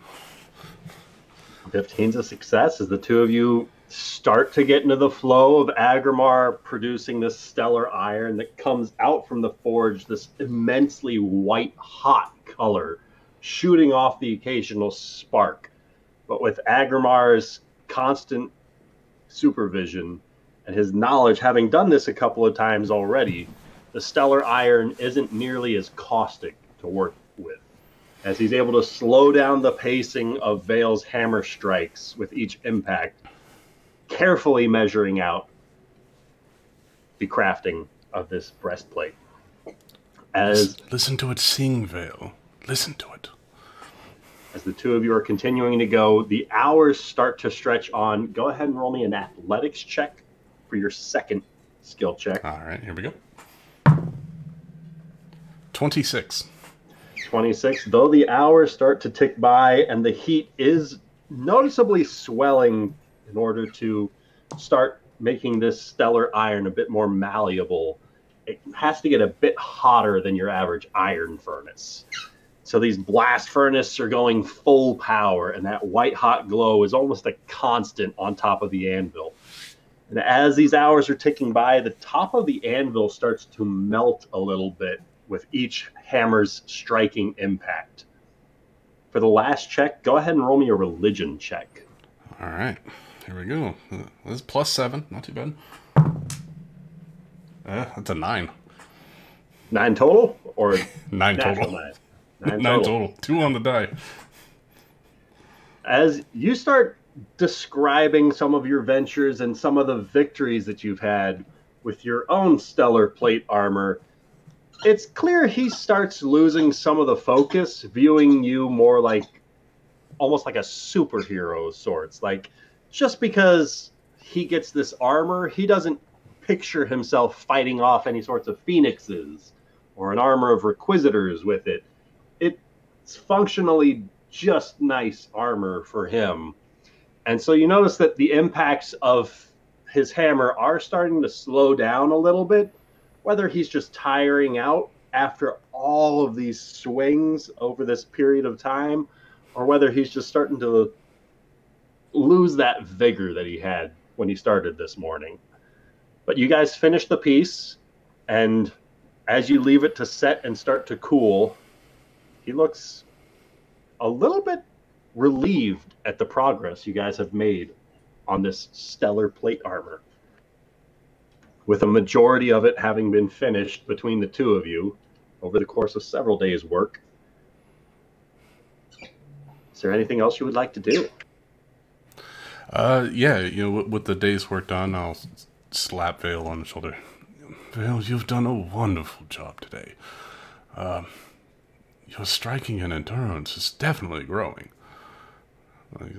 15's a success as the two of you start to get into the flow of Agramar producing this stellar iron that comes out from the forge, this immensely white hot color shooting off the occasional spark. But with Agramar's constant supervision and his knowledge, having done this a couple of times already, the stellar iron isn't nearly as caustic to work with, as he's able to slow down the pacing of Vale's hammer strikes with each impact, carefully measuring out the crafting of this breastplate.
Listen to it sing, Vale. Listen to it.
As the two of you are continuing to go, the hours start to stretch on. Go ahead and roll me an athletics check for your second skill check.
All right, here we go. 26.
26. Though the hours start to tick by and the heat is noticeably swelling in order to start making this stellar iron a bit more malleable, it has to get a bit hotter than your average iron furnace. So these blast furnaces are going full power, and that white hot glow is almost a constant on top of the anvil. And as these hours are ticking by, the top of the anvil starts to melt a little bit with each hammer's striking impact. For the last check, go ahead and roll me a religion check.
All right, here we go. This is +7, not too bad. That's a 9.
9 total? Or
9 total.
9
9 total. 2 on the die.
As you start describing some of your ventures and some of the victories that you've had with your own stellar plate armor, it's clear he starts losing some of the focus, viewing you more like almost like a superhero of sorts. Like, just because he gets this armor, he doesn't picture himself fighting off any sorts of phoenixes or an armor of requisitors with it. It's functionally just nice armor for him. And so you notice that the impacts of his hammer are starting to slow down a little bit, whether he's just tiring out after all of these swings over this period of time, or whether he's just starting to lose that vigor that he had when he started this morning. But you guys finish the piece, and as you leave it to set and start to cool, he looks a little bit relieved at the progress you guys have made on this stellar plate armor. With a majority of it having been finished between the two of you over the course of several days' work. Is there anything else you would like to do?
Yeah, with the day's work done, I'll slap Vale on the shoulder. Vale, you've done a wonderful job today. Your striking and endurance is definitely growing.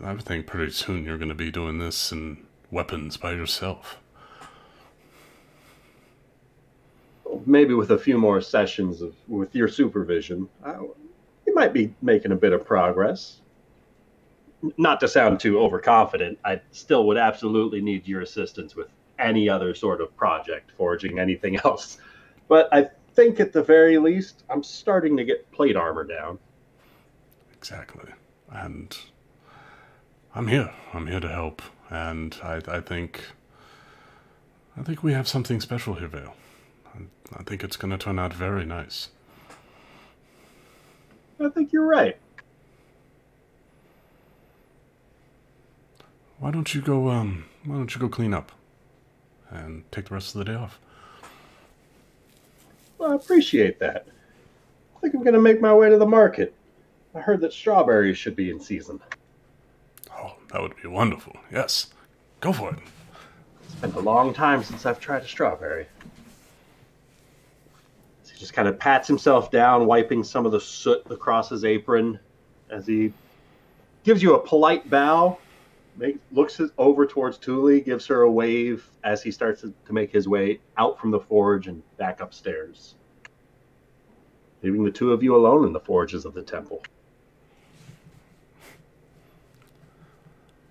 I think pretty soon you're going to be doing this in weapons by yourself.
Maybe with a few more sessions with your supervision, you might be making a bit of progress. Not to sound too overconfident, I still would absolutely need your assistance with any other sort of project, forging anything else. But I think at the very least, I'm starting to get plate armor down.
Exactly. And I'm here. I'm here to help. And I think we have something special here, Vale. I think it's going to turn out very nice.
I think you're right.
Why don't you go clean up and take the rest of the day off?
Well, I appreciate that. I think I'm going to make my way to the market. I heard that strawberries should be in season.
Oh, that would be wonderful. Yes. Go for it.
It's been a long time since I've tried a strawberry. He just kind of pats himself down, wiping some of the soot across his apron as he gives you a polite bow, looks over towards Thule, gives her a wave as he starts to make his way out from the forge and back upstairs, leaving the two of you alone in the forges of the temple.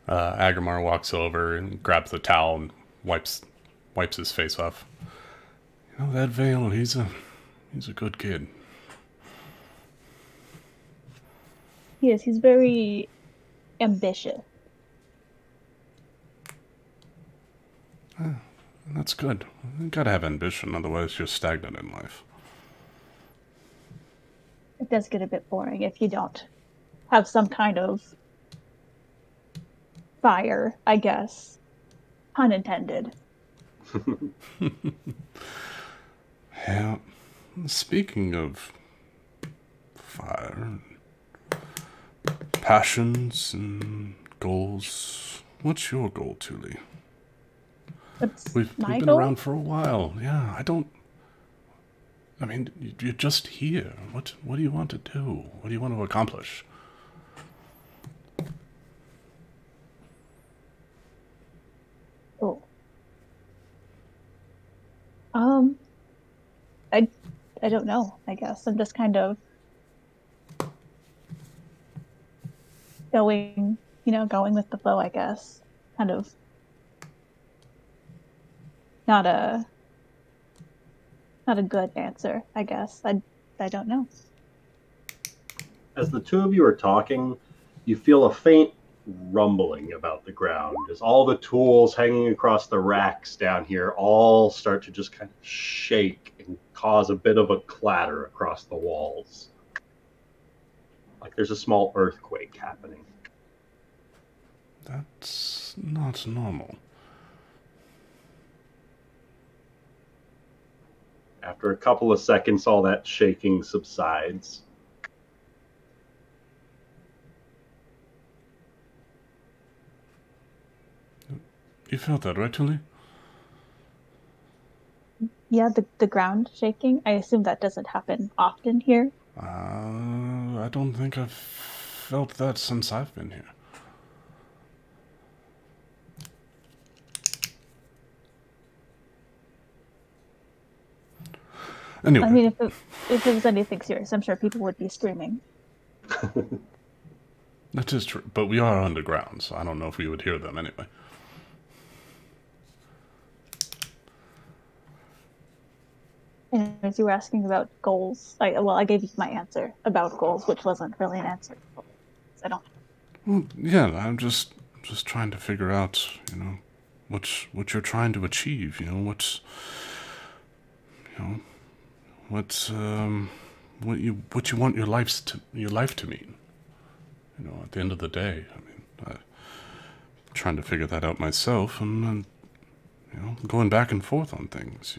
Agrimar walks over and grabs the towel and wipes his face off. That Vale, he's a good kid.
Yes, he's very ambitious.
That's good. You gotta have ambition, otherwise you're stagnant in life.
It does get a bit boring if you don't have some kind of fire, I guess. Pun intended.
Yeah. Speaking of fire, passions and goals, what's your goal, Thule? We've been around for a while. Yeah, I mean, you're just here. What do you want to do? What do you want to accomplish?
Oh. I don't know, I guess. I'm just kind of going with the flow, I guess. Kind of not a good answer, I guess. I don't know.
As the two of you are talking, you feel a faint rumbling about the ground as all the tools hanging across the racks down here all start to just kind of shake and cause a bit of a clatter across the walls. Like there's a small earthquake happening.
That's not normal.
After a couple of seconds, all that shaking subsides.
You felt that, right, Tuli?
Yeah, the ground shaking. I assume that doesn't happen often here.
I don't think I've felt that since I've been here. Anyway.
I mean, if it was anything serious, I'm sure people would be screaming.
That is true, but we are underground, so I don't know if we would hear them anyway.
And as you were asking about goals, I gave you my answer about goals, which wasn't really an answer. I don't.
Well, yeah, I'm just trying to figure out, what you're trying to achieve. What you want your life to mean. At the end of the day, I'm trying to figure that out myself, and going back and forth on things.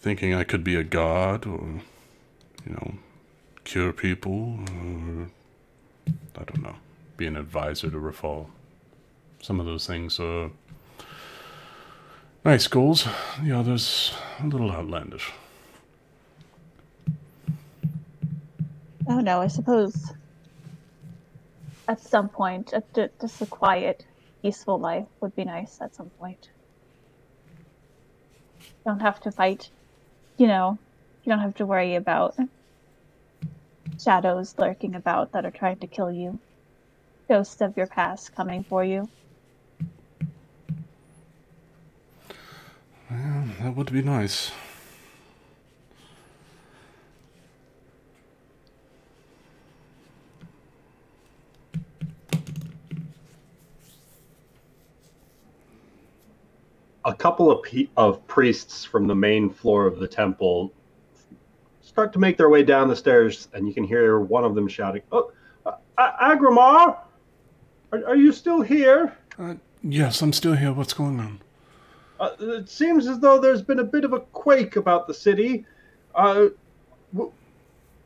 Thinking I could be a god, or cure people, or I don't know, be an advisor to Rafal. Some of those things are nice goals. The others a little outlandish.
Oh no, I suppose at some point, just a quiet, peaceful life would be nice at some point. Don't have to fight. You don't have to worry about shadows lurking about that are trying to kill you. Ghosts of your past coming for you.
Yeah, that would be nice.
A couple of priests from the main floor of the temple start to make their way down the stairs, and you can hear one of them shouting, "Oh, Agramar, are you still here?"
Yes, I'm still here. What's going on?
It seems as though there's been a bit of a quake about the city.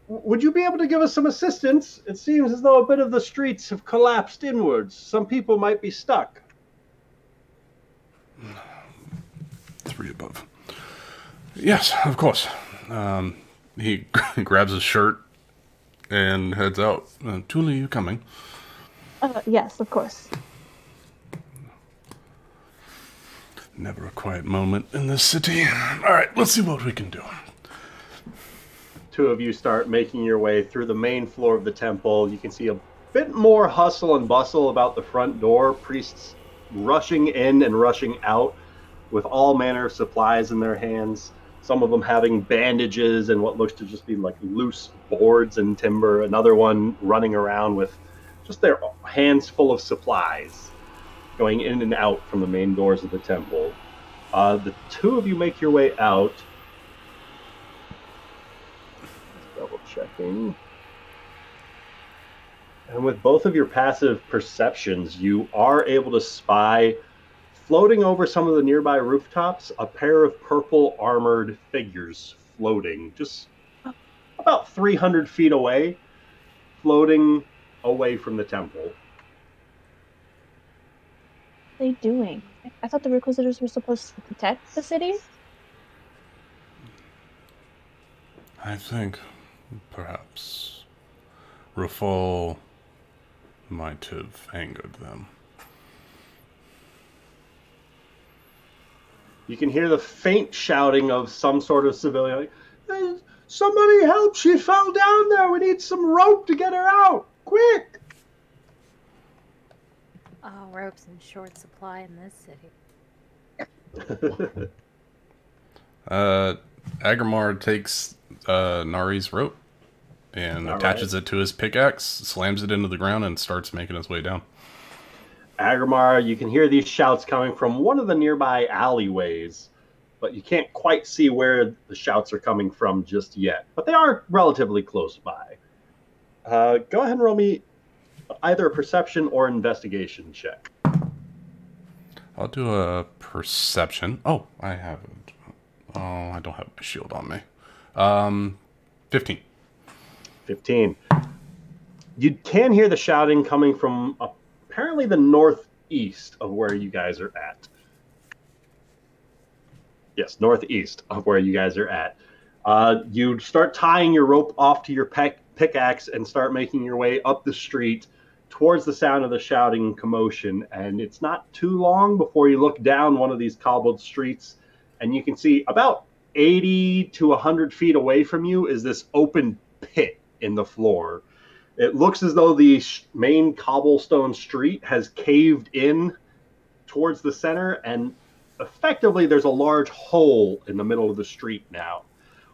Would you be able to give us some assistance? It seems as though a bit of the streets have collapsed inwards. Some people might be stuck.
3 above. Yes, of course. He grabs his shirt and heads out. Tuli, you coming?
Yes, of course.
Never a quiet moment in this city. All right, let's see what we can do.
Two of you start making your way through the main floor of the temple. You can see a bit more hustle and bustle about the front door. Priests rushing in and rushing out with all manner of supplies in their hands. Some of them having bandages and what looks to just be like loose boards and timber. Another one running around with just their hands full of supplies, going in and out from the main doors of the temple. The two of you make your way out. Double checking. And with both of your passive perceptions, you are able to spy, floating over some of the nearby rooftops, a pair of purple armored figures floating just about 300 feet away, floating away from the temple.
What are they doing? I thought the Requisitors were supposed to protect the city?
I think perhaps Rafal might have angered them.
You can hear the faint shouting of some sort of civilian. Like, "Hey, somebody help, she fell down there. We need some rope to get her out. Quick!"
Oh, rope's in short supply in this city.
Agramar takes Nari's rope and
All
attaches it to his pickaxe, slams it into the ground, and starts making his way down.
Agrimar, you can hear these shouts coming from one of the nearby alleyways, but you can't quite see where the shouts are coming from just yet. But they are relatively close by. Go ahead and roll me either a perception or investigation check.
I'll do a perception. Oh, I haven't. Oh, I don't have my shield on me. 15.
15. You can hear the shouting coming from apparently the northeast of where you guys are at. Yes, northeast of where you guys are at. You start tying your rope off to your pickaxe and start making your way up the street towards the sound of the shouting and commotion. And it's not too long before you look down one of these cobbled streets and you can see about 80 to 100 feet away from you is this open pit in the floor. It looks as though the main cobblestone street has caved in towards the center, and effectively there's a large hole in the middle of the street now.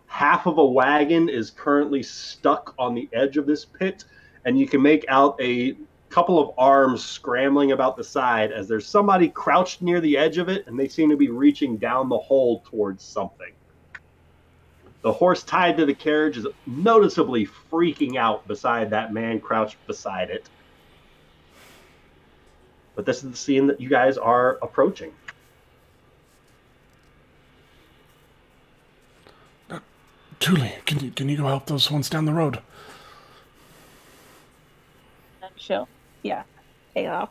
Half of a wagon is currently stuck on the edge of this pit, and you can make out a couple of arms scrambling about the side as there's somebody crouched near the edge of it, and they seem to be reaching down the hole towards something. The horse tied to the carriage is noticeably freaking out beside that man crouched beside it. But this is the scene that you guys are approaching.
Julie, can you go help those ones down the road?
She'll, yeah, take off.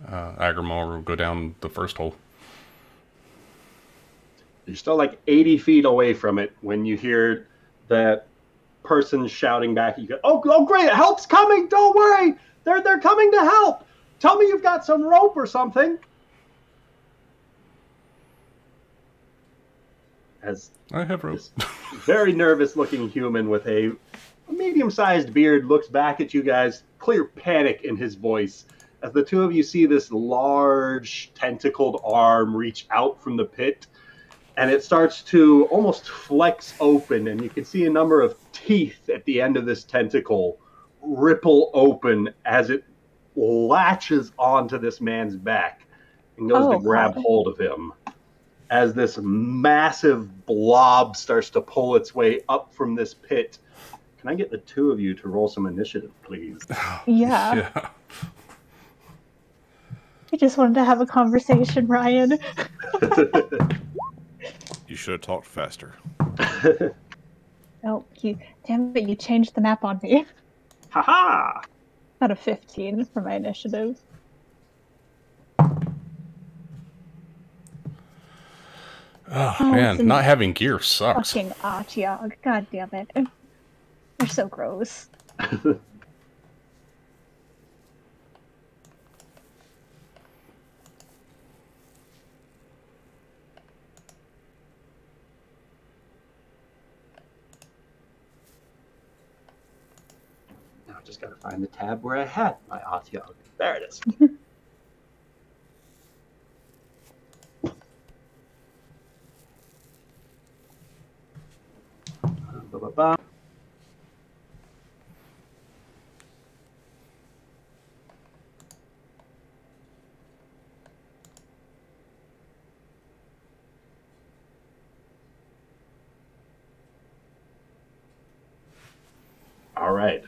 Agrimar will go down the first hole.
You're still like 80 feet away from it when you hear that person shouting back. You go, oh great, help's coming, don't worry. They're coming to help. Tell me you've got some rope or something. As
I have rope.
this very nervous looking human with a medium-sized beard looks back at you guys, clear panic in his voice, as the two of you see this large tentacled arm reach out from the pit, and it starts to almost flex open, and you can see a number of teeth at the end of this tentacle ripple open as it latches onto this man's back and goes to grab hold of him. As this massive blob starts to pull its way up from this pit. Can I get the two of you to roll some initiative, please?
Yeah. I just wanted to have a conversation, Ryan.
You should have talked faster.
Oh, damn it, you changed the map on me.
Haha!
Out of 15 for my initiative.
Oh man, not having gear sucks.
Fucking Artyog. God damn it. You're so gross.
Now I just gotta find the tab where I had my Artyog. There it is. Ba-ba-ba. All right.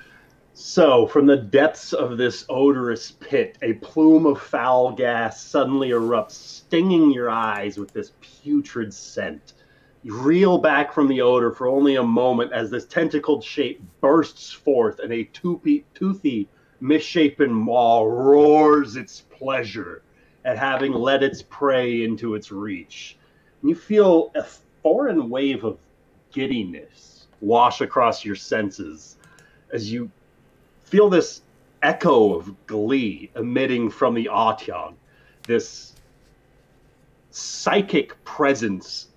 So, from the depths of this odorous pit, a plume of foul gas suddenly erupts, stinging your eyes with this putrid scent. You reel back from the odor for only a moment as this tentacled shape bursts forth and a toothy, misshapen maw roars its pleasure at having led its prey into its reach. And you feel a foreign wave of giddiness wash across your senses as you feel this echo of glee emitting from the Artyog, this psychic presence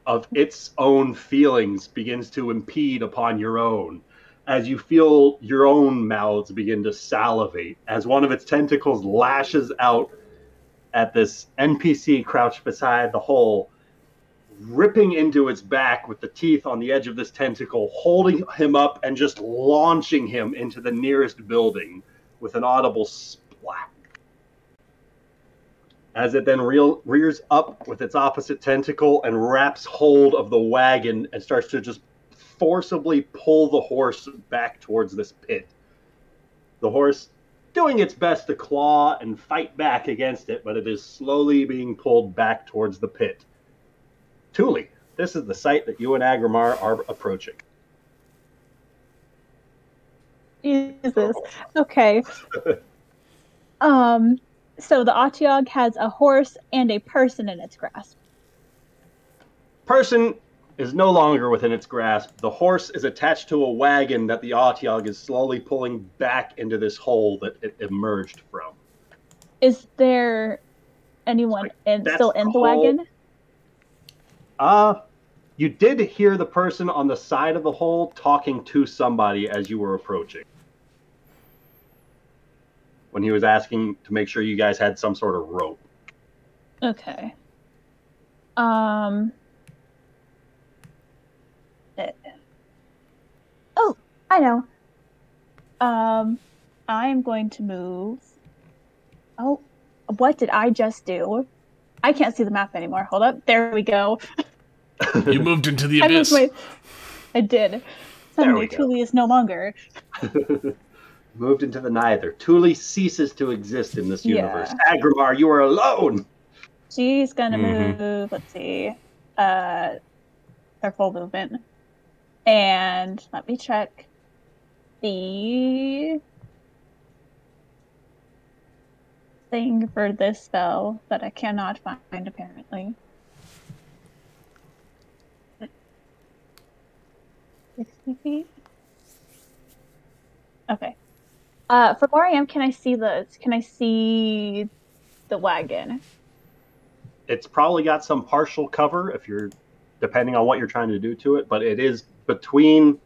of its own feelings begins to impede upon your own as you feel your own mouths begin to salivate as one of its tentacles lashes out at this NPC crouched beside the hole, ripping into its back with the teeth on the edge of this tentacle, holding him up and just launching him into the nearest building with an audible splat. As it then rears up with its opposite tentacle and wraps hold of the wagon and starts to just forcibly pull the horse back towards this pit. The horse doing its best to claw and fight back against it, but it is slowly being pulled back towards the pit. Thule, this is the site that you and Agrimar are approaching.
Jesus. Okay. So the Otyog has a horse and a person in its grasp.
Person is no longer within its grasp. The horse is attached to a wagon that the Otyog is slowly pulling back into this hole that it emerged from.
Is there anyone still in the wagon?
You did hear the person on the side of the hole talking to somebody as you were approaching. When he was asking to make sure you guys had some sort of rope.
Okay. Oh, I know. I'm going to move. Oh, what did I just do? I can't see the map anymore. Hold up. There we go.
You moved into the abyss.
I did. Suddenly, Thule is no longer.
Moved into the neither. Thule ceases to exist in this universe. Agrimar, you are alone.
She's gonna move. Let's see. Her full movement. And let me check the thing for this spell that I cannot find apparently. 60 feet. Okay. From where I am, can I see the wagon?
It's probably got some partial cover if you're depending on what you're trying to do to it, but it is between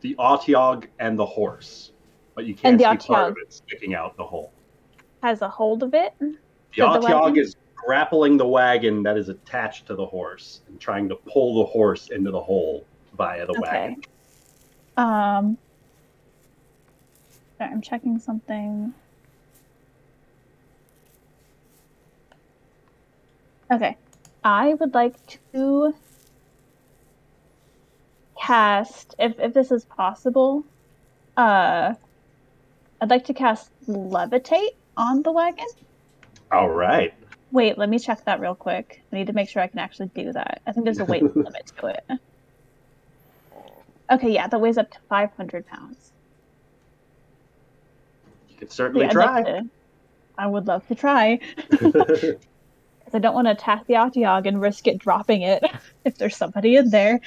the Otyog and the horse. But you can't see part of it sticking out the hole.
Has a hold of it?
The Otyog is grappling the wagon that is attached to the horse and trying to pull the horse into the hole via the wagon.
Sorry, I'm checking something. Okay. I would like to cast, if this is possible, I'd like to cast Levitate on the wagon.
All right.
Wait, let me check that real quick. I need to make sure I can actually do that. I think there's a weight limit to it. Okay, yeah, that weighs up to 500 pounds.
You could certainly try.
I would love to try. Because I don't want to attack the Otyog and risk it dropping it if there's somebody in there.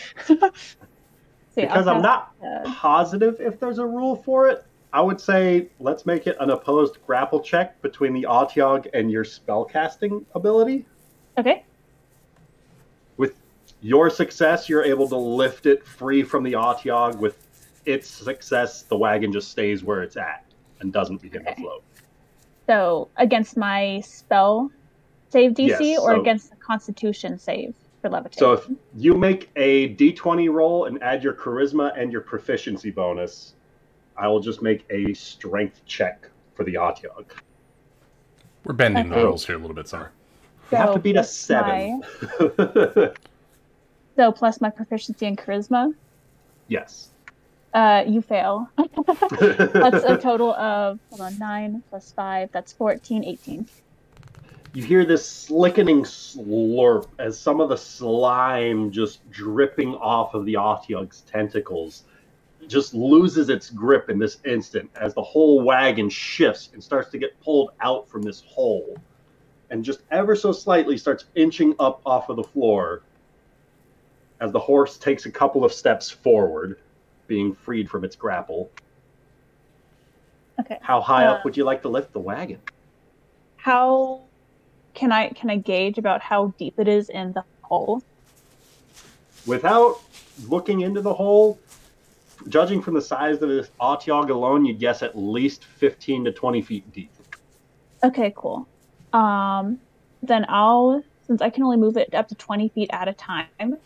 Because I'm not positive if there's a rule for it. I would say let's make it an opposed grapple check between the Otyog and your spellcasting ability.
Okay.
With your success, you're able to lift it free from the Otyog. With its success, the wagon just stays where it's at and doesn't begin to float.
So against my spell save DC or against the Constitution save for Levitate?
So if you make a D20 roll and add your charisma and your proficiency bonus, I will just make a strength check for the Otyog.
We're bending the rules here a little bit, sorry.
You have to beat a 7.
So plus my proficiency in charisma?
Yes.
You fail. That's a total of 9 plus 5. That's 14, 18.
You hear this slickening slurp as some of the slime just dripping off of the Otyog's tentacles just loses its grip in this instant as the whole wagon shifts and starts to get pulled out from this hole and just ever so slightly starts inching up off of the floor as the horse takes a couple of steps forward, being freed from its grapple.
Okay.
How high up would you like to lift the wagon?
How can I gauge about how deep it is in the hole?
Without looking into the hole, judging from the size of this Otyog alone, you'd guess at least 15 to 20 feet deep.
Okay, cool. Then I'll since I can only move it up to 20 feet at a time,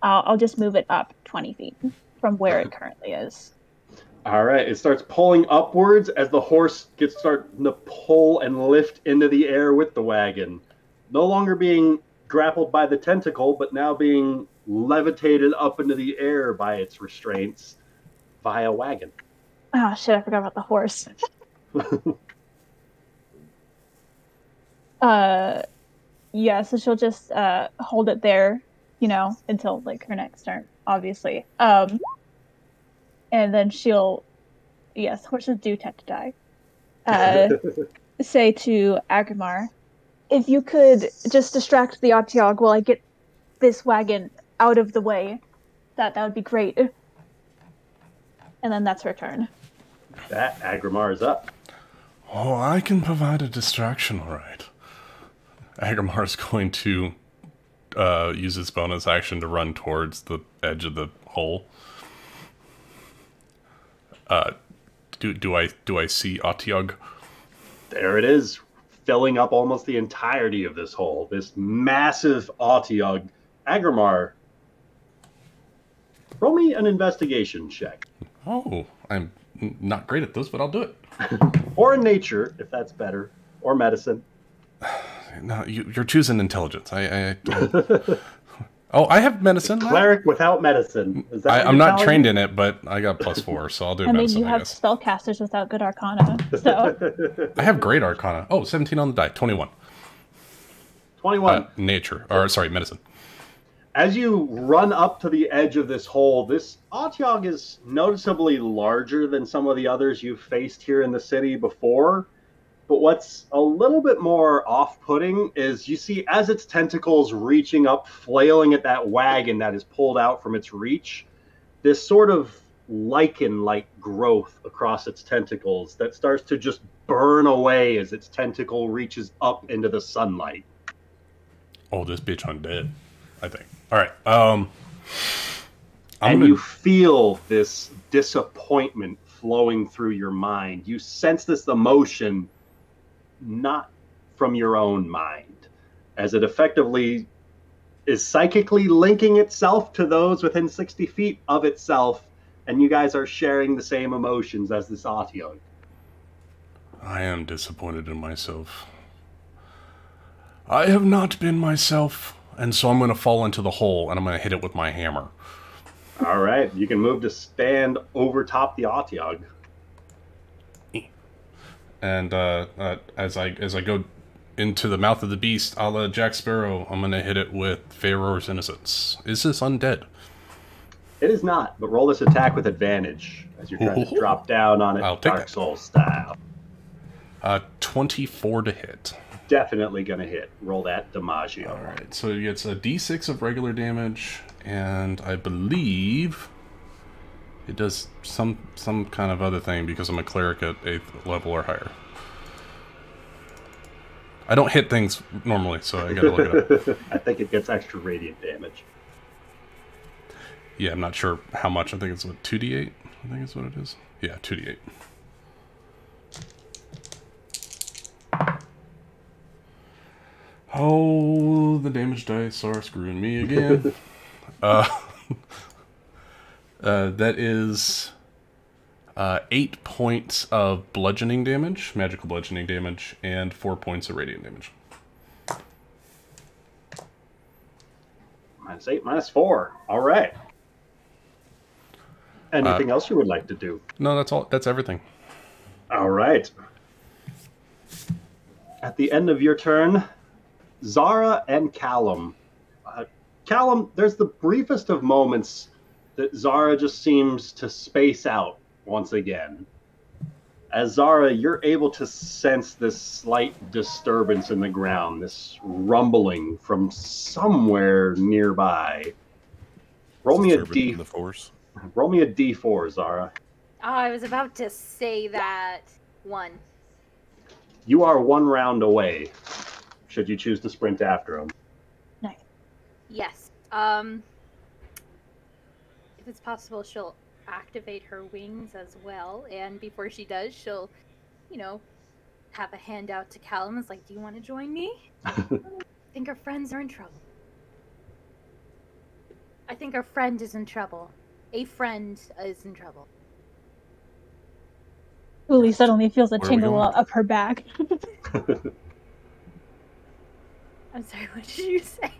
I'll just move it up 20 feet from where it currently is.
All right, it starts pulling upwards as the horse gets starting to pull and lift into the air with the wagon. No longer being grappled by the tentacle, but now being levitated up into the air by its restraints via wagon.
Oh shit, I forgot about the horse. Yeah, so she'll just hold it there, until like her next turn, obviously. And then she'll, yes, horses do tend to die. Say to Agrimar, if you could just distract the Otyog while I get this wagon out of the way, that would be great. And then that's her turn.
That Agrimar is up.
Oh, I can provide a distraction, all right. Agrimar's going to use his bonus action to run towards the edge of the hole. Do I see Otyog?
There it is, filling up almost the entirety of this hole. This massive Otyog. Agrimar, roll me an investigation check.
Oh, I'm not great at this, but I'll do it.
Or nature, if that's better. Or medicine.
No, you're choosing intelligence. Oh, I have medicine.
Cleric without medicine. Is that
I'm not trained in it, but I got +4, so I'll do medicine,
you have spellcasters without good arcana, so...
I have great arcana. Oh, 17 on the die. 21.
21.
Medicine.
As you run up to the edge of this hole, this Otyog is noticeably larger than some of the others you've faced here in the city before. But what's a little bit more off-putting is you see as its tentacles reaching up, flailing at that wagon that is pulled out from its reach, this sort of lichen-like growth across its tentacles that starts to just burn away as its tentacle reaches up into the sunlight.
Oh, this bitch undead, I think. All right.
You feel this disappointment flowing through your mind. You sense this emotion not from your own mind, as it effectively is psychically linking itself to those within 60 feet of itself, and you guys are sharing the same emotions as this Otyog.
I am disappointed in myself. I have not been myself, and so I'm going to fall into the hole, and I'm going to hit it with my hammer.
All right, you can move to stand over top the Otyog.
And as I go into the mouth of the beast, a la Jack Sparrow, I'm going to hit it with Pharaoh's Innocence. Is this undead?
It is not, but roll this attack with advantage as you're trying to drop down on it Dark Souls style.
24 to hit.
Definitely going to hit. Roll that DiMaggio.
All right, so it gets a d6 of regular damage, and I believe it does some kind of other thing because I'm a cleric at 8th level or higher. I don't hit things normally, so I gotta look it up.
I think it gets extra radiant damage.
Yeah, I'm not sure how much. I think it's 2d8? I think is what it is. Yeah, 2d8. Oh, the damage dice are screwing me again. That is 8 points of bludgeoning damage, magical bludgeoning damage, and 4 points of radiant damage.
-8, -4. All right. Anything else you would like to do?
No, that's all. That's everything.
All right. At the end of your turn, Zara and Callum. Callum, there's the briefest of moments that Zara just seems to space out once again. As Zara, you're able to sense this slight disturbance in the ground, this rumbling from somewhere nearby. Roll me a D4, Zara.
Oh, I was about to say that. 1.
You are 1 round away, should you choose to sprint after him.
Nice.
Yes. If it's possible, she'll activate her wings as well, and before she does, she'll, have a handout to Callum. It's like, do you want to join me? think our friends are in trouble. I think our friend is in trouble. A friend is in trouble.
Uli suddenly feels a
Where are we
tingle
going?
up her back.
I'm sorry, what did you say?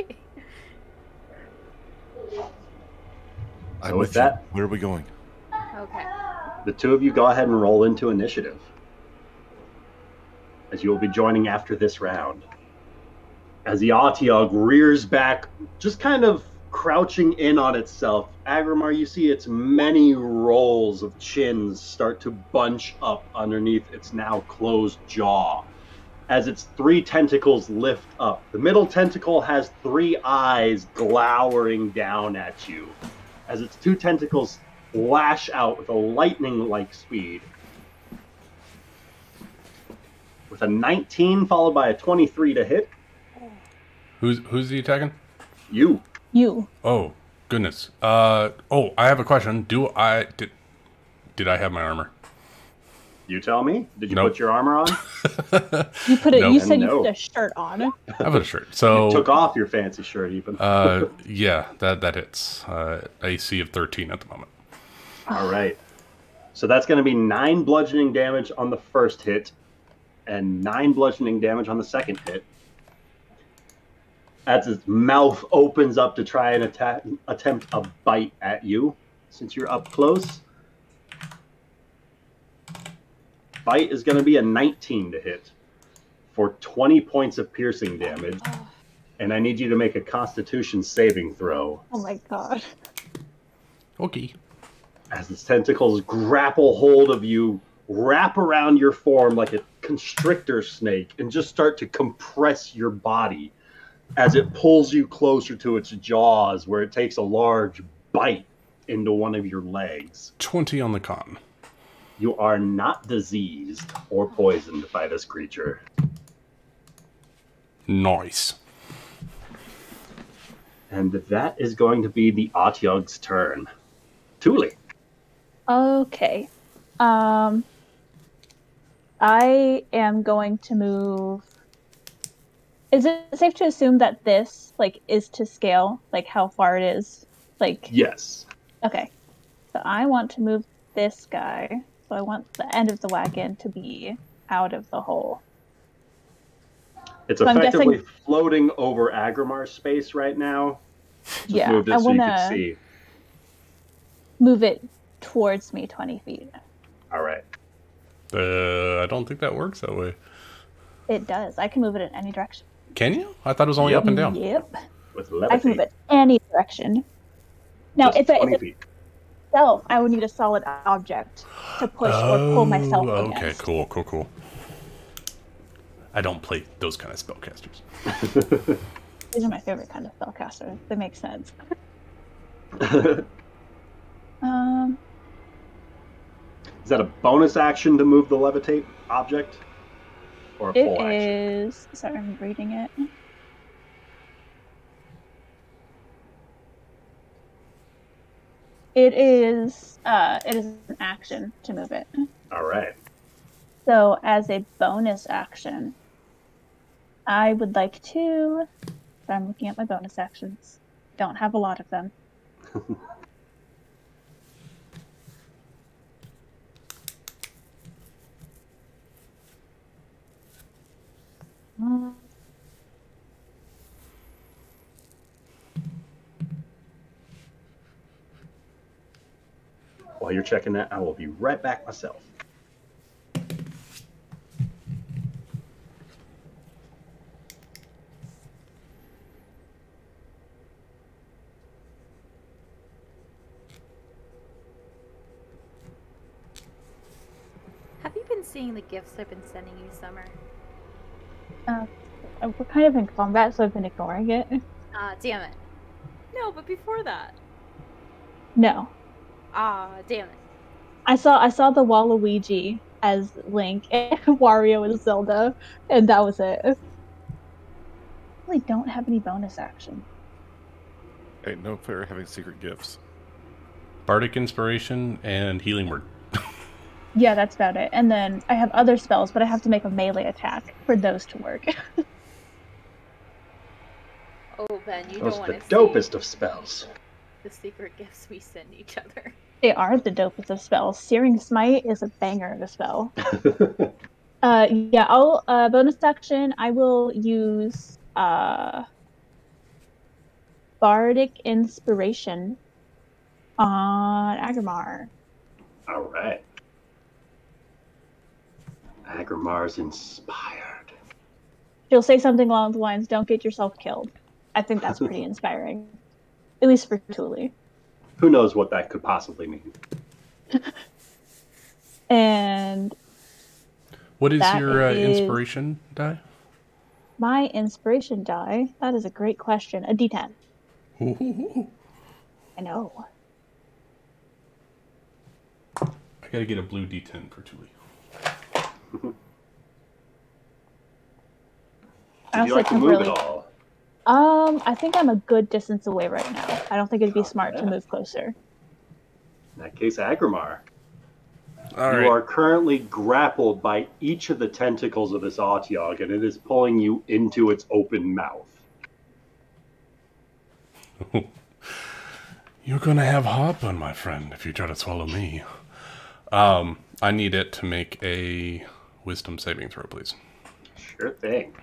I'm
So with
with
that-
you. Where are we going?
Okay.
The two of you go ahead and roll into initiative, as you will be joining after this round. As the Otyugh rears back, just kind of crouching in on itself, Agrimar, you see its many rolls of chins start to bunch up underneath its now closed jaw. As its 3 tentacles lift up, the middle tentacle has 3 eyes glowering down at you. As its 2 tentacles lash out with a lightning-like speed. With a 19 followed by a 23 to hit,
Who's he attacking?
you.
You.
Oh, goodness. I have a question. Did I have my armor?
You tell me. Did you
Nope.
put your armor on?
You put it.
No.
You said you
No.
put a shirt on.
I have a shirt. So
Took off your fancy shirt even.
yeah, that hits. AC of 13 at the moment.
All right. So that's going to be 9 bludgeoning damage on the first hit and 9 bludgeoning damage on the second hit. As its mouth opens up to try and attempt a bite at you, since you're up close. Bite is going to be a 19 to hit for 20 points of piercing damage. And I need you to make a Constitution saving throw.
Oh my god.
Okay.
As its tentacles grapple hold of you, wrap around your form like a constrictor snake, and just start to compress your body as it pulls you closer to its jaws, where it takes a large bite into one of your legs.
20 on the con.
You are not diseased or poisoned by this creature.
Nice.
And that is going to be the Otyugh's turn. Thule.
Okay. I am going to move. Is it safe to assume that this is to scale, how far it is?
Yes.
Okay. So I want to move this guy. So I want the end of the wagon to be out of the hole.
It's
So I'm
effectively
guessing-
floating over Agrimar's space right now. Just
Yeah,
moved it
I
so you
wanna-
can see.
Move it towards me 20 feet.
All right.
I don't think that works that way.
It does. I can move it in any direction.
Can you? I thought it was only
Yep.
up and down.
Yep.
With
I can move
levitate.
it any direction. Now,
Just
if it
20 feet.
itself, I would need a solid object to push or pull myself
okay,
against.
cool. I don't play those kind of spellcasters.
These are my favorite kind of spellcaster. They make sense.
Is that a bonus action to move the levitate object? Or a
It
full action?
is. Sorry, I'm reading it. It is an action to move it.
All right.
So as a bonus action, I would like to. So I'm looking at my bonus actions. Don't have a lot of them.
While you're checking that, I will be right back myself.
Have you been seeing the gifts I've been sending you, Summer?
We're kind of in combat, so I've been ignoring it.
Ah, damn it. No, but before that.
No,
Ah, damn it.
I saw the Waluigi as Link and Wario as Zelda, and that was it. I really don't have any bonus action.
Ain't no fair having secret gifts.
Bardic Inspiration and Healing Word.
Yeah, that's about it. And then I have other spells, but I have to make a melee attack for those to work.
Oh, Ben, you
Those
don't
are the
want to
dopest of spells.
the secret gifts we send each other.
They are the dopest of spells. Searing Smite is a banger of a spell. Yeah, I'll bonus action. I will use Bardic Inspiration on Agrimar.
All right. Agrimar's inspired.
She'll say something along the lines, "Don't get yourself killed." I think that's pretty inspiring, at least for Thule.
Who knows what that could possibly mean?
And
What is
that
your
is-
inspiration die?
my inspiration die, that is a great question. A D10.
Ooh.
I know.
I gotta get a blue D10 for Tuli.
Would you like to move at all?
I think I'm a good distance away right now. I don't think it'd be smart to move closer.
In that case, Agrimar,
All
you
right.
are currently grappled by each of the tentacles of this Otyog, and it is pulling you into its open mouth.
You're gonna have heartburn, my friend, if you try to swallow me. I need it to make a wisdom saving throw, please.
Sure thing.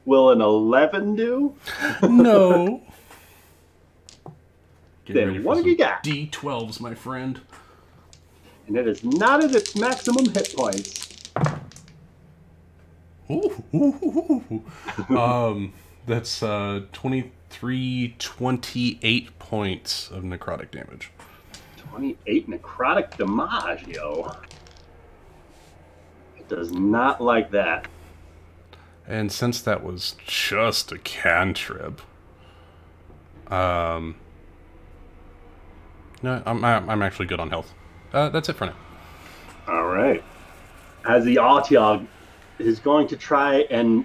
Will an 11 do?
No. Get
Then
ready for
what have
some
you got?
D12s, my friend.
And it is not at its maximum hit points.
Ooh. That's 23, 28 points of necrotic damage.
28 necrotic damage, yo. It does not like that.
And since that was just a cantrip, no, I'm actually good on health. That's it for now.
All right. As the Otyog is going to try and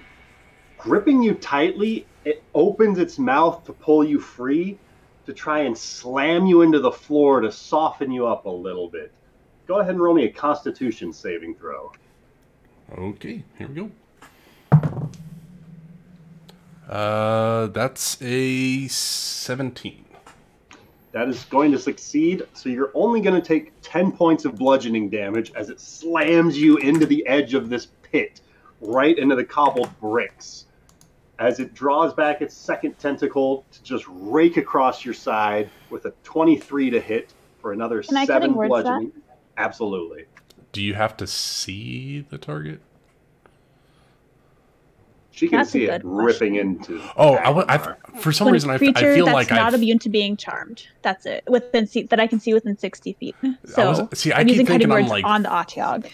gripping you tightly, it opens its mouth to pull you free, to try and slam you into the floor to soften you up a little bit. Go ahead and roll me a Constitution saving throw.
Okay, here we go. That's a 17.
That is going to succeed, so you're only going to take 10 points of bludgeoning damage as it slams you into the edge of this pit, right into the cobbled bricks. As it draws back its second tentacle to just rake across your side with a 23 to hit for another
Can I
7
cutting words
bludgeoning. Absolutely.
Do you have to see the target?
She can
That's a
see it
good
ripping into.
Oh,
Agrimar.
for some
When
reason,
a
I
creature
feel
that's
like
not
I've...
immune to being charmed. That's it. That I can see within 60 feet. So
I
I'm
keep
using cutting
thinking I'm
words
like...
on the Otyog.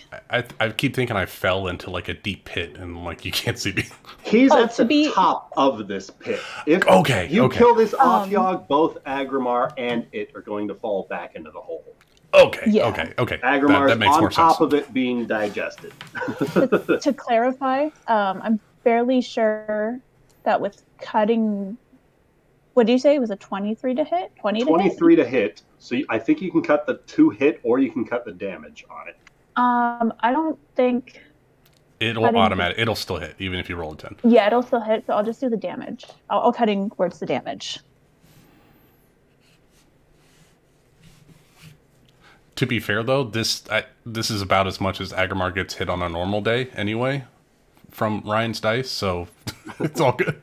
I keep thinking I fell into like a deep pit and like you can't see me.
He's
Oh,
at
to
the
be-
top of this pit. If
Okay,
you
okay.
kill this Otyog, both Agrimar and it are going to fall back into the hole.
Okay,
Yeah.
okay.
Agrimar's
that makes
on
more
top
sense.
of it being digested.
To clarify, I'm fairly sure that with cutting, what do you say? It was a 23 to hit? 20 to
23 to hit. So I think you can cut the 2 hit or you can cut the damage on it.
hit? I don't think.
It'll it'll still hit even if you roll a 10.
Yeah, it'll still hit, so I'll just do the damage. I'll cutting words the damage.
To be fair though, this is about as much as Agrimar gets hit on a normal day anyway from Ryan's dice, so it's all good.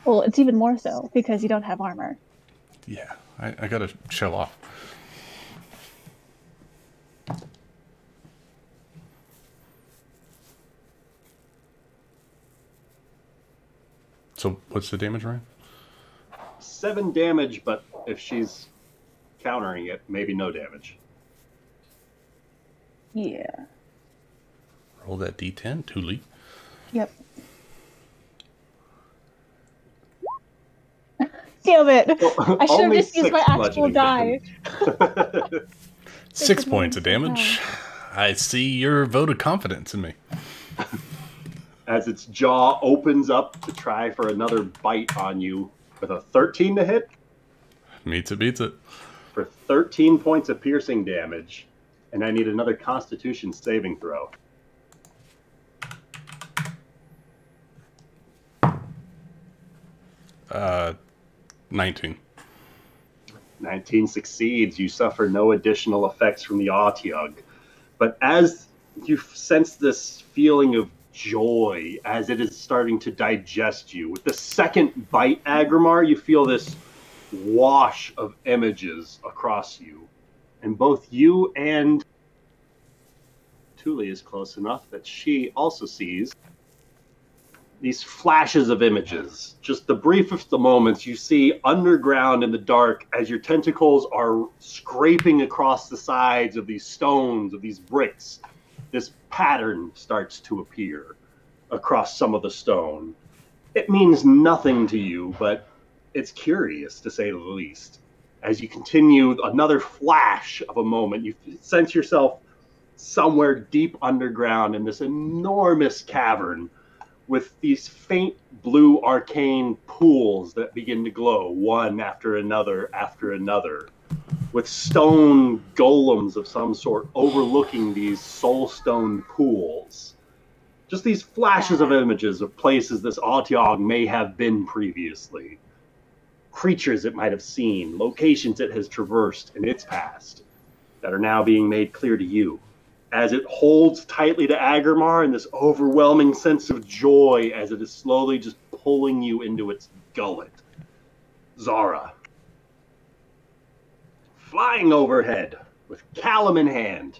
Well, it's even more so because you don't have armor.
Yeah, I gotta show off. So what's the damage, Ryan?
7 damage, but if she's countering it, maybe no damage.
Yeah.
Roll that d10, Thule.
Yep. Damn it! I should have
Only
just used
6
my actual
bludgeoning
die.
damage.
6 points of damage. I see your vote of confidence in me.
As its jaw opens up to try for another bite on you with a 13 to hit
Meets it, beats it.
for 13 points of piercing damage. And I need another Constitution saving throw.
19.
19 succeeds. You suffer no additional effects from the Autiug. But as you sense this feeling of joy as it is starting to digest you, with the second bite, Agrimar, you feel this wash of images across you. And both you and Thule is close enough that she also sees these flashes of images. Just the briefest of moments you see underground in the dark as your tentacles are scraping across the sides of these stones, of these bricks. This pattern starts to appear across some of the stone. It means nothing to you, but it's curious, to say the least. As you continue, another flash of a moment, you sense yourself somewhere deep underground in this enormous cavern with these faint blue arcane pools that begin to glow, one after another, with stone golems of some sort overlooking these soul-stone pools. Just these flashes of images of places this Autiog may have been previously. Creatures it might have seen, locations it has traversed in its past, that are now being made clear to you. As it holds tightly to Agrimar in this overwhelming sense of joy as it is slowly just pulling you into its gullet. Zara. Flying overhead, with Callum in hand,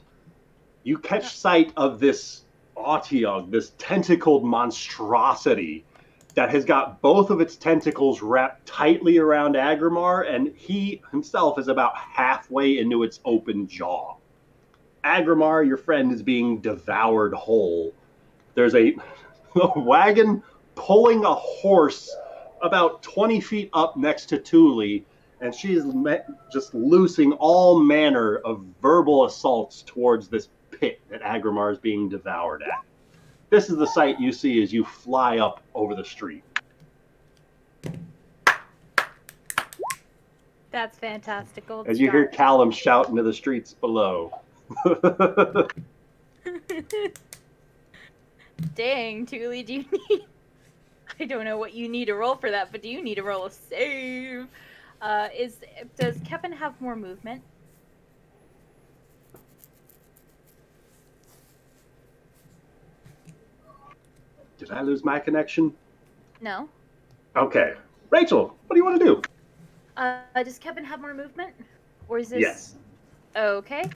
you catch sight of this Autiog, this tentacled monstrosity that has got both of its tentacles wrapped tightly around Agrimar, and he himself is about halfway into its open jaw. Agrimar, your friend, is being devoured whole. There's a wagon pulling a horse about 20 feet up next to Thule, and she's just loosing all manner of verbal assaults towards this pit that Agrimar is being devoured at. This is the sight you see as you fly up over the street.
That's fantastical.
As you hear Callum shout into the streets below.
Dang, Thule, do you need... I don't know what you need to roll for that, but do you need to roll a save? Does Kevin have more movement?
Did I lose my connection?
No.
Okay. Rachel, what do you want to do?
Does Kevin have more movement? Or is this...
Yes.
Okay.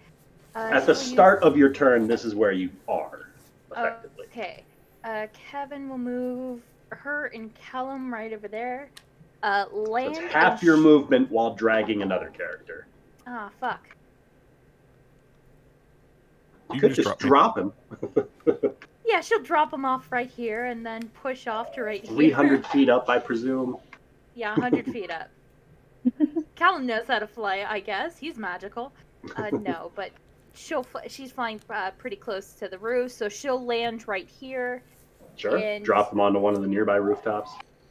At the start of your turn, this is where you are, effectively.
Okay. Kevin will move her and Callum right over there.
So
Land.
it's half your movement while dragging another character.
Ah, fuck.
You could just drop him.
Yeah, she'll drop him off right here and then push off to right
300 feet up, I presume.
Yeah, 100 feet up. Callum knows how to fly, I guess. He's magical. No, but she's flying pretty close to the roof, so she'll land right here.
Sure.
And,
drop them onto one of the nearby rooftops.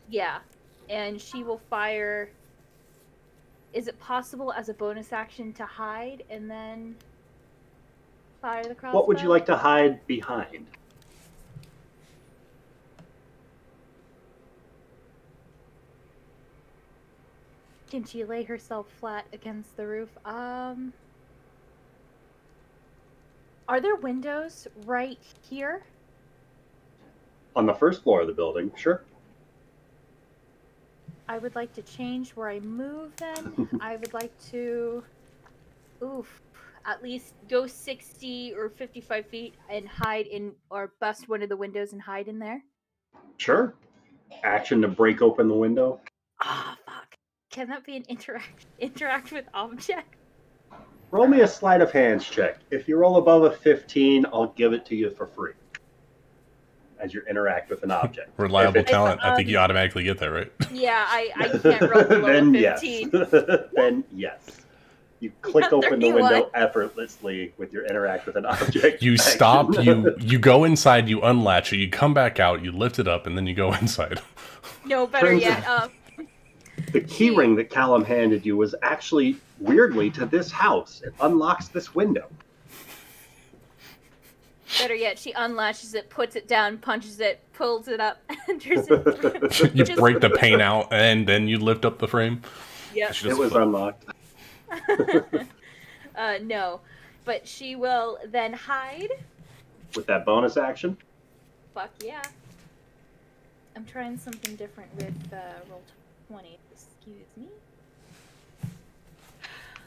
Yeah, and she will fire... Is it possible as a bonus action to hide and then fire the crossbow?
What would you like to hide behind?
Can she lay herself flat against the roof? Are there windows right here?
On the first floor of the building, sure.
I would like to change where I move then. I would like to, at least go 60 or 55 feet and hide in, or bust one of the windows and hide in there.
Sure. Action to break open the window.
Ah, fuck. Can that be an interact with object?
Roll me a sleight of hands check. If you roll above a 15, I'll give it to you for free. As you interact with an object.
Reliable talent. I think you automatically get that, right?
Yeah, I can't roll below
then
15.
Yes. Then yes. You click open the
31.
window effortlessly with your interact with an object.
You
action.
stop, you go inside, you unlatch it, you come back out, you lift it up, and then you go inside.
No, better yet.
The key ring that Callum handed you was actually, weirdly, to this house. It unlocks this window.
Better yet, she unlatches it, puts it down, punches it, pulls it up, enters it.
You break the pane out, and then you lift up the frame.
Yep.
She
It
just
was unlocked.
No. But she will then hide.
With that bonus action?
Fuck yeah. I'm trying something different with roll 20. Excuse me.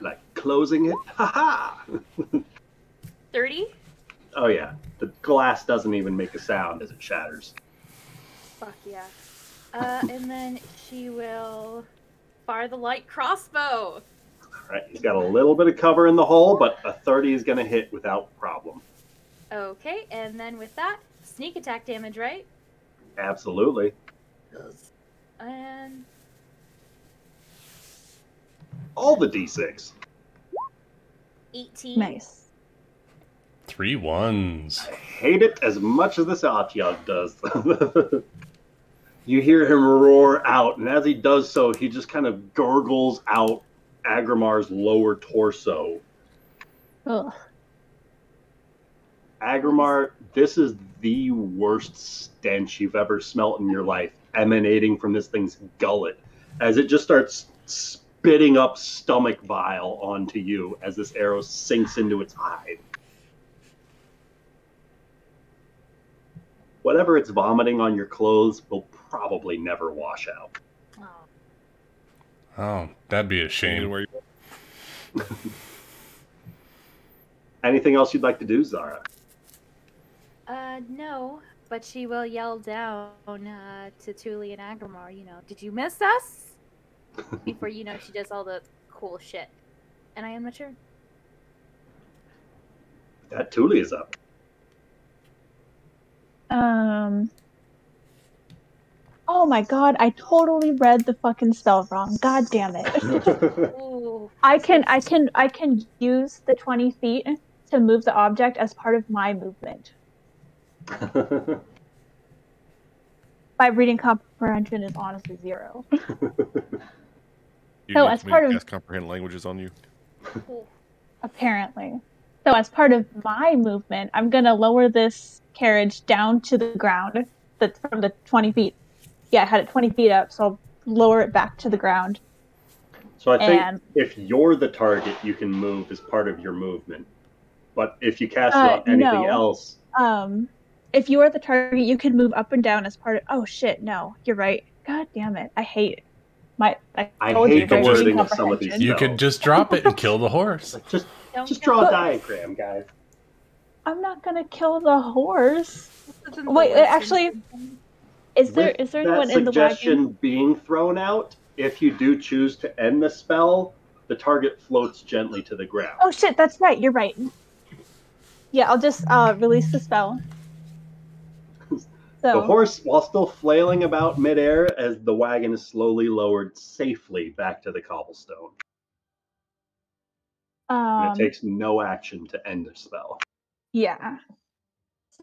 Like closing it? Ha-ha!
30?
Oh yeah. The glass doesn't even make a sound as it shatters.
Fuck yeah. And then she will fire the light crossbow.
Alright, he's got a little bit of cover in the hole, but a 30 is going to hit without problem.
Okay, and then with that, sneak attack damage, right?
Absolutely.
And
All the D6.
18.
Nice.
3 1s.
I hate it as much as this Atyag does. You hear him roar out, and as he does so, he just kind of gurgles out Agrimar's lower torso.
Ugh.
Agrimar, this is the worst stench you've ever smelt in your life, emanating from this thing's gullet, as it just starts spitting up stomach bile onto you as this arrow sinks into its hide. Whatever it's vomiting on your clothes will probably never wash out.
Oh.
Oh, that'd be a
Shane,
shame.
where you
Anything else you'd like to do, Zara?
No, but she will yell down to Tuli and Agrimar, did you miss us? Before she does all the cool shit. And I am my turn.
That Tuli is up.
Oh my god, I totally read the fucking spell wrong. God damn it.
Ooh.
I can use the 20 feet to move the object as part of my movement. My reading comprehension is honestly 0.
you
So
need
as
me
part
to
of-
cast comprehend languages on you.
Apparently. So as part of my movement, I'm gonna lower this carriage down to the ground. That's from the 20 feet. Yeah, I had it 20 feet up, so I'll lower it back to the ground.
So I think
And-
if you're the target, you can move as part of your movement. But if you cast it on anything
no.
else...
If you are the target, you can move up and down as part of... Oh shit, no. You're right. God damn it. I hate I told
hate
you,
the
there's reading
wording of some of these
comprehension.
You could just drop it and kill the horse.
Like, just
Don't
draw a
go-
diagram, guys.
I'm not gonna kill the horse.
This isn't the
Wait,
lesson.
actually, is there
With
anyone
that
in the wagon?
suggestion being thrown out, if you do choose to end the spell, the target floats gently to the ground.
Oh shit, that's right. You're right. Yeah, I'll just release the spell.
The
So
horse, while still flailing about midair, as the wagon is slowly lowered safely back to the cobblestone. And it takes no action to end the spell.
yeah.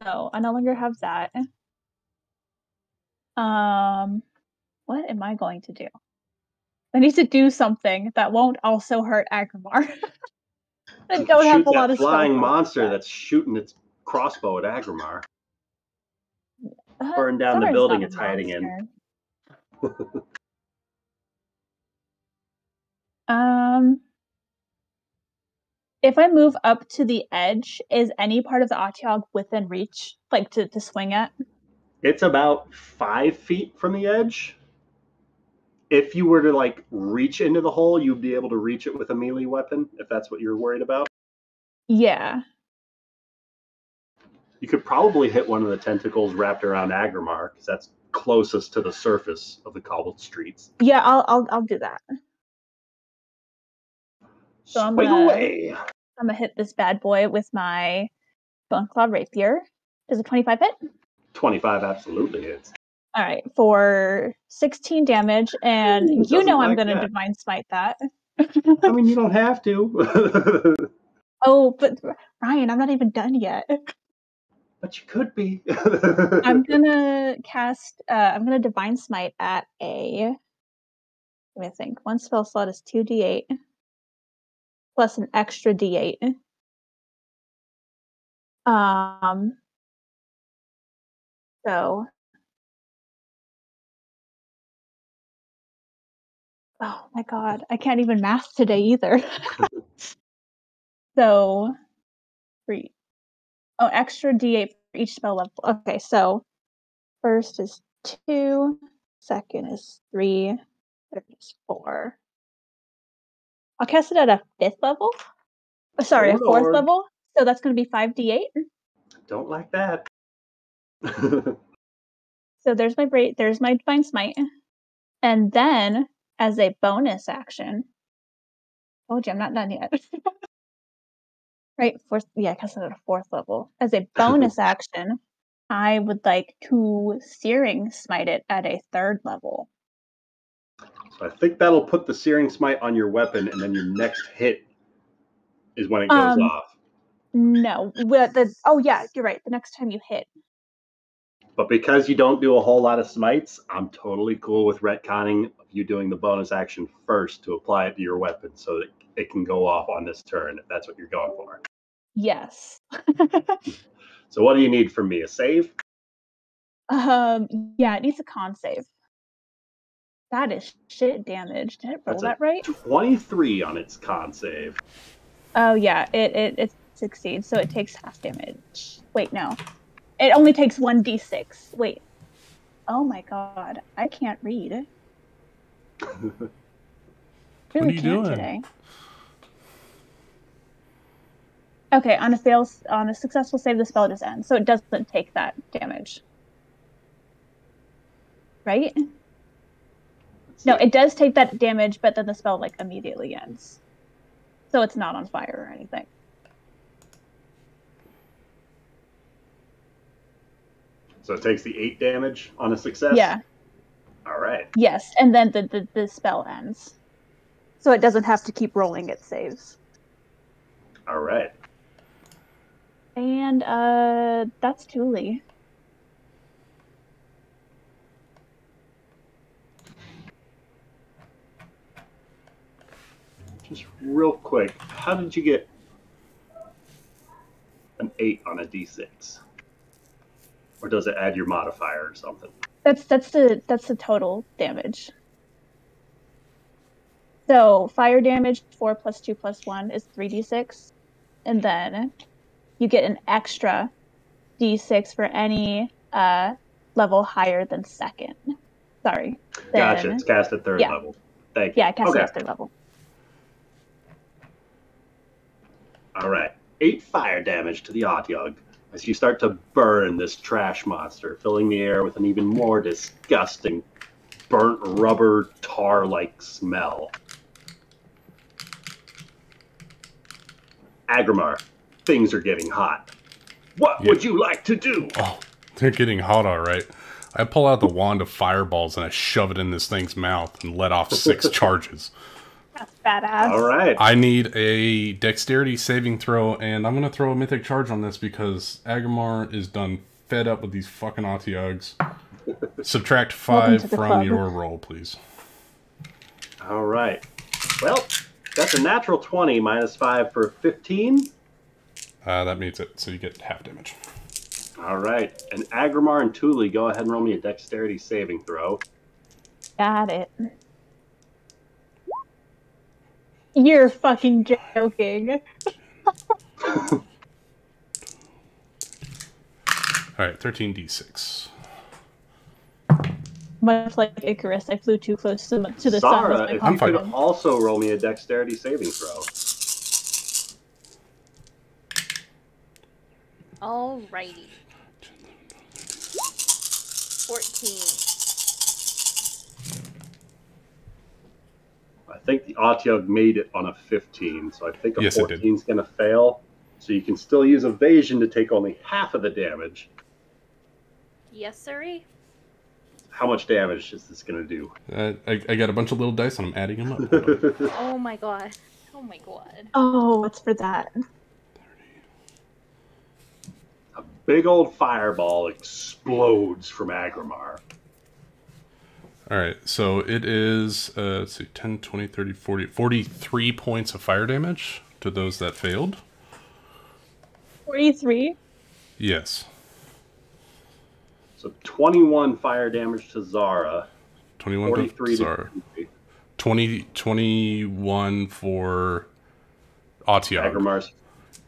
So I no longer have that. What am I going to do? I need to do something that won't also hurt Agrimar. I don't have
Shoot
a lot
that
of
flying
spell
monster
points
that's shooting its crossbow at Agrimar.
yet.
burn down the
Summer's
building
not a
it's hiding in.
monster. If I move up to the edge, is any part of the Atyag within reach, like to swing at?
It's about 5 feet from the edge. If you were to reach into the hole, you'd be able to reach it with a melee weapon, if that's what you're worried about.
Yeah.
You could probably hit one of the tentacles wrapped around Agrimar, because that's closest to the surface of the cobbled streets.
Yeah, I'll do that. So I'm
Swing
gonna-
away!
I'm gonna hit this bad boy with my Bone Claw Rapier. Does a 25 hit?
25 absolutely hits.
All right, for 16 damage, and
Ooh,
you
doesn't
know I'm
like
gonna
that.
Divine Smite that.
I mean, you don't have to.
Oh, but Ryan, I'm not even done yet.
But you could be.
I'm gonna cast. I'm gonna Divine Smite at a. Let me think. One spell slot is 2d8 plus an extra d8. So. Oh my god, I can't even math today either. So, 3. Oh, extra D8 for each spell level. Okay, so first is 2, second is 3, third is 4. I'll cast it at a 5th level. Sorry,
Oh,
a 4th
Lord.
level. So that's going to be 5d8.
Don't like that.
So there's my Divine Smite. And then, as a bonus action, told you I'm not done yet. Right, cast it at a 4th level. As a bonus action, I would like to Searing Smite it at a 3rd level.
So I think that'll put the Searing Smite on your weapon, and then your next hit is when it goes off.
No, yeah, you're right. The next time you hit.
But because you don't do a whole lot of smites, I'm totally cool with retconning you doing the bonus action first to apply it to your weapon so that it can go off on this turn, if that's what you're going for.
Yes.
So what do you need from me? A save?
Yeah, it needs a con save. That is shit damage. Did it roll that right?
23 on its con save.
Oh yeah, it succeeds, so it takes half damage. Wait, no. It only takes 1d6. Wait. Oh my god, I can't read. Really can't today. Okay, on a successful save, the spell just ends, so it doesn't take that damage. Right? No, it does take that damage, but then the spell like immediately ends. So it's not on fire or anything.
So it takes the 8 damage on a success?
Yeah.
All right.
Yes, and then the spell ends. So it doesn't have to keep rolling its saves.
All right.
And that's Thule.
Just real quick, how did you get an 8 on a d6? Or does it add your modifier or something?
That's the total damage. So fire damage 4 + 2 + 1 is 3d6, and then you get an extra d6 for any level higher than 2nd. Sorry.
Gotcha. It's cast at 3rd level. Thank you.
Yeah, cast at 3rd level.
All right. 8 fire damage to the Otyug as you start to burn this trash monster, filling the air with an even more disgusting burnt rubber tar-like smell. Agrimar, things are getting hot. What would you like to do?
Oh, they're getting hot, all right. I pull out the wand of fireballs and I shove it in this thing's mouth and let off 6 charges.
That's badass.
All right.
I need a dexterity saving throw, and I'm going to throw a mythic charge on this because Agrimar is done fed up with these fucking Otyugs. Subtract 5 from your roll, please.
All right. Well, that's a natural 20 minus 5 for 15.
That means it, so you get half damage.
All right. And Agrimar and Thule, go ahead and roll me a dexterity saving throw.
Got it. You're fucking joking.
All right, 13d6.
Much like Icarus, I flew too close to the
Sarah,
sun.
if you could also roll me a dexterity saving throw.
Alrighty. 14.
I think the Otyug made it on a 15, so I think a
Yes,
14 is going to fail. So you can still use evasion to take only half of the damage.
Yes, sirree.
How much damage is this going to do?
I got a bunch of little dice and I'm adding them up.
Oh my god. Oh my god.
Oh, it's for that.
A big old fireball explodes from Agrimar.
Alright, so it is, let's see, 10, 20, 30, 40, 43 points of fire damage to those that failed.
43?
Yes.
So 21 fire damage to Zara.
21
43
Zara.
to
21 for Atiog.
Agrimar's.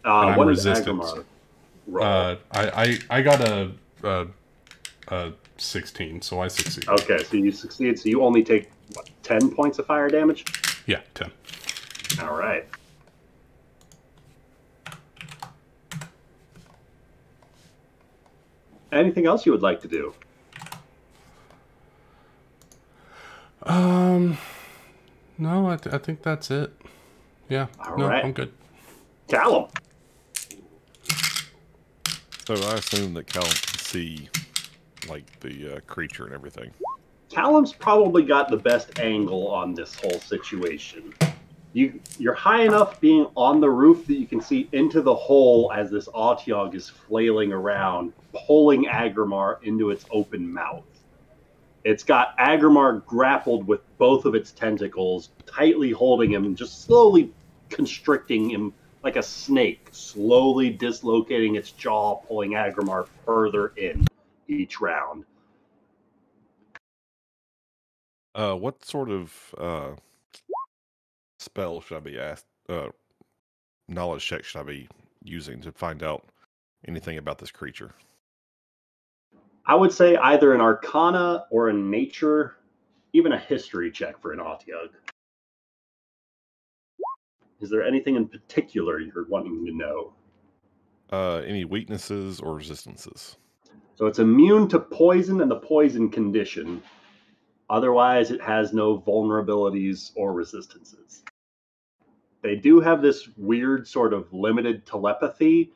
And I'm
What is
resistance.
Agrimar roll?
I got a 16, so I succeed.
Okay, so you succeed. So you only take, what, 10 points of fire damage?
Yeah, 10.
All right. Anything else you would like to do?
No, I think that's it. Yeah,
All
no,
right.
I'm good.
Callum.
So I assume that Callum can see, like, the creature and everything.
Callum's probably got the best angle on this whole situation. You're high enough being on the roof that you can see into the hole as this Autiog is flailing around, pulling Agrimar into its open mouth. It's got Agrimar grappled with both of its tentacles, tightly holding him and just slowly constricting him like a snake, slowly dislocating its jaw, pulling Agrimar further in each round.
What sort of spell should I be asked? Knowledge check should I be using to find out anything about this creature?
I would say either an Arcana or a Nature, even a History check for an Autiog. Is there anything in particular you're wanting to know?
Any weaknesses or resistances?
So it's immune to poison and the poison condition. Otherwise, it has no vulnerabilities or resistances. They do have this weird sort of limited telepathy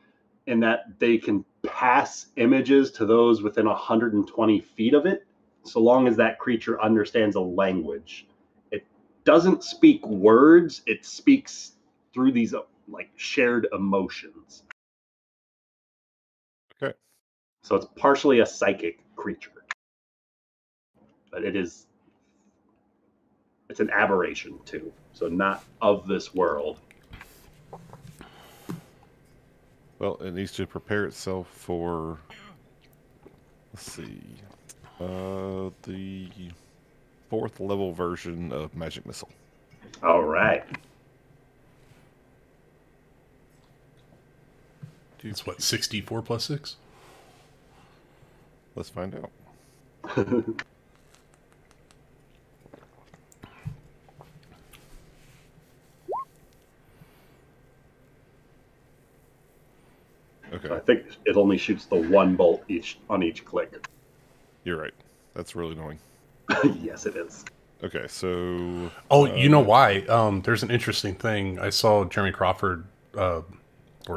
in that they can pass images to those within 120 feet of it, so long as that creature understands a language. It doesn't speak words, it speaks through these like shared emotions.
Okay.
So it's partially a psychic creature. But it's an aberration too, so not of this world.
Well, it needs to prepare itself for, let's see, the 4th level version of Magic Missile.
All right.
It's what, 64 plus 6?
Let's find out. Okay.
I think it only shoots the one bolt on each click.
You're right. That's really annoying.
Yes, it is.
Okay, so...
Oh, you know why? There's an interesting thing. I saw Jeremy Crawford, or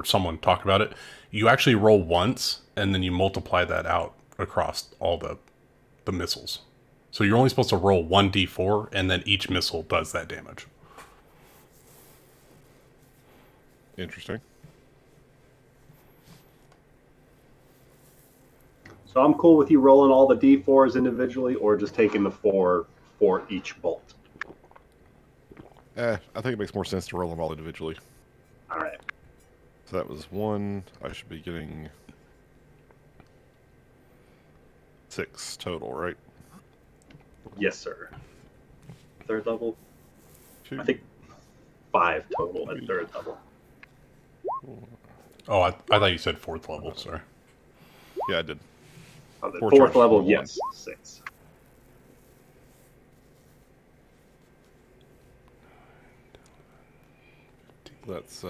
someone talk about it. You actually roll once, and then you multiply that out across all the missiles. So you're only supposed to roll 1d4, and then each missile does that damage.
Interesting.
So I'm cool with you rolling all the d4s individually, or just taking the 4 for each bolt.
I think it makes more sense to roll them all individually.
All right.
So that was 1. I should be getting 6 total, right?
Yes, sir. 3rd level?
2.
I think 5 total at 3rd level.
Oh, I thought you said 4th level, sorry.
Yeah, I did.
Oh, the
4
4th
charges
level,
for
yes, 6.
That's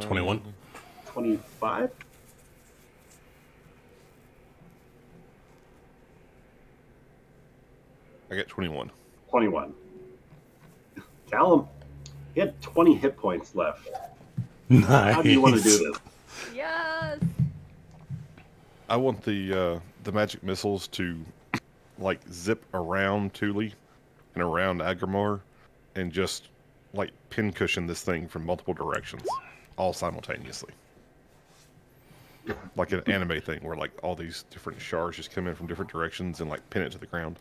21?
25?
I get 21.
21. Callum, he had 20 hit points left.
Nice.
How do you want to do this?
Yes.
I want the magic missiles to like zip around Thule and around Agrimar and just like pincushion this thing from multiple directions, all simultaneously. Like an anime thing where like all these different shards just come in from different directions and like pin it to the ground.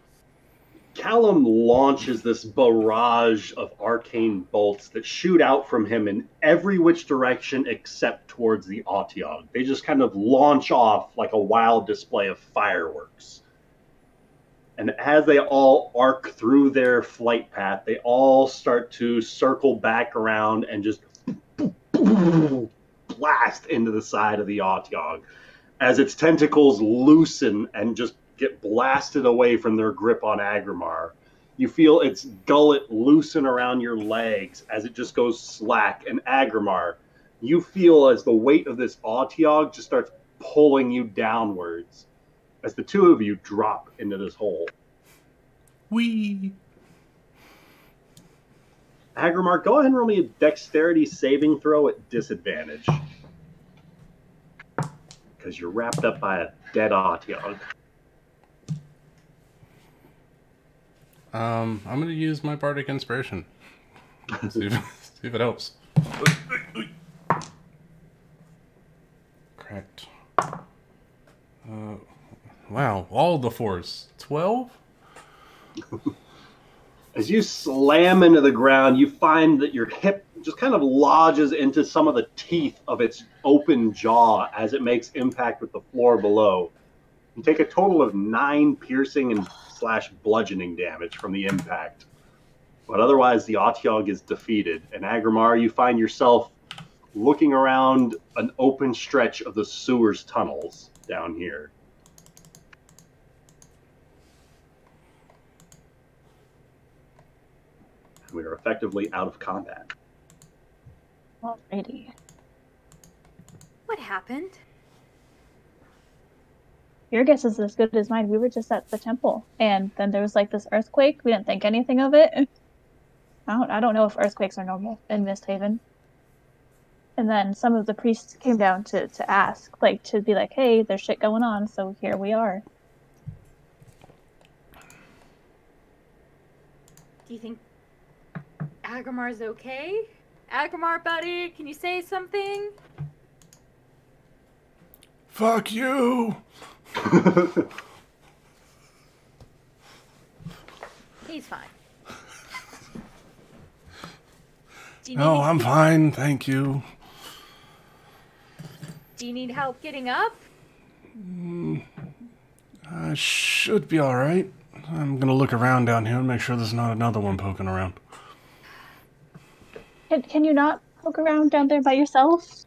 Callum launches this barrage of arcane bolts that shoot out from him in every which direction except towards the Otyog. They just kind of launch off like a wild display of fireworks. And as they all arc through their flight path, they all start to circle back around and just blast into the side of the Otyog as its tentacles loosen and just get blasted away from their grip on Agrimar. You feel its gullet loosen around your legs as it just goes slack. And Agrimar, you feel as the weight of this Otyog just starts pulling you downwards as the two of you drop into this hole.
Whee!
Agrimar, go ahead and roll me a dexterity saving throw at disadvantage. Because you're wrapped up by a dead Otyog.
I'm going to use my Bardic Inspiration. see if it helps. Correct. Wow, all the force. 12?
As you slam into the ground, you find that your hip just kind of lodges into some of the teeth of its open jaw as it makes impact with the floor below. You take a total of 9 piercing and / bludgeoning damage from the impact. But otherwise, the Otyog is defeated. And Agrimar, you find yourself looking around an open stretch of the sewers tunnels down here. We are effectively out of combat.
Alrighty.
What happened?
Your guess is as good as mine. We were just at the temple, and then there was like this earthquake. We didn't think anything of it. I don't know if earthquakes are normal in MistHaven. And then some of the priests came down to ask, like, to be like, hey, there's shit going on, so here we are.
Do you think Agrimar's okay? Agrimar, buddy, can you say something?
Fuck you!
He's fine.
No, I'm fine, thank you.
Do you need help getting up?
I should be alright. I'm gonna look around down here and make sure there's not another one poking around.
Can you not poke around down there by yourself?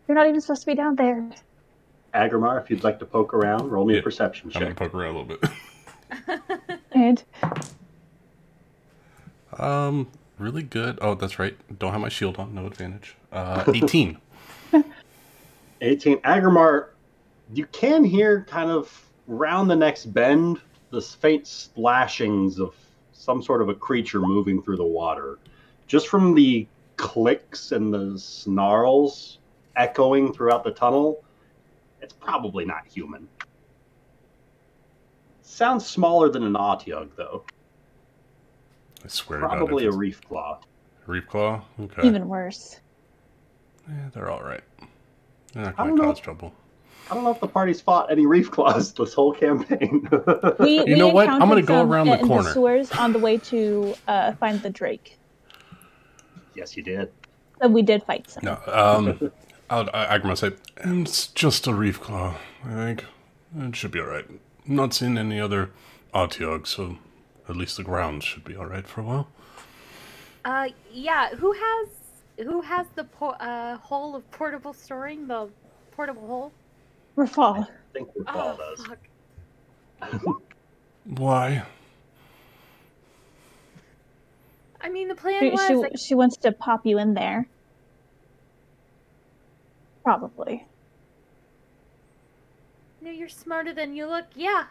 You're not even supposed to be down there.
Agrimar, if you'd like to poke around, roll me a perception check.
I'm gonna poke around a little bit.
And
really good. Oh, that's right. Don't have my shield on. No advantage. 18.
18. Agrimar, you can hear kind of round the next bend the faint splashings of some sort of a creature moving through the water. Just from the clicks and the snarls echoing throughout the tunnel, it's probably not human. Sounds smaller than an Otyog, though.
I swear
probably
to God.
A reef claw.
Reef claw? Okay.
Even worse.
Yeah, they're alright. They're not going to cause trouble.
I don't know if the party's fought any reef claws this whole campaign.
You
know what? I'm going to go around the corner.
The sewers on the way to find the Drake.
Yes, you did.
So we did fight some.
No, I'm going to say, it's just a reef claw, I think. It should be alright. I'm not seeing any other Otyog, so at least the ground should be alright for a while.
Yeah, who has the hole of portable storing, the portable hole?
Rafal.
I think Rafal does.
Fuck.
Why?
I mean, the plan was...
She wants to pop you in there. Probably.
No, you're smarter than you look. Yeah.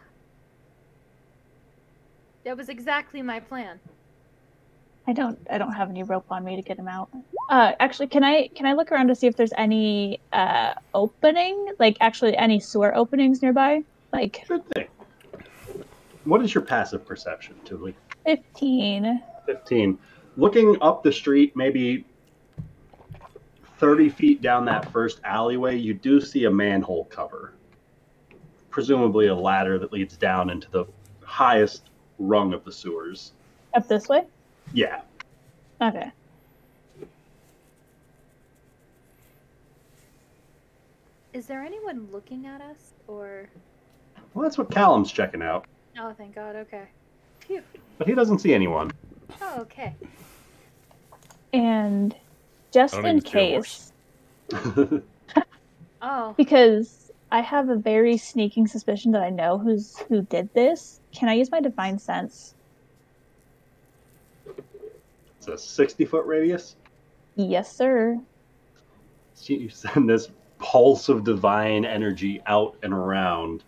That was exactly my plan.
I don't have any rope on me to get him out. Actually, can I look around to see if there's any opening? Like, actually, any sewer openings nearby? Like,
Sure thing. What is your passive perception, Tuli?
15.
15. Looking up the street, maybe 30 feet down that first alleyway, you do see a manhole cover. Presumably a ladder that leads down into the highest rung of the sewers.
Up this way?
Yeah.
Okay.
Is there anyone looking at us, or?
Well, that's what Callum's checking out.
Oh, thank God. Okay. Phew.
But he doesn't see anyone.
Oh, okay.
And just
I don't
in
even see a horse.
case,
Oh.
because I have a very sneaking suspicion that I know who did this, can I use my divine sense?
It's a 60-foot radius.
Yes, sir.
So you send this pulse of divine energy out and around.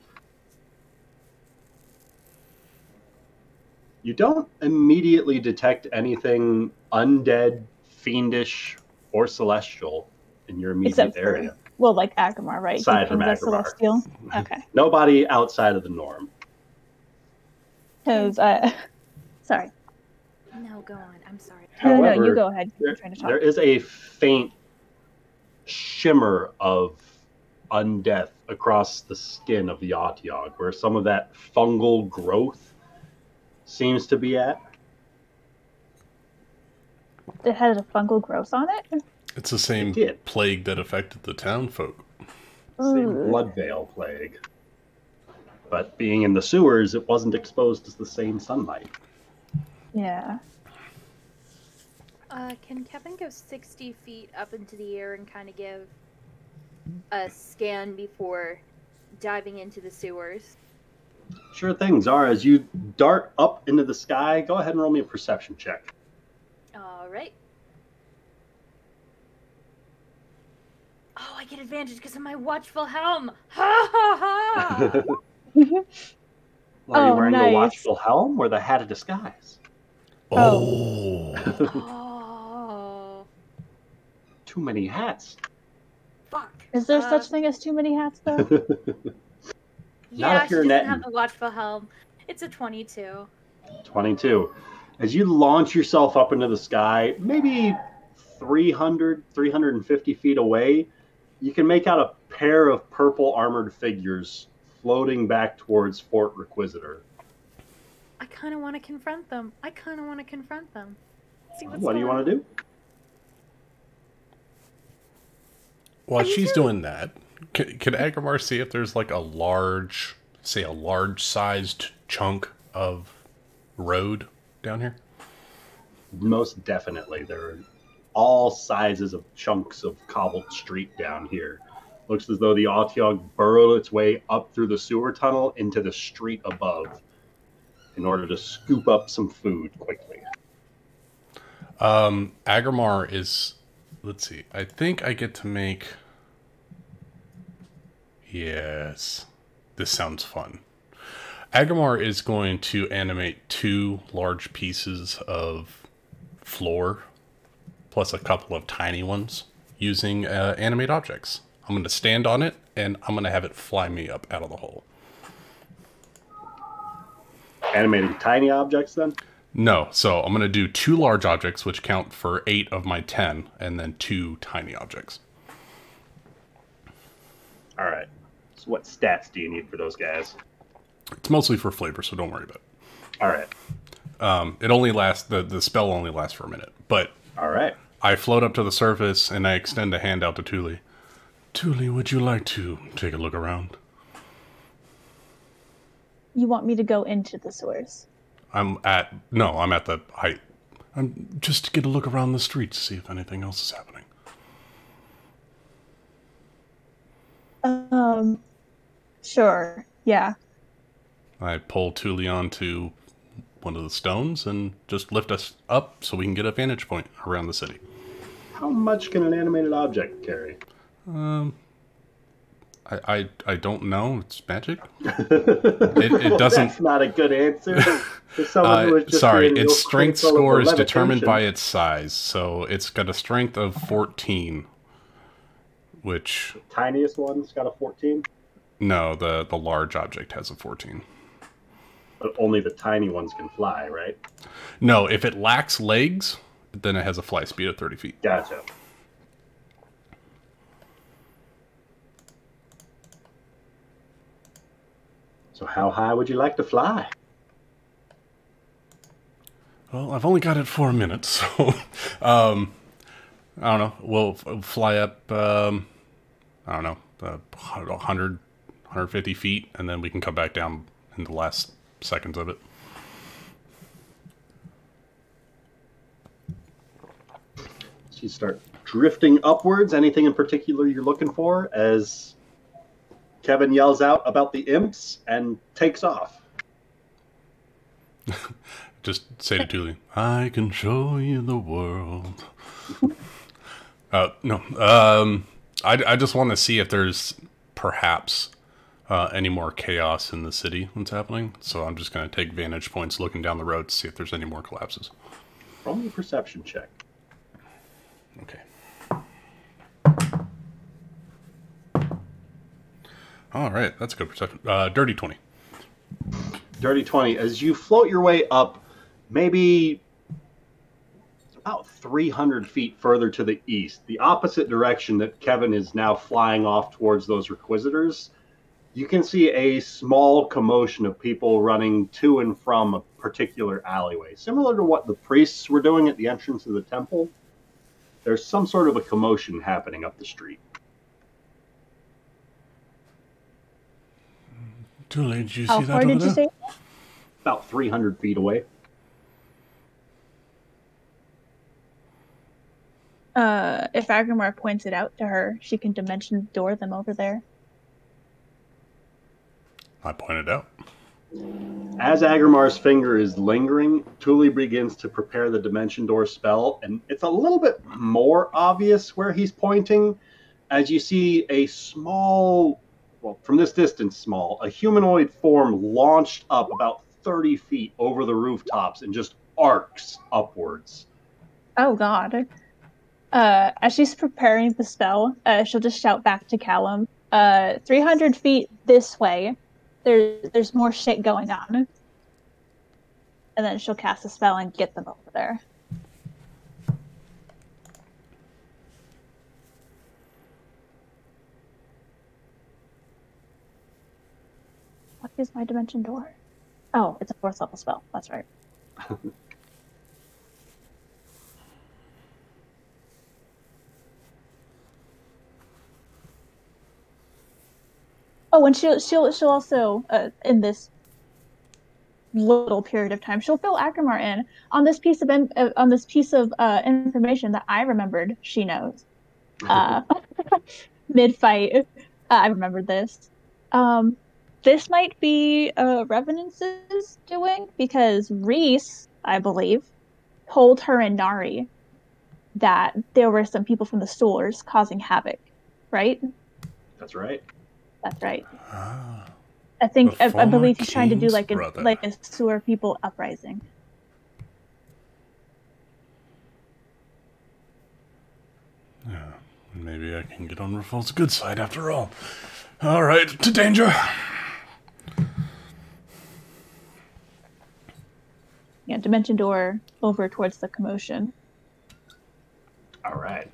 You don't immediately detect anything undead, fiendish, or celestial in your immediate
Except for,
area.
well, like Agrimar, right?
Aside
Do you
from
think that's
Agrimar.
celestial? Okay.
Nobody outside of the norm.
Because sorry.
No, go on. I'm sorry.
No,
However,
you go ahead.
There,
I'm trying to talk.
there is a faint shimmer of undeath across the skin of the Otyog, where some of that fungal growth seems to be at.
It has a fungal growth on it?
It's the same
It did.
plague that affected the town folk.
Same
Ooh.
blood veil plague. But being in the sewers, it wasn't exposed to the same sunlight.
Yeah.
Can Kevin go 60 feet up into the air and kind of give a scan before diving into the sewers?
Sure thing, Zara. As you dart up into the sky, go ahead and roll me a perception check.
All right. Oh, I get advantage because of my watchful helm. Ha ha ha!
Are you
Oh,
wearing the
nice.
watchful helm or the hat of disguise?
Oh.
Oh,
Too many hats.
fuck.
Is there such thing as too many hats, though?
Yeah,
if
she
you're
doesn't
netting.
have the watchful helm. It's a 22.
22. As you launch yourself up into the sky, maybe 350 feet away, you can make out a pair of purple armored figures floating back towards Fort Requisitor.
I kind of want to confront them. See what's
What do you
going
want to do?
While
Me
she's
too.
doing that, could Agrimar see if there's like a large sized chunk of road down here?
Most definitely. There are all sizes of chunks of cobbled street down here. Looks as though the Otyog burrowed its way up through the sewer tunnel into the street above in order to scoop up some food quickly.
Agrimar is, let's see, I think I get to make, yes, this sounds fun. Agrimar is going to animate 2 large pieces of floor plus a couple of tiny ones using animate objects. I'm going to stand on it and I'm going to have it fly me up out of the hole.
Animating tiny objects then?
No, so I'm going to do 2 large objects, which count for 8 of my 10, and then 2 tiny objects.
All right. So what stats do you need for those guys?
It's mostly for flavor, so don't worry about it.
All right.
It only lasts, the spell only lasts for a minute, but
All right.
I float up to the surface and I extend a hand out to Thule. Thule, would you like to take a look around?
You want me to go into the sewers?
I'm at the height. I'm just to get a look around the street to see if anything else is happening.
Sure. Yeah.
I pull Thule onto one of the stones and just lift us up so we can get a vantage point around the city.
How much can an animated object carry?
I don't know. It's magic.
It
doesn't-
That's not a good answer. For someone who is just
Sorry,
being real
its strength
critical of
score
the
is determined
levitation.
by its size. So it's got a strength of 14, which
Tiniest one's got a 14,
no, the large object has a 14.
but only the tiny ones can fly, right?
No, if it lacks legs, then it has a fly speed of 30 feet.
Gotcha. So how high would you like to fly?
Well, I've only got it for a minute, so I don't know. We'll fly up. I don't know, 150 feet, and then we can come back down in the last seconds of it.
So you start drifting upwards. Anything in particular you're looking for as Kevin yells out about the imps and takes off?
Just say to Julie, I can show you the world. No. I just want to see if there's perhaps any more chaos in the city that's happening. So I'm just going to take vantage points looking down the road to see if there's any more collapses.
Roll me a perception check.
Okay. All right, that's a good perception. Dirty 20.
Dirty 20. As you float your way up, maybe about 300 feet further to the east, the opposite direction that Kevin is now flying off towards those Requisitors, you can see a small commotion of people running to and from a particular alleyway. Similar to what the priests were doing at the entrance of the temple, there's some sort of a commotion happening up the street.
Too late. Did you
How
see that
far
over
did you
there?
say?
About 300 feet away.
If Agrimar points it out to her, she can dimension door them over there.
I pointed out.
As Agrimar's finger is lingering, Thule begins to prepare the Dimension Door spell, and it's a little bit more obvious where he's pointing, as you see a small, well, from this distance small, a humanoid form launched up about 30 feet over the rooftops and just arcs upwards.
Oh god. As she's preparing the spell, she'll just shout back to Callum, 300 feet this way. There's more shit going on. And then she'll cast a spell and get them over there. What is my dimension door? Oh, it's a 4th level spell. That's right. Oh, and she'll also in this little period of time, she'll fill Akramar in on this piece of information that I remembered she knows. Mid fight, I remembered this. This might be Revenance's doing, because Reese, I believe, told her and Nari that there were some people from the stores causing havoc, right?
That's right.
That's right.
Ah,
I believe he's trying to do
King's
like a sewer people uprising.
yeah. Maybe I can get on Revolt's good side after all. All right, to danger.
Yeah, dimension door over towards the commotion.
All right.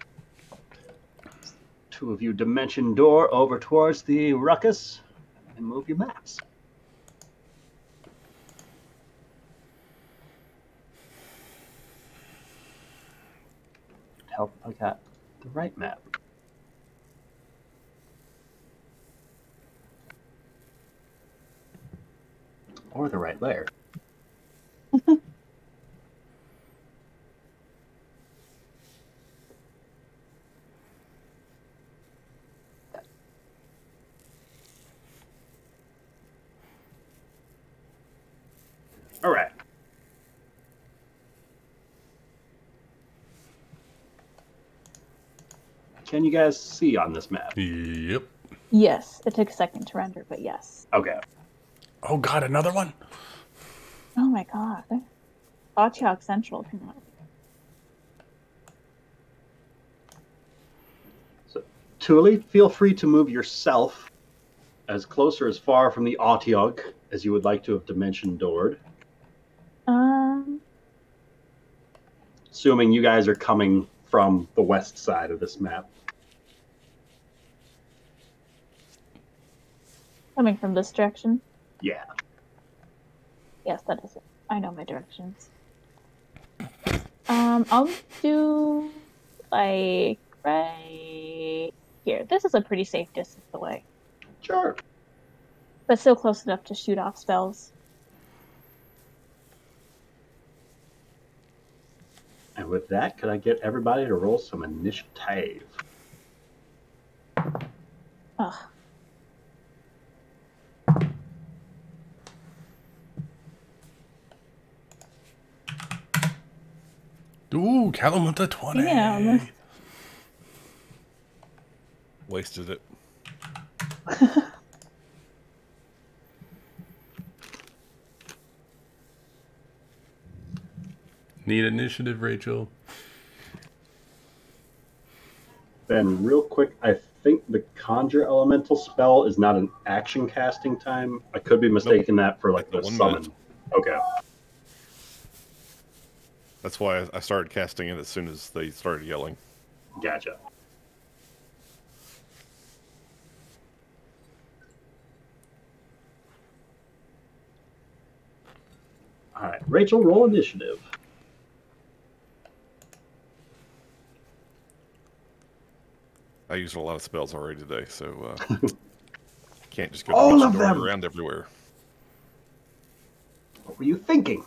Two of you Dimension Door over towards the ruckus and move your maps. Help if I got the right map. Or the right layer. All right. Can you guys see on this map?
Yep.
Yes, it took a second to render, but yes.
Okay.
Oh God, another one.
Oh my god. Otyok Central. Come on.
So, Thule, feel free to move yourself as close or as far from the Otyok as you would like to have Dimension Doored. Assuming you guys are coming from the west side of this map.
Coming from this direction.
Yeah.
Yes, that is it. I know my directions. I'll do like right here. This is a pretty safe distance away,
Sure.
but still close enough to shoot off spells.
And with that, could I get everybody to roll some initiative?
Ugh.
Ooh, Callum with the 20.
Damn.
Wasted it.
Need initiative, Rachel.
Ben, real quick, I think the Conjure Elemental spell is not an action casting time. I could be mistaken that for like the
1
summon.
minute.
Okay.
That's why I started casting it as soon as they started yelling.
Gotcha. All right, Rachel, roll initiative.
I used a lot of spells already today, so can't just go
All of them!
around everywhere.
What were you thinking?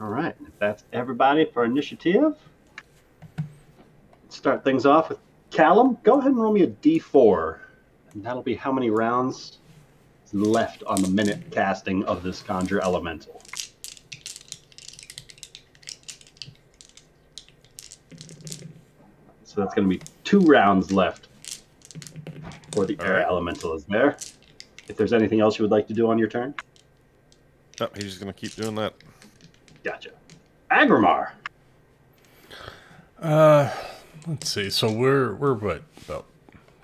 All right, if that's everybody for initiative, let's start things off with Callum. Go ahead and roll me a d4, and that'll be how many rounds is left on the minute casting of this Conjure Elemental. So that's going to be 2 rounds left for the Air Elemental is there. If there's anything else you would like to do on your turn?
Nope, he's just going to keep doing that.
Gotcha. Agrimar.
Let's see. So we're what, about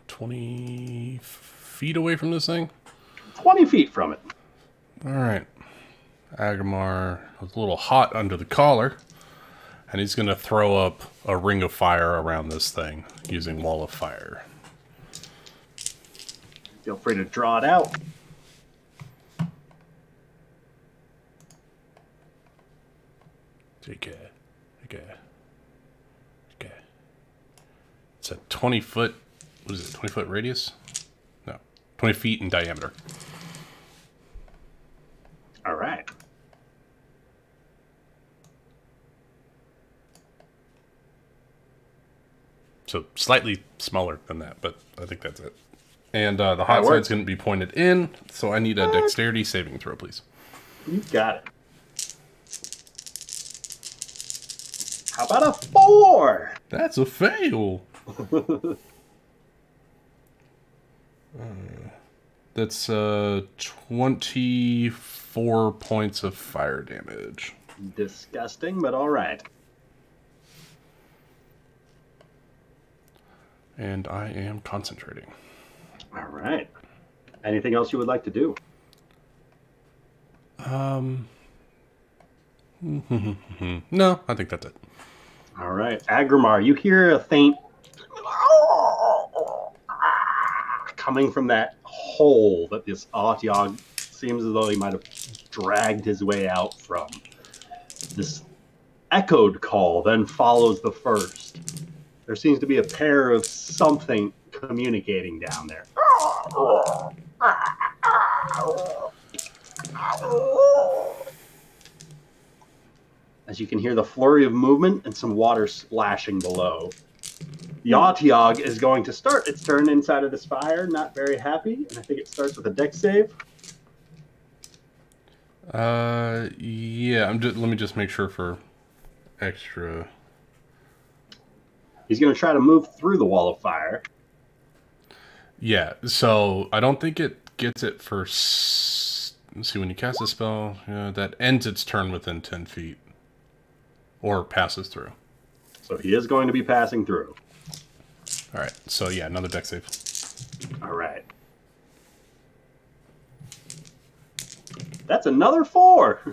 20 feet away from this thing?
20 feet from it.
All right. Agrimar was a little hot under the collar, and he's going to throw up a ring of fire around this thing using Wall of Fire.
Feel free to draw it out.
Okay. It's a 20-foot, what is it, 20-foot radius? No, 20 feet in diameter.
All right.
So slightly smaller than that, but I think that's it. And the hot side's going to be pointed in, so I need a dexterity saving throw, please.
You got it. How about a 4?
That's a fail. That's 24 points of fire damage.
Disgusting, but all right.
And I am concentrating.
All right. Anything else you would like to do?
No, I think that's it.
All right. Agrimar, you hear a faint coming from that hole that this Atyog seems as though he might have dragged his way out from. This echoed call then follows the first. There seems to be a pair of something communicating down there. As you can hear the flurry of movement and some water splashing below. The Atyog is going to start its turn inside of this fire, not very happy, and I think it starts with a dex save.
Yeah, let me just make sure for extra.
He's going to try to move through the wall of fire.
Yeah, so I don't think it gets it for... Let's see, when you cast a spell, that ends its turn within 10 feet. Or passes through.
So he is going to be passing through.
All right. So yeah, another deck save.
All right. That's another 4.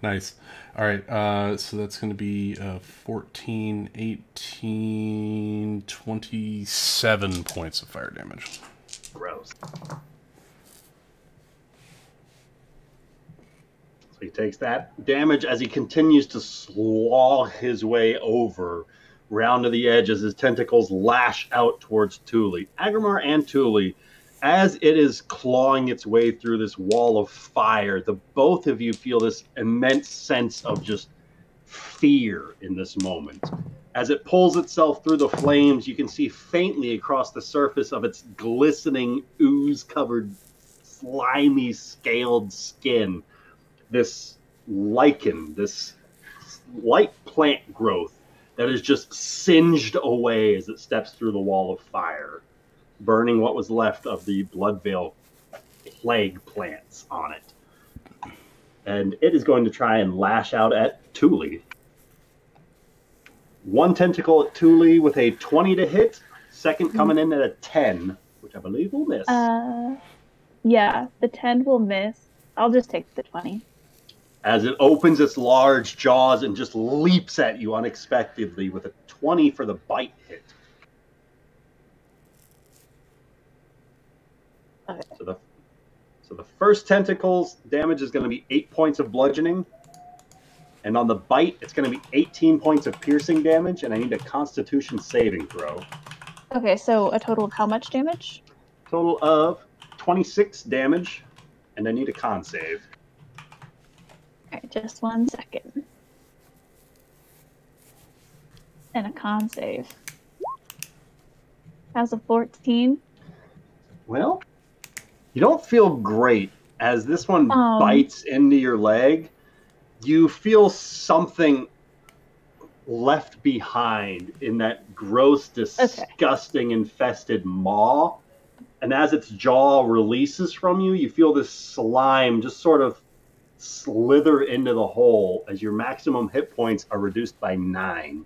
Nice. All right. So that's going to be 14, 18, 27 points of fire damage.
Gross. So he takes that damage as he continues to slog his way over, round to the edge as his tentacles lash out towards Thule. Agrimar and Thule, as it is clawing its way through this wall of fire, the both of you feel this immense sense of just fear in this moment. As it pulls itself through the flames, you can see faintly across the surface of its glistening, ooze-covered, slimy, scaled skin, this lichen, this light plant growth that is just singed away as it steps through the wall of fire, burning what was left of the Bloodveil plague plants on it. And it is going to try and lash out at Thule. One tentacle at Thule with a 20 to hit, second coming in at a 10, which I believe will miss.
Yeah, the 10 will miss. I'll just take the 20.
As it opens its large jaws and just leaps at you unexpectedly with a 20 for the bite hit.
Okay.
So the first tentacle's damage is going to be 8 points of bludgeoning. And on the bite, it's going to be 18 points of piercing damage, and I need a Constitution saving throw.
Okay, so a total of how much damage?
Total of 26 damage, and I need a con save.
Okay, just 1 second. And a con save. How's a 14?
Well, you don't feel great as this one bites into your leg. You feel something left behind in that gross, disgusting, infested maw. And as its jaw releases from you, you feel this slime just sort of slither into the hole as your maximum hit points are reduced by 9.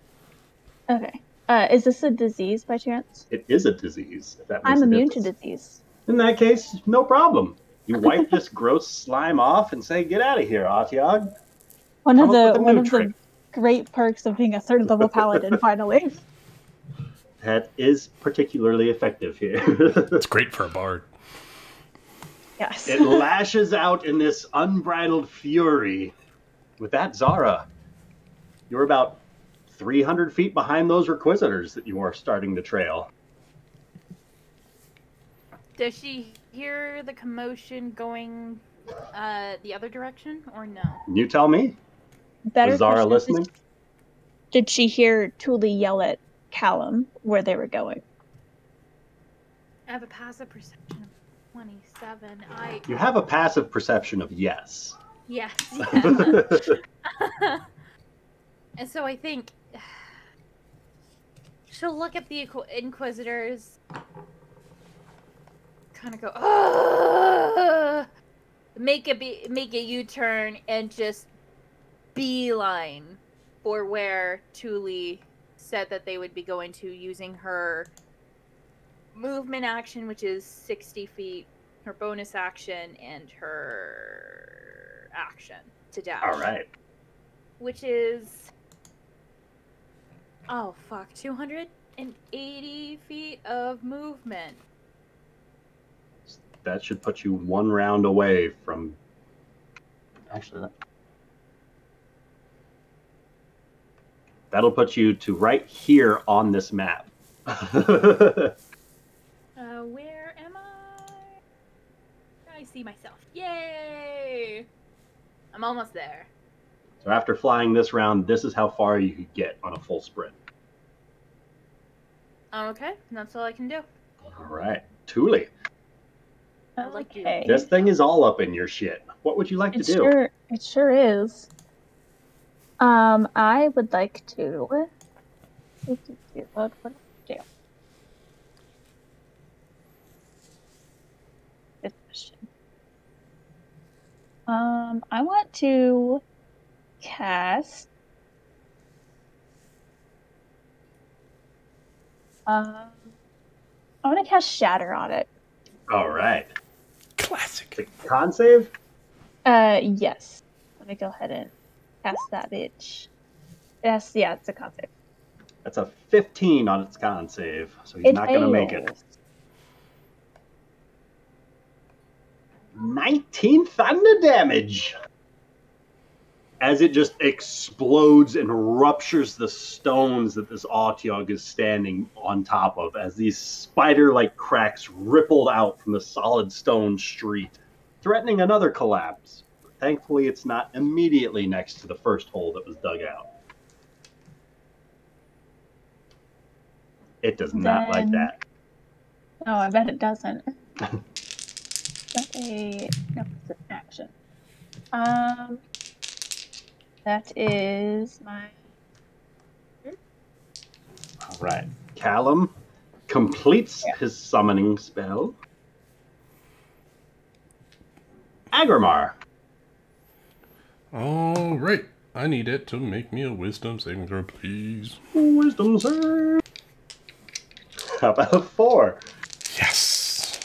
Okay. Is this a disease by chance?
It is a disease. If that makes
I'm
a
immune to
difference.
disease.
In that case, no problem. You wipe this gross slime off and say, "Get out of here, Atiag."
One of the great perks of being a third level paladin, finally.
That is particularly effective here.
It's great for a bard.
Yes.
It lashes out in this unbridled fury. With that, Zara, you're about 300 feet behind those Requisitors that you are starting to trail.
Does she hear the commotion going the other direction, or no?
You tell me.
Better
Was Zara
question,
listening?
Did she hear Thule yell at Callum where they were going?
I have a passive perception of 27.
You have a passive perception of yes.
Yes. Yeah. And so I think she'll look at the Inquisitors, kind of go, "Ugh!" make a U-turn and just beeline for where Thule said that they would be going to, using her movement action, which is 60 feet, her bonus action, and her action to dash.
All right.
Which is, oh fuck, 280 feet of movement.
That should put you 1 round away from... Actually, that'll put you to right here on this map.
Where am I? I see myself. Yay! I'm almost there.
So after flying this round, this is how far you could get on a full sprint.
Okay, that's all I can do.
All right. Thule,
I like you.
Okay.
this thing is all up in your shit. What would you like to do?
It sure is. I would like to. What do? Good question. I want to cast I want to cast Shatter on it.
All right.
Classic.
The con save?
Yes. Let me go ahead and cast that bitch. Yes, yeah, it's a con save.
That's a 15 on its con save, so he's not going to make it. 19 thunder damage. As it just explodes and ruptures the stones that this Autiog is standing on top of, as these spider-like cracks rippled out from the solid stone street, threatening another collapse. But thankfully, it's not immediately next to the first hole that was dug out. It does not like that.
No, I bet it doesn't. But no, it's an action. That is my...
All right. Callum completes his summoning spell. Agrimar.
All right. I need it to make me a wisdom saving throw, please.
Wisdom save. How about a 4?
Yes.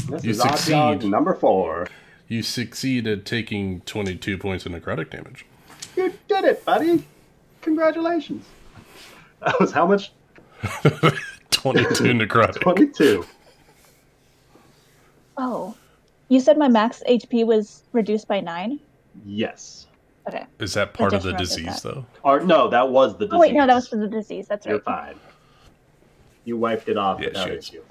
This
You
is
succeed.
Autiog number 4.
You succeed at taking 22 points of necrotic damage.
You did it, buddy. Congratulations. That was how much?
22 necrotic.
22.
Oh. You said my max HP was reduced by 9?
Yes.
Okay.
Is that part
I
of the
just remembered
disease,
that.
though?
Or no, that was the disease.
Oh, wait, no, that was for the disease. That's
You're
right.
fine. You wiped it off
Yeah,
without
she is.
issue.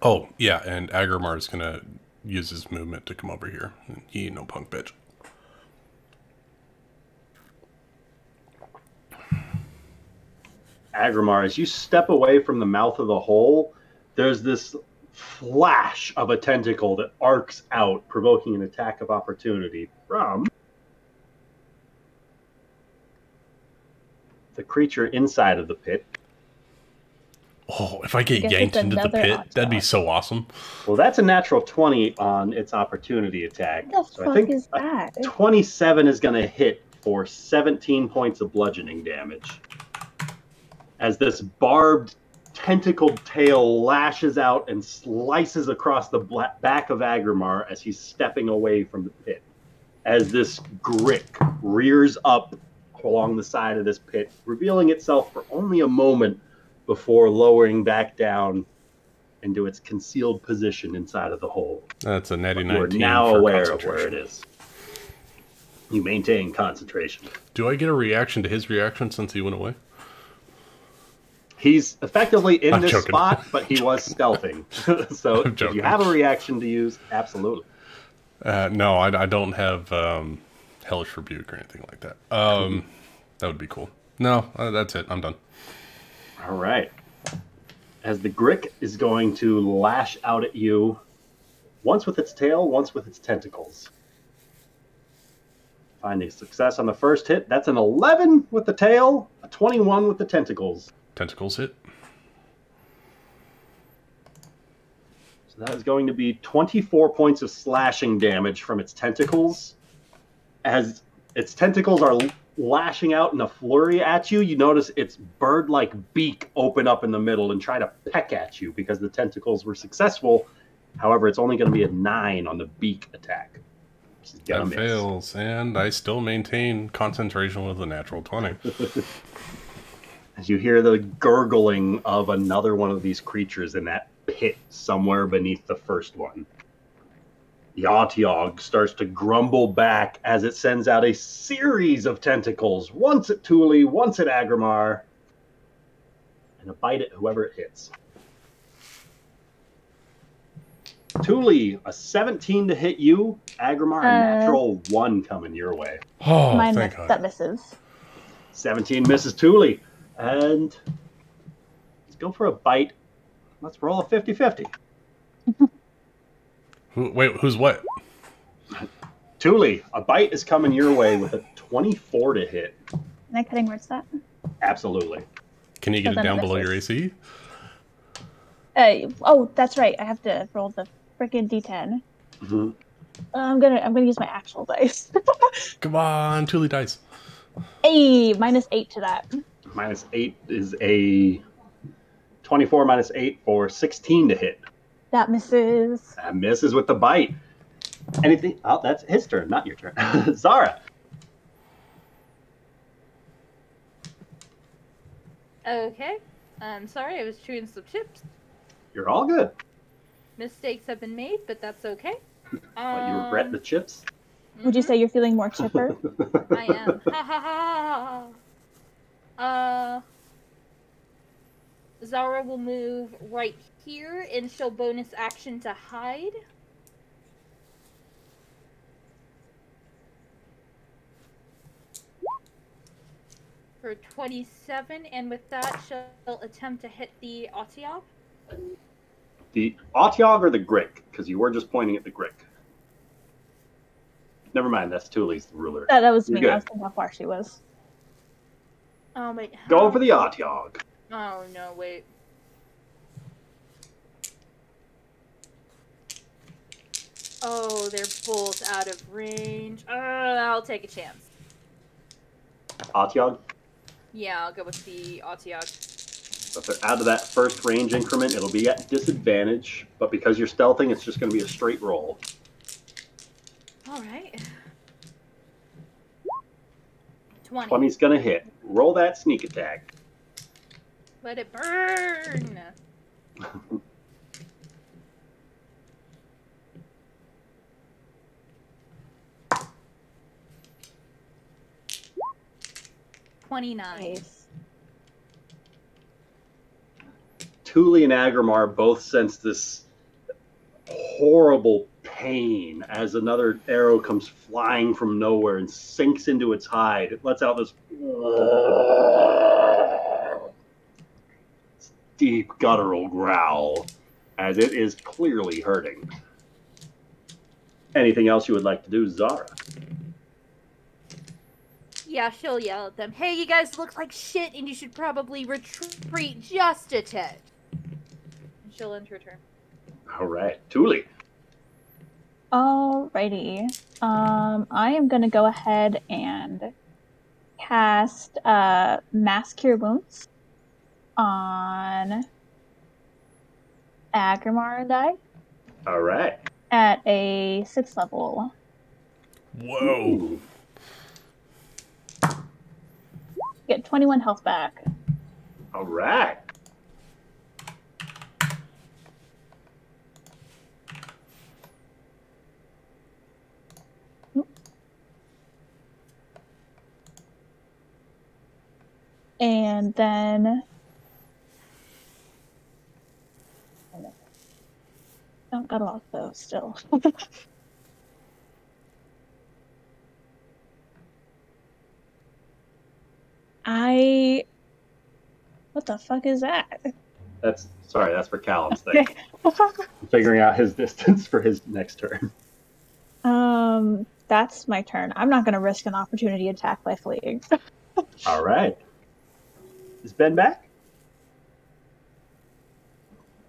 Oh, yeah, and Agrimar's gonna use his movement to come over here. He ain't no punk bitch.
Agrimar, as you step away from the mouth of the hole, there's this flash of a tentacle that arcs out, provoking an attack of opportunity from the creature inside of the pit.
Oh, if I get
Guess
yanked
it's
into the
another
pit, that'd be
Autiog.
so awesome.
Well, that's a natural 20 on its opportunity attack.
What the
So
fuck
I think
is that?
27 is going to hit for 17 points of bludgeoning damage. As this barbed, tentacled tail lashes out and slices across the back of Agrimar as he's stepping away from the pit. As this Grick rears up along the side of this pit, revealing itself for only a moment before lowering back down into its concealed position inside of the hole.
That's a natty
You are
19
now
for
aware of where
concentration.
it is. You maintain concentration.
Do I get a reaction to his reaction since he went away?
He's effectively in
I'm
this
joking.
spot, but he was stealthing. So
I'm
if
joking.
you have a reaction to use, absolutely.
No, I don't have Hellish Rebuke or anything like that. That would be cool. No, that's it. I'm done.
All right. As the Grick is going to lash out at you, once with its tail, once with its tentacles. Finding success on the first hit. That's an 11 with the tail, a 21 with the tentacles.
Tentacles hit.
So that is going to be 24 points of slashing damage from its tentacles. As its tentacles are lashing out in a flurry at you, you notice its bird-like beak open up in the middle and try to peck at you because the tentacles were successful. However, it's only going to be a 9 on the beak attack.
That fails, and I still maintain concentration with a natural 20.
As you hear the gurgling of another one of these creatures in that pit somewhere beneath the first one. The Autiog starts to grumble back as it sends out a series of tentacles, once at Thule, once at Agrimar, and a bite at whoever it hits. Thule, a 17 to hit you. Agrimar, a natural 1 coming your way.
Oh,
Mine
thank God.
that misses.
17 misses Thule. And let's go for a bite. Let's roll a 50-50.
Wait, who's what?
Thule, a bite is coming your way with a 24 to hit.
Am I cutting words that?
Absolutely.
Can you get
So
it
then
down
it
below your
misses.
AC?
Oh, that's right. I have to roll the freaking D10.
Mm-hmm.
I'm gonna use my actual dice.
Come on, Thule dice.
Hey, -8 to that.
-8 is a 24 -8 for 16 to hit.
That misses.
That misses with the bite. Anything? Oh, that's his turn, not your turn. Zara.
Okay. I'm sorry, I was chewing some chips.
You're all good.
Mistakes have been made, but that's okay.
What, you regret the chips?
Would you say you're feeling more chipper?
I am. Ha ha ha ha. Zara will move right here, and she'll bonus action to hide. For 27, and with that, she'll attempt to hit the Otiab.
The Otiog or the Grick? Because you were just pointing at the Grick. Never mind, that's Thule's the ruler.
That was
You're
me. I
good.
was thinking how far she was.
Oh, wait.
Go for the Otiog.
Oh, no, wait. Oh, they're both out of range. I'll take a chance.
Otiog?
Yeah, I'll go with the Otiog.
So if they're out of that first range increment, it'll be at disadvantage. But because you're stealthing, it's just going to be a straight roll.
All right. 20.
20's going to hit. Roll that sneak attack.
Let it burn. $29.
Nice.
Thule and Agrimar both sense this horrible pain as another arrow comes flying from nowhere and sinks into its hide. It lets out this deep guttural growl as it is clearly hurting. Anything else you would like to do, Zara?
Yeah, she'll yell at them. Hey, you guys look like shit, and you should probably retreat just a tad. And she'll end her turn.
All right, Thule.
Alrighty. I am gonna go ahead and cast Mass Cure Wounds on Agrimar and I
All right.
at a 6th level.
Whoa.
Ooh.
Get 21 health back.
All right.
And then oh, got a lot though still. What the fuck is that?
That's for Callum's thing. Figuring out his distance for his next turn.
That's my turn. I'm not gonna risk an opportunity attack by fleeing.
All right. Is Ben back?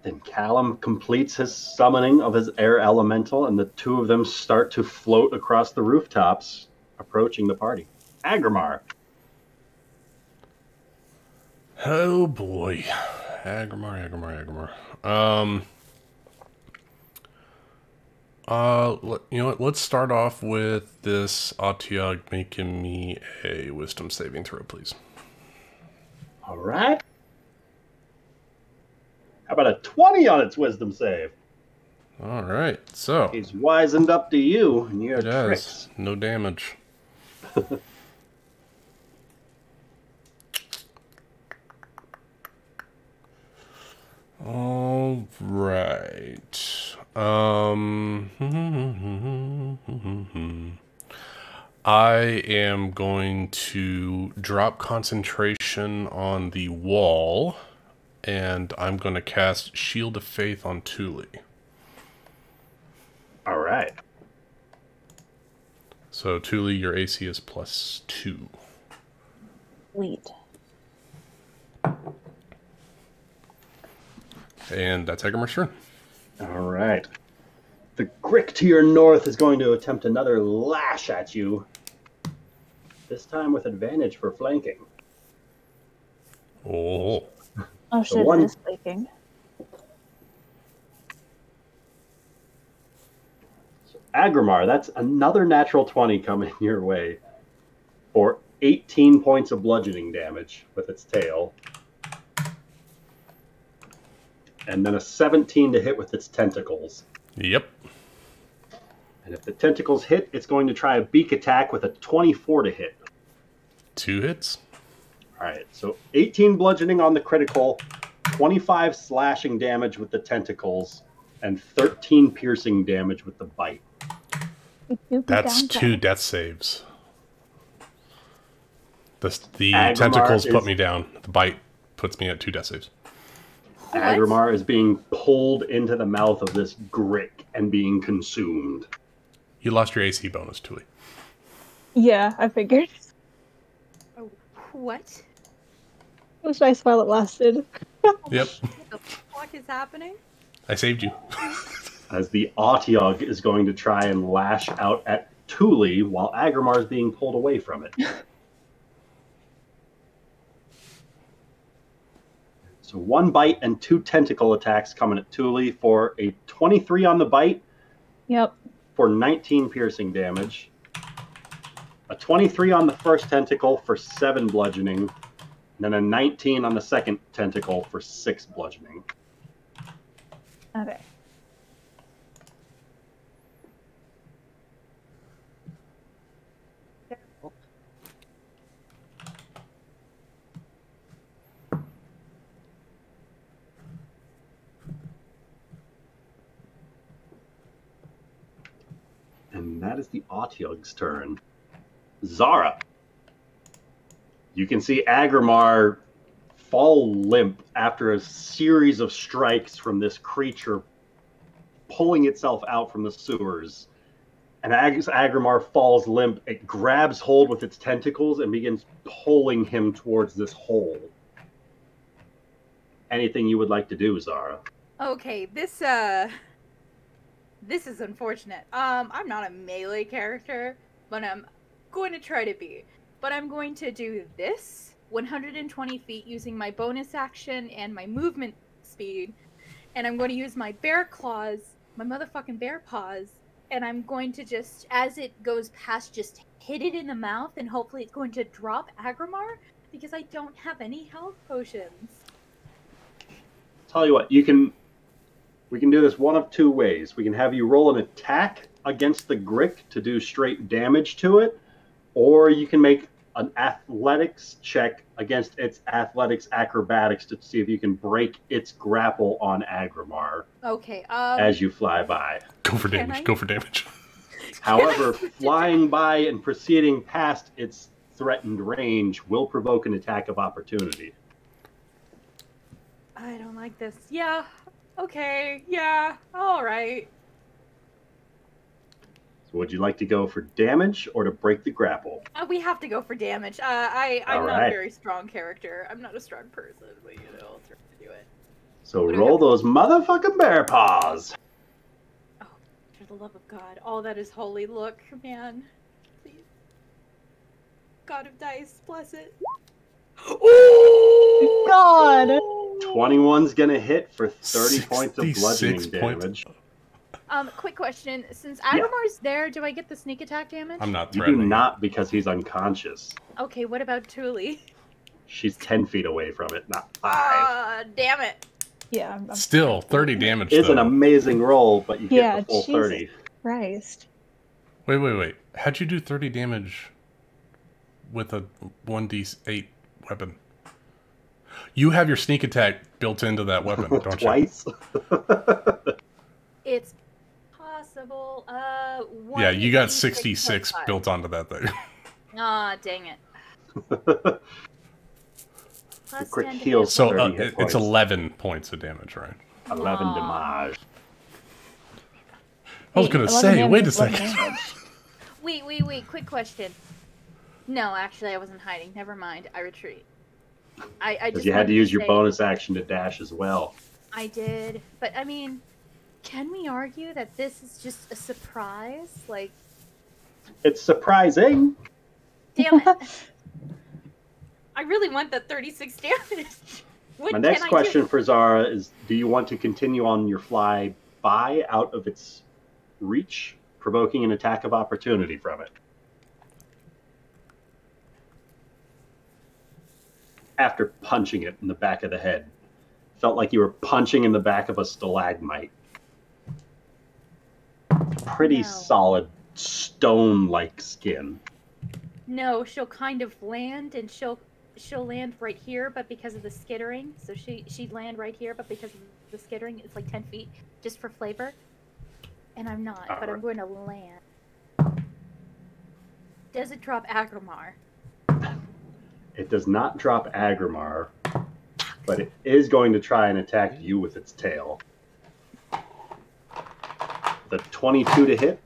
Then Callum completes his summoning of his air elemental, and the two of them start to float across the rooftops, approaching the party. Agrimar.
Oh boy. Agrimar. You know what? Let's start off with this Otiog making me a wisdom saving throw, please.
All right. How about a 20 on its wisdom save?
All right. So
He's wizened up to you, and you have
it has
tricks.
no damage. All right. I am going to drop concentration on the wall, and I'm going to cast Shield of Faith on Thule.
All right.
So Thule, your AC is +2.
Sweet.
And that's Agrimar's turn.
All right. The Grick to your north is going to attempt another lash at you. This time with advantage for flanking.
Oh.
Oh shit, it is flanking.
Agrimar, that's another natural 20 coming your way for 18 points of bludgeoning damage with its tail. And then a 17 to hit with its tentacles.
Yep.
And if the tentacles hit, it's going to try a beak attack with a 24 to hit.
2 hits.
All right, so 18 bludgeoning on the critical, 25 slashing damage with the tentacles, and 13 piercing damage with the bite.
That's 2 death saves. The
Agrimar
tentacles put me down. The bite puts me at 2 death saves.
Agrimar is being pulled into the mouth of this Grick and being consumed.
You lost your AC bonus, Tuli.
Yeah, I figured.
Oh, what?
It was nice while it lasted.
Yep.
What the fuck is happening?
I saved you.
As the Autiog is going to try and lash out at Tuli while Agrimar is being pulled away from it. So 1 bite and 2 tentacle attacks coming at Tuli for a 23 on the bite.
Yep.
For 19 piercing damage. A 23 on the first tentacle for 7 bludgeoning. And then a 19 on the second tentacle for 6 bludgeoning.
Okay.
And that is the Autiog's turn. Zara. You can see Agrimar fall limp after a series of strikes from this creature pulling itself out from the sewers. And as Agrimar falls limp, it grabs hold with its tentacles and begins pulling him towards this hole. Anything you would like to do, Zara?
Okay, this is unfortunate. I'm not a melee character, but I'm going to try to be. But I'm going to do this 120 feet using my bonus action and my movement speed. And I'm going to use my bear claws, my motherfucking bear paws. And I'm going to just, as it goes past, just hit it in the mouth. And hopefully it's going to drop Agrimar because I don't have any health potions.
Tell you what, we can do this one of 2 ways. We can have you roll an attack against the Grick to do straight damage to it, or you can make an athletics check against its athletics acrobatics to see if you can break its grapple on Agrimar.
Okay.
As you fly by.
Go for damage. Go for damage.
However, flying by and proceeding past its threatened range will provoke an attack of opportunity.
I don't like this. Yeah. Okay. Yeah. All right.
So would you like to go for damage or to break the grapple?
We have to go for damage. I'm not a very strong character. I'm not a strong person, but I'll try to do it.
So roll those motherfucking bear paws.
Oh, for the love of God. All that is holy. Look, man. Please. God of dice, bless it.
Oh God!
21's gonna hit for 30 points of
66
bludgeoning
points.
damage.
Quick question. Since Agrimar's there, do I get the sneak attack damage?
I'm not
You
threatening.
do not because he's unconscious.
Okay, what about Tuli?
She's 10 feet away from it, not 5.
Damn it.
Yeah, I'm
Still, 30 damage,
It's
though.
an amazing roll, but you
Yeah,
get the full
Jesus
30.
Christ.
Wait. How'd you do 30 damage with a 1d8 weapon? You have your sneak attack built into that weapon, don't
Twice?
It's possible.
you? Yeah, you got 66 built onto that thing.
Aw, dang it. Plus
quick
10 to
heal.
hit.
So
30 hit
it's
points.
11 points of damage, right?
11
Aw.
damage.
I was going to say, wait a second.
Wait. Quick question. No, actually, I wasn't hiding. Never mind. I retreat. I
Because
just
you had
wanted
to use your
say-
bonus action to dash as well.
I did, but I mean, Can we argue that this is just a surprise? Like,
It's surprising.
damn it. I really want that 36 damage. What
My
can
next
I
question
do?
for Zara is, do you want to continue on your fly by out of its reach, provoking an attack of opportunity from it? After punching it in the back of the head. Felt like you were punching in the back of a stalagmite. Pretty
No.
solid stone-like skin.
No, she'll kind of land, and she'll land right here, but because of the skittering, so she'd land right here, but because of the skittering, it's like 10 feet, just for flavor. And I'm not, but I'm going to land. Does it drop Agrimar?
It does not drop Agrimar, but it is going to try and attack you with its tail. The 22 to hit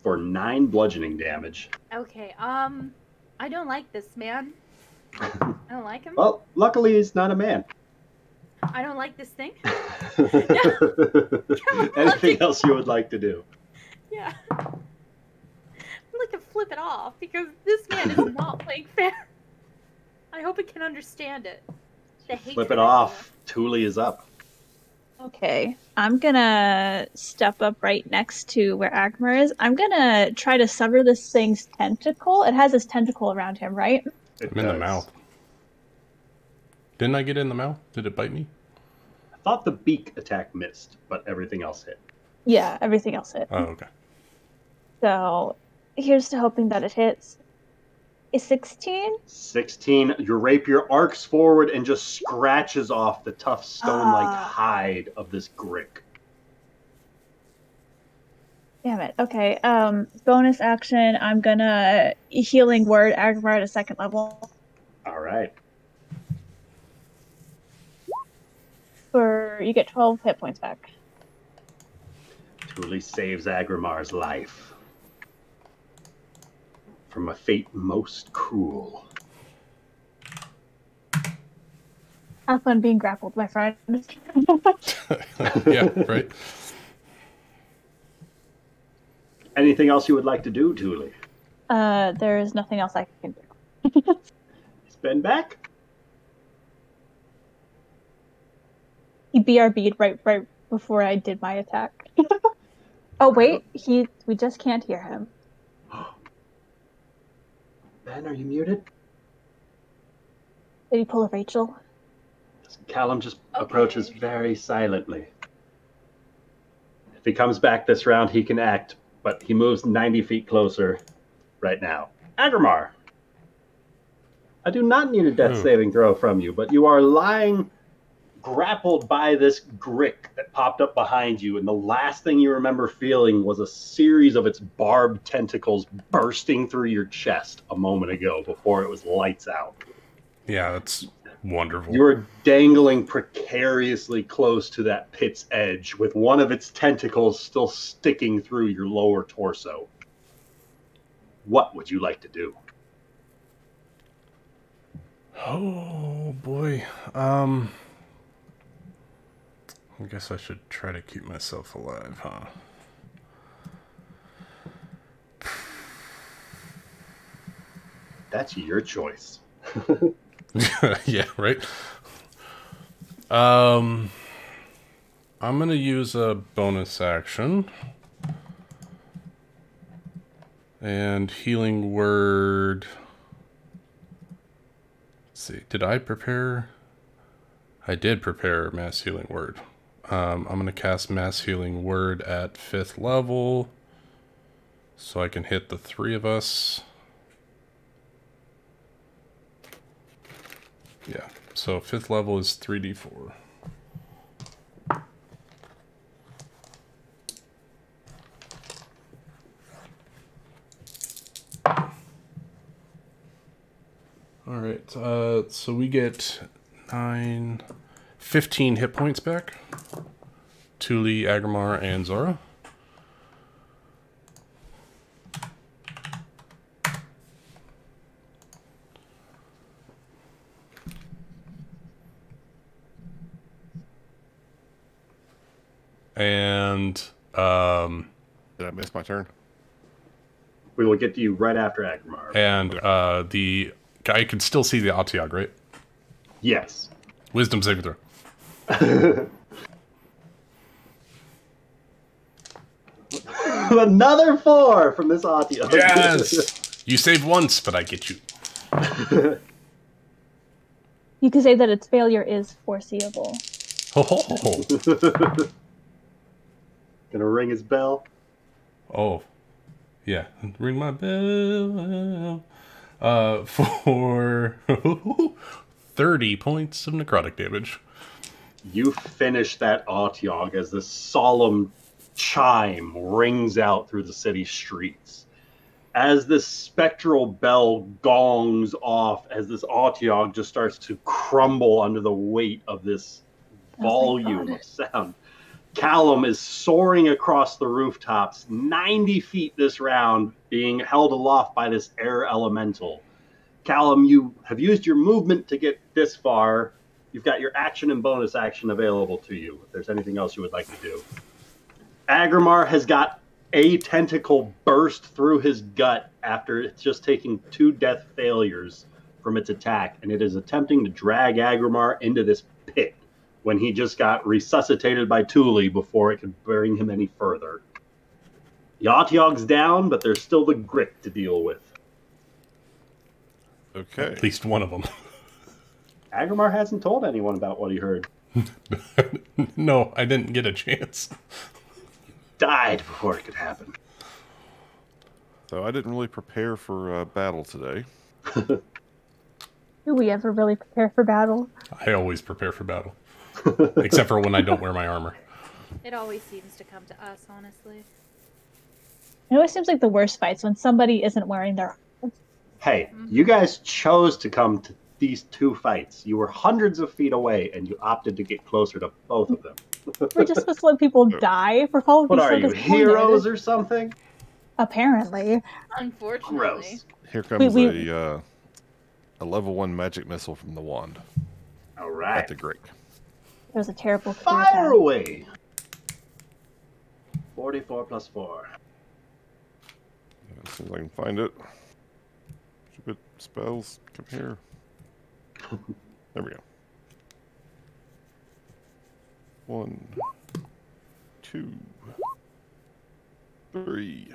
for 9 bludgeoning damage.
Okay, I don't like this man. I don't like him.
Well, luckily he's not a man.
I don't like this thing.
Anything else you would like to do?
Yeah. I'd like to flip it off, because this man is not playing fair. I hope it can understand it. The hatred
Flip it
I
off. Thule is up.
Okay, I'm gonna step up right next to where Agmar is. I'm gonna try to sever this thing's tentacle. It has this tentacle around him, right?
It
I'm in the
does.
mouth. Didn't I get it in the mouth? Did it bite me?
I thought the beak attack missed, but everything else hit.
Yeah, everything else hit.
Oh, okay.
So here's to hoping that it hits. Is 16?
16. Your rapier arcs forward and just scratches off the tough stone-like hide of this grick.
Damn it. Okay. Bonus action. I'm gonna healing word Agmar at a 2nd level.
All right.
You get 12 hit points back.
Thule saves Agrimar's life from a fate most cruel.
Have fun being grappled, my friend.
Yeah, right.
Anything else you would like to do, Thule?
There is nothing else I can do.
He's been back.
He BRB'd right before I did my attack. Oh wait, we just can't hear him.
Ben, are you muted?
Did he pull a Rachel?
Callum just
Okay.
approaches very silently. If he comes back this round, he can act, but he moves 90 feet closer right now. Agrimar! I do not need a death saving throw from you, but you are lying grappled by this grick that popped up behind you, and the last thing you remember feeling was a series of its barbed tentacles bursting through your chest a moment ago before it was lights out.
Yeah, that's wonderful.
You were dangling precariously close to that pit's edge, with one of its tentacles still sticking through your lower torso. What would you like to do?
Oh, boy. I guess I should try to keep myself alive, huh?
That's your choice.
Yeah, right? I'm gonna use a bonus action. And healing word. Let's see, did I prepare? I did prepare mass healing word. I'm gonna cast mass healing word at 5th level. So I can hit the 3 of us. Yeah, so 5th level is 3d4. Alright, so we get 15 hit points back. Thule, Agrimar, and Zora.
Did I miss my turn?
We will get to you right after Agramar.
And the guy can still see the Atiog, right?
Yes.
Wisdom saving throw.
Another 4 from this audio.
Yes! You save once, but I get you.
You could say that its failure is foreseeable.
Oh.
Gonna ring his bell.
Oh. Yeah. Ring my bell. For 30 points of necrotic damage.
You finish that Atiog as this solemn chime rings out through the city streets. As this spectral bell gongs off, as this Atiog just starts to crumble under the weight of this volume of sound. Callum is soaring across the rooftops, 90 feet this round, being held aloft by this air elemental. Callum, you have used your movement to get this far. You've got your action and bonus action available to you, if there's anything else you would like to do. Agramar has got a tentacle burst through his gut after it's just taking 2 death failures from its attack, and it is attempting to drag Agramar into this pit when he just got resuscitated by Thule before it could bring him any further. The Atiog's down, but there's still the Grick to deal with.
Okay.
At least one of them.
Agramar hasn't told anyone about what he heard.
No, I didn't get a chance.
Died before it could happen.
So I didn't really prepare for battle today.
Do we ever really prepare for battle?
I always prepare for battle. Except for when I don't wear my armor.
It always seems to come to us, honestly.
It always seems like the worst fights when somebody isn't wearing their armor.
Hey, you guys chose to come to these 2 fights. You were hundreds of feet away, and you opted to get closer to both of them.
We're just supposed to let people die? We're probably
What
so
are you,
disappointed.
heroes or something?
Apparently.
Unfortunately.
Gross.
Here comes
We-
a level 1 magic missile from the wand
All
at
right.
the Grick.
It was a terrible
Fire away. 44 plus 4.
As soon as I can find it. Stupid spells. Come here. There we go. 1, 2, 3.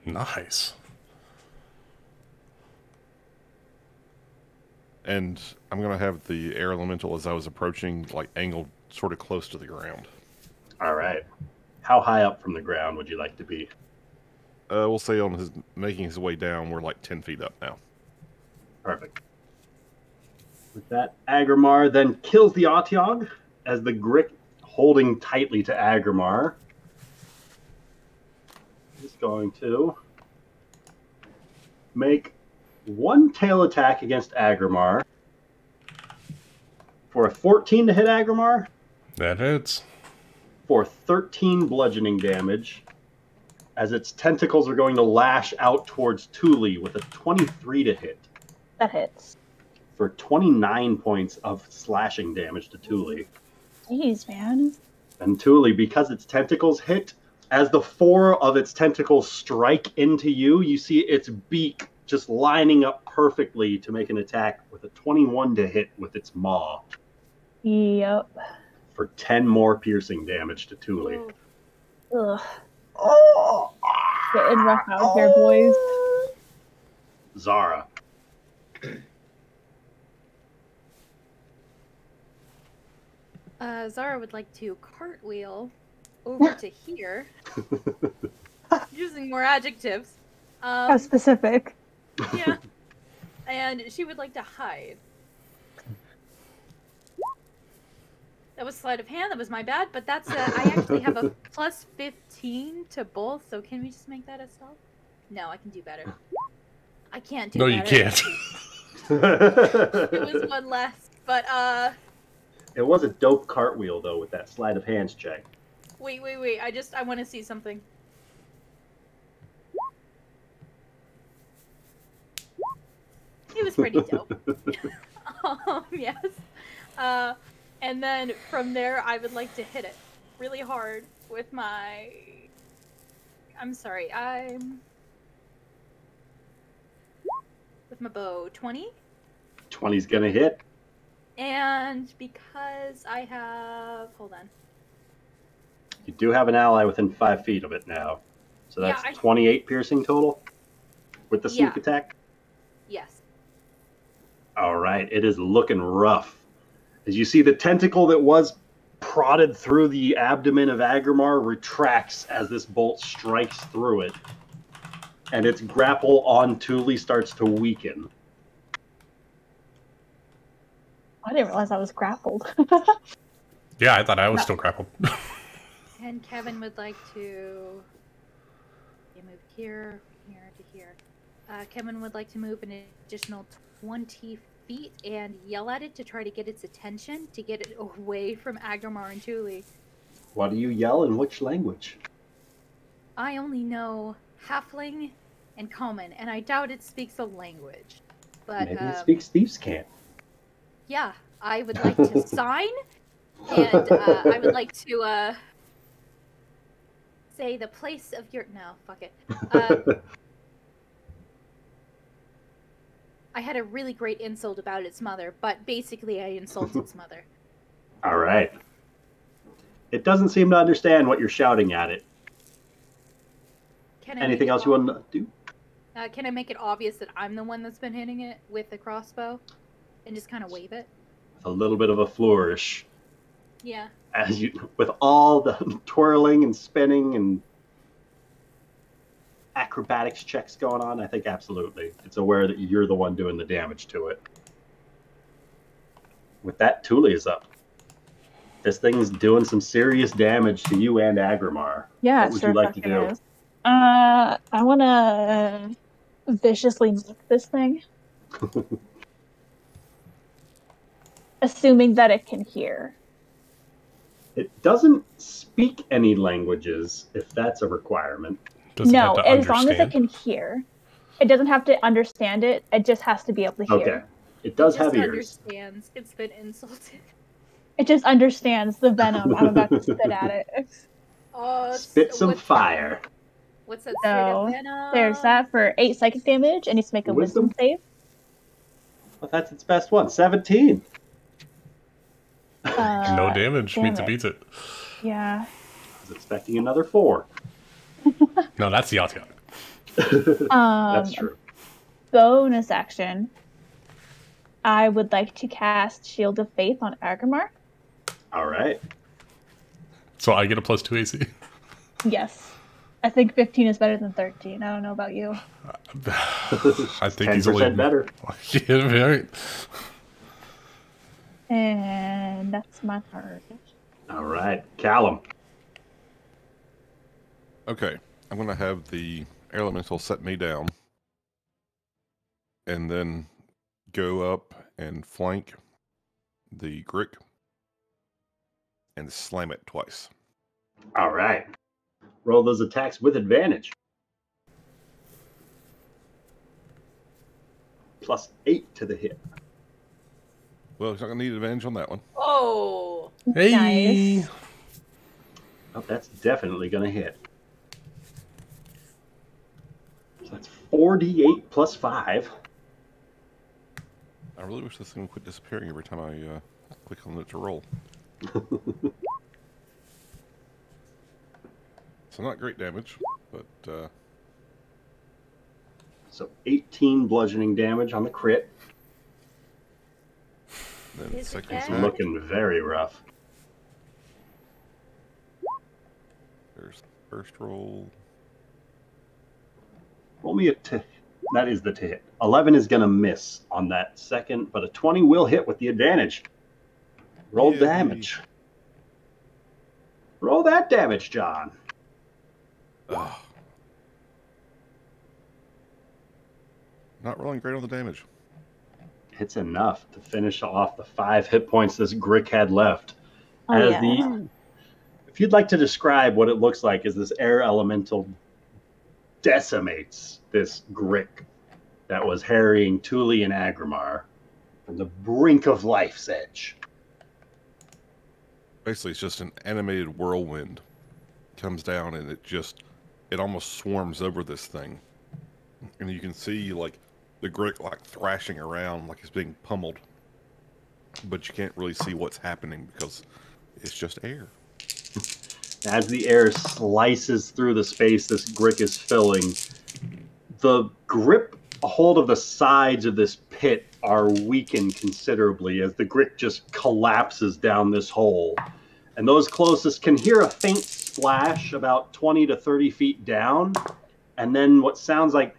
Nice.
And I'm going to have the air elemental as I was approaching, like, angled sort of close to the ground.
All right. How high up from the ground would you like to be?
We'll say on his making his way down, we're like 10 feet up now.
Perfect. With that, Agramar then kills the Atiog as the Grick, holding tightly to Agramar, is going to make 1 tail attack against Agramar for a 14 to hit Agramar,
That hits.
for 13 bludgeoning damage, as its tentacles are going to lash out towards Thule with a 23 to hit,
That hits.
for 29 points of slashing damage to Thule.
Jeez, man.
And Thule, because its tentacles hit, as the 4 of its tentacles strike into you, you see its beak just lining up perfectly to make an attack with a 21 to hit with its maw,
Yep.
for 10 more piercing damage to Thule.
Ugh. Getting rough out here, boys.
Zara.
Zara would like to cartwheel over to here, using more adjectives.
How specific.
Yeah. And she would like to hide. That was sleight of hand. That was my bad. But that's I actually have a plus 15 to both. So can we just make that a stealth? No, I can do better. I can't do
No,
better.
you can't.
It was one less. But
It was a dope cartwheel, though, with that sleight of hands check.
wait. I want to see something. It was pretty dope. Yes. And then from there, I would like to hit it. really hard with my... I'm sorry, with my bow. 20?
20's gonna hit.
And because I have... Hold on.
You do have an ally within 5 feet of it now. So that's 28 piercing total with the sneak attack?
Yes.
All right, it is looking rough. As you see, the tentacle that was prodded through the abdomen of Agrimar retracts as this bolt strikes through it. And its grapple on Thule starts to weaken.
I didn't realize I was grappled.
Yeah, I thought I was still grappled.
And Kevin would like to move here, here to here. Kevin would like to move an additional 20 feet and yell at it to try to get its attention, to get it away from Agrimar and Thule.
What do you yell in which language?
I only know Halfling and Common, and I doubt it speaks a language. But
maybe it speaks Thieves' Cant.
Yeah, I would like to sign, and I would like to say the place of your... No, fuck it. I had a really great insult about its mother, but basically I insult its mother.
All right. It doesn't seem to understand what you're shouting at it. Anything else you want to do?
Can I make it obvious that I'm the one that's been hitting it with the crossbow? And just kind of wave it?
A little bit of a flourish.
Yeah.
As you, with all the twirling and spinning and acrobatics checks going on, I think absolutely. It's aware that you're the one doing the damage to it. With that, Thule is up. This thing's doing some serious damage to you and Agrimar.
Yeah,
what would you like to do?
Is. I want to viciously nuke this thing. Assuming that it can hear.
It doesn't speak any languages, if that's a requirement.
No, as long as it can hear. It doesn't have to understand it. It just has to be able to hear.
Okay. It does have ears.
It understands. It's been insulted.
It just understands the venom I'm about to spit at it.
Spit some fire.
What's that?
So, there's that for 8 psychic damage. It needs to make a wisdom save.
Well, that's its best one. 17.
No damage. Means it beats it.
Yeah.
I was expecting another 4.
No, that's the Yatian.
That's true.
Bonus action. I would like to cast Shield of Faith on Agrimar.
All right.
So I get a +2 AC?
Yes. I think 15 is better than 13. I don't know about you.
I think he's only
better.
Yeah, right.
And that's my turn.
All right, Callum.
Okay, I'm going to have the air elemental set me down. And then go up and flank the Grick and slam it twice.
All right. Roll those attacks with advantage. +8 to the hit.
Well, he's not going to need advantage on that one.
Oh!
Hey!
Nice.
Oh, that's definitely going to hit. So that's 4d8 + 5.
I really wish this thing would quit disappearing every time I click on it to roll. So not great damage, but...
So 18 bludgeoning damage on the crit.
Then second
It's
attack.
looking very rough.
There's the first roll.
Roll me that is the to hit. 11 is going to miss on that second, but a 20 will hit with the advantage. Roll damage. Roll that damage, John.
Ugh. Not rolling great on the damage.
It's enough to finish off the 5 hit points this Grick had left. If you'd like to describe what it looks like as this air elemental decimates this Grick that was harrying Thule and Agrimar from the brink of life's edge.
Basically, it's just an animated whirlwind comes down, and it almost swarms over this thing, and you can see like the Grick like thrashing around like it's being pummeled, but you can't really see what's happening because it's just air.
As the air slices through the space this Grick is filling, the grip hold of the sides of this pit are weakened considerably as the Grick just collapses down this hole. And those closest can hear a faint splash about 20 to 30 feet down, and then what sounds like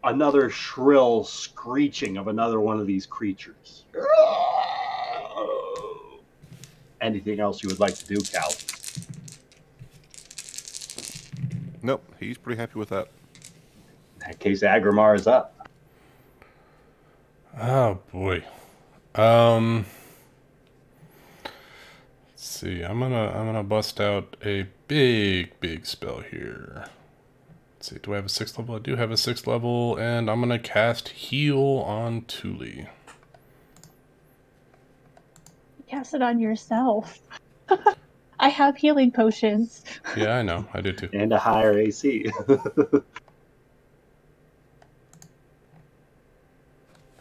another shrill screeching of another one of these creatures. Anything else you would like to do, Cal?
Nope, he's pretty happy with that.
In that case, Agrimar is up.
Oh boy. Let's see. I'm gonna bust out a big spell here. Let's see. Do I have a 6th level? I do have a 6th level, and I'm gonna cast Heal on Thule.
Cast it on yourself. I have healing potions.
Yeah, I know. I do too.
And a higher AC.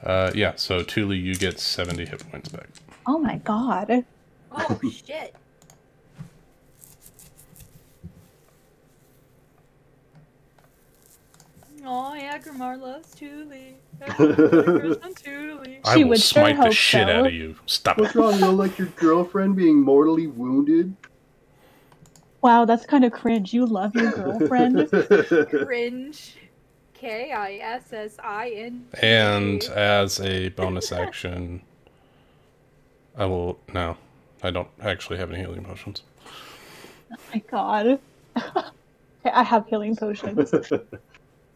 Yeah. So Thule, you get 70 hit points back.
Oh my god.
Oh shit! Oh, Agrimar loves Thule. Agrimar on Thule.
I
She
will
would sure
smite the
hope
shit
so.
out of you. Stop
What's
it.
wrong? You don't like your girlfriend being mortally wounded?
Wow, that's kind of cringe. You love your girlfriend.
Cringe. KISSIN.
And as a bonus action, I will... No, I don't actually have any healing potions.
Oh my god. Okay, I have healing potions.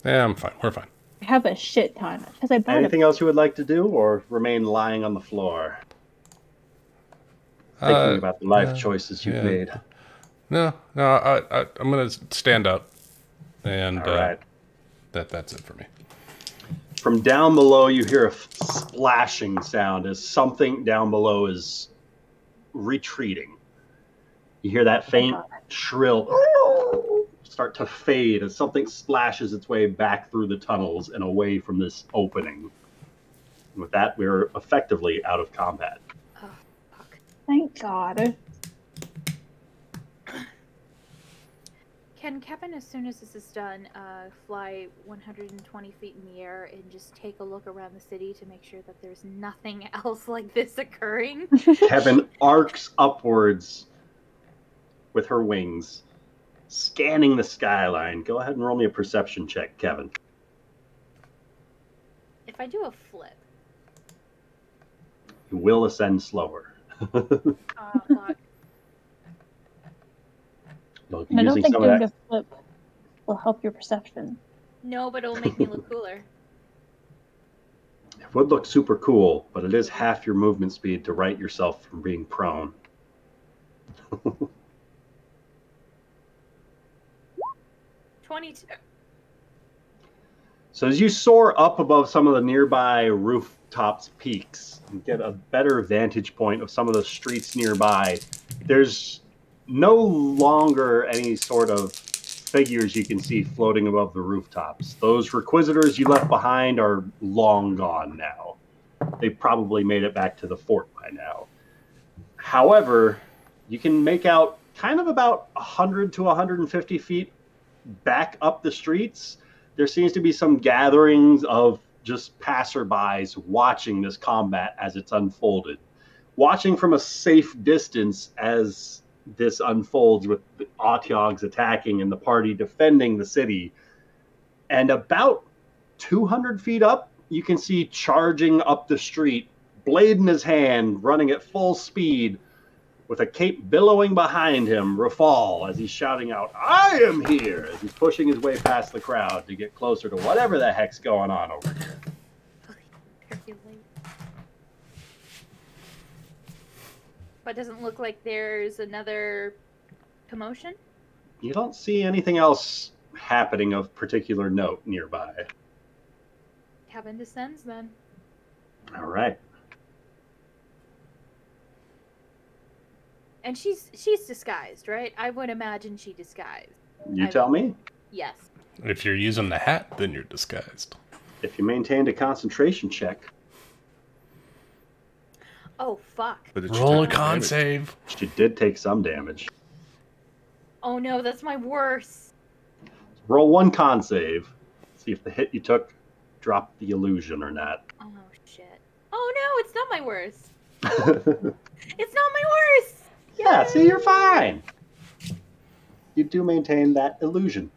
Yeah, I'm fine. We're fine.
I have a shit ton. Because I bought
Anything else you would like to do, or remain lying on the floor? Thinking about the life choices you've made.
No, I'm gonna stand up, and
All right.
that's it for me.
From down below, you hear a splashing sound as something down below is retreating. You hear that faint, shrill start to fade as something splashes its way back through the tunnels and away from this opening. And with that, we're effectively out of combat.
Oh, fuck.
Thank god.
Can Kevin, as soon as this is done, fly 120 feet in the air and just take a look around the city to make sure that there's nothing else like this occurring?
Kevin arcs upwards with her wings, scanning the skyline. Go ahead and roll me a perception check, Kevin.
If I do a flip,
You will ascend slower.
fuck.
Look,
I don't
using
think
some of
doing
that,
a flip will help your perception.
No, but it'll make me look cooler.
it would look super cool, but it is half your movement speed to right yourself from being prone.
22.
So as you soar up above some of the nearby rooftops peaks and get a better vantage point of some of the streets nearby, there's no longer any sort of figures you can see floating above the rooftops. Those Requisitors you left behind are long gone now. They probably made it back to the fort by now. However, you can make out kind of about 100 to 150 feet back up the streets. There seems to be some gatherings of just passerbys watching this combat as it's unfolded. Watching from a safe distance as this unfolds with the Otyogs attacking and the party defending the city. And about 200 feet up, you can see charging up the street, blade in his hand, running at full speed, with a cape billowing behind him, Rafal, as he's shouting out, "I am here!" as he's pushing his way past the crowd to get closer to whatever the heck's going on over here.
Percolate. But doesn't look like there's another commotion?
You don't see anything else happening of particular note nearby.
Kevin descends then.
All right.
And she's disguised, right? I would imagine she disguised.
You tell me.
Yes.
If you're using the hat, then you're disguised.
If you maintained a concentration check,
Oh, fuck.
But did she
Roll a
take
con
damage?
save.
she did take some damage.
Oh no, that's my worst.
Roll one con save. See if the hit you took dropped the illusion or not.
Oh shit. Oh no, it's not my worst. It's not my worst.
Yeah, see, you're fine. You do maintain that illusion.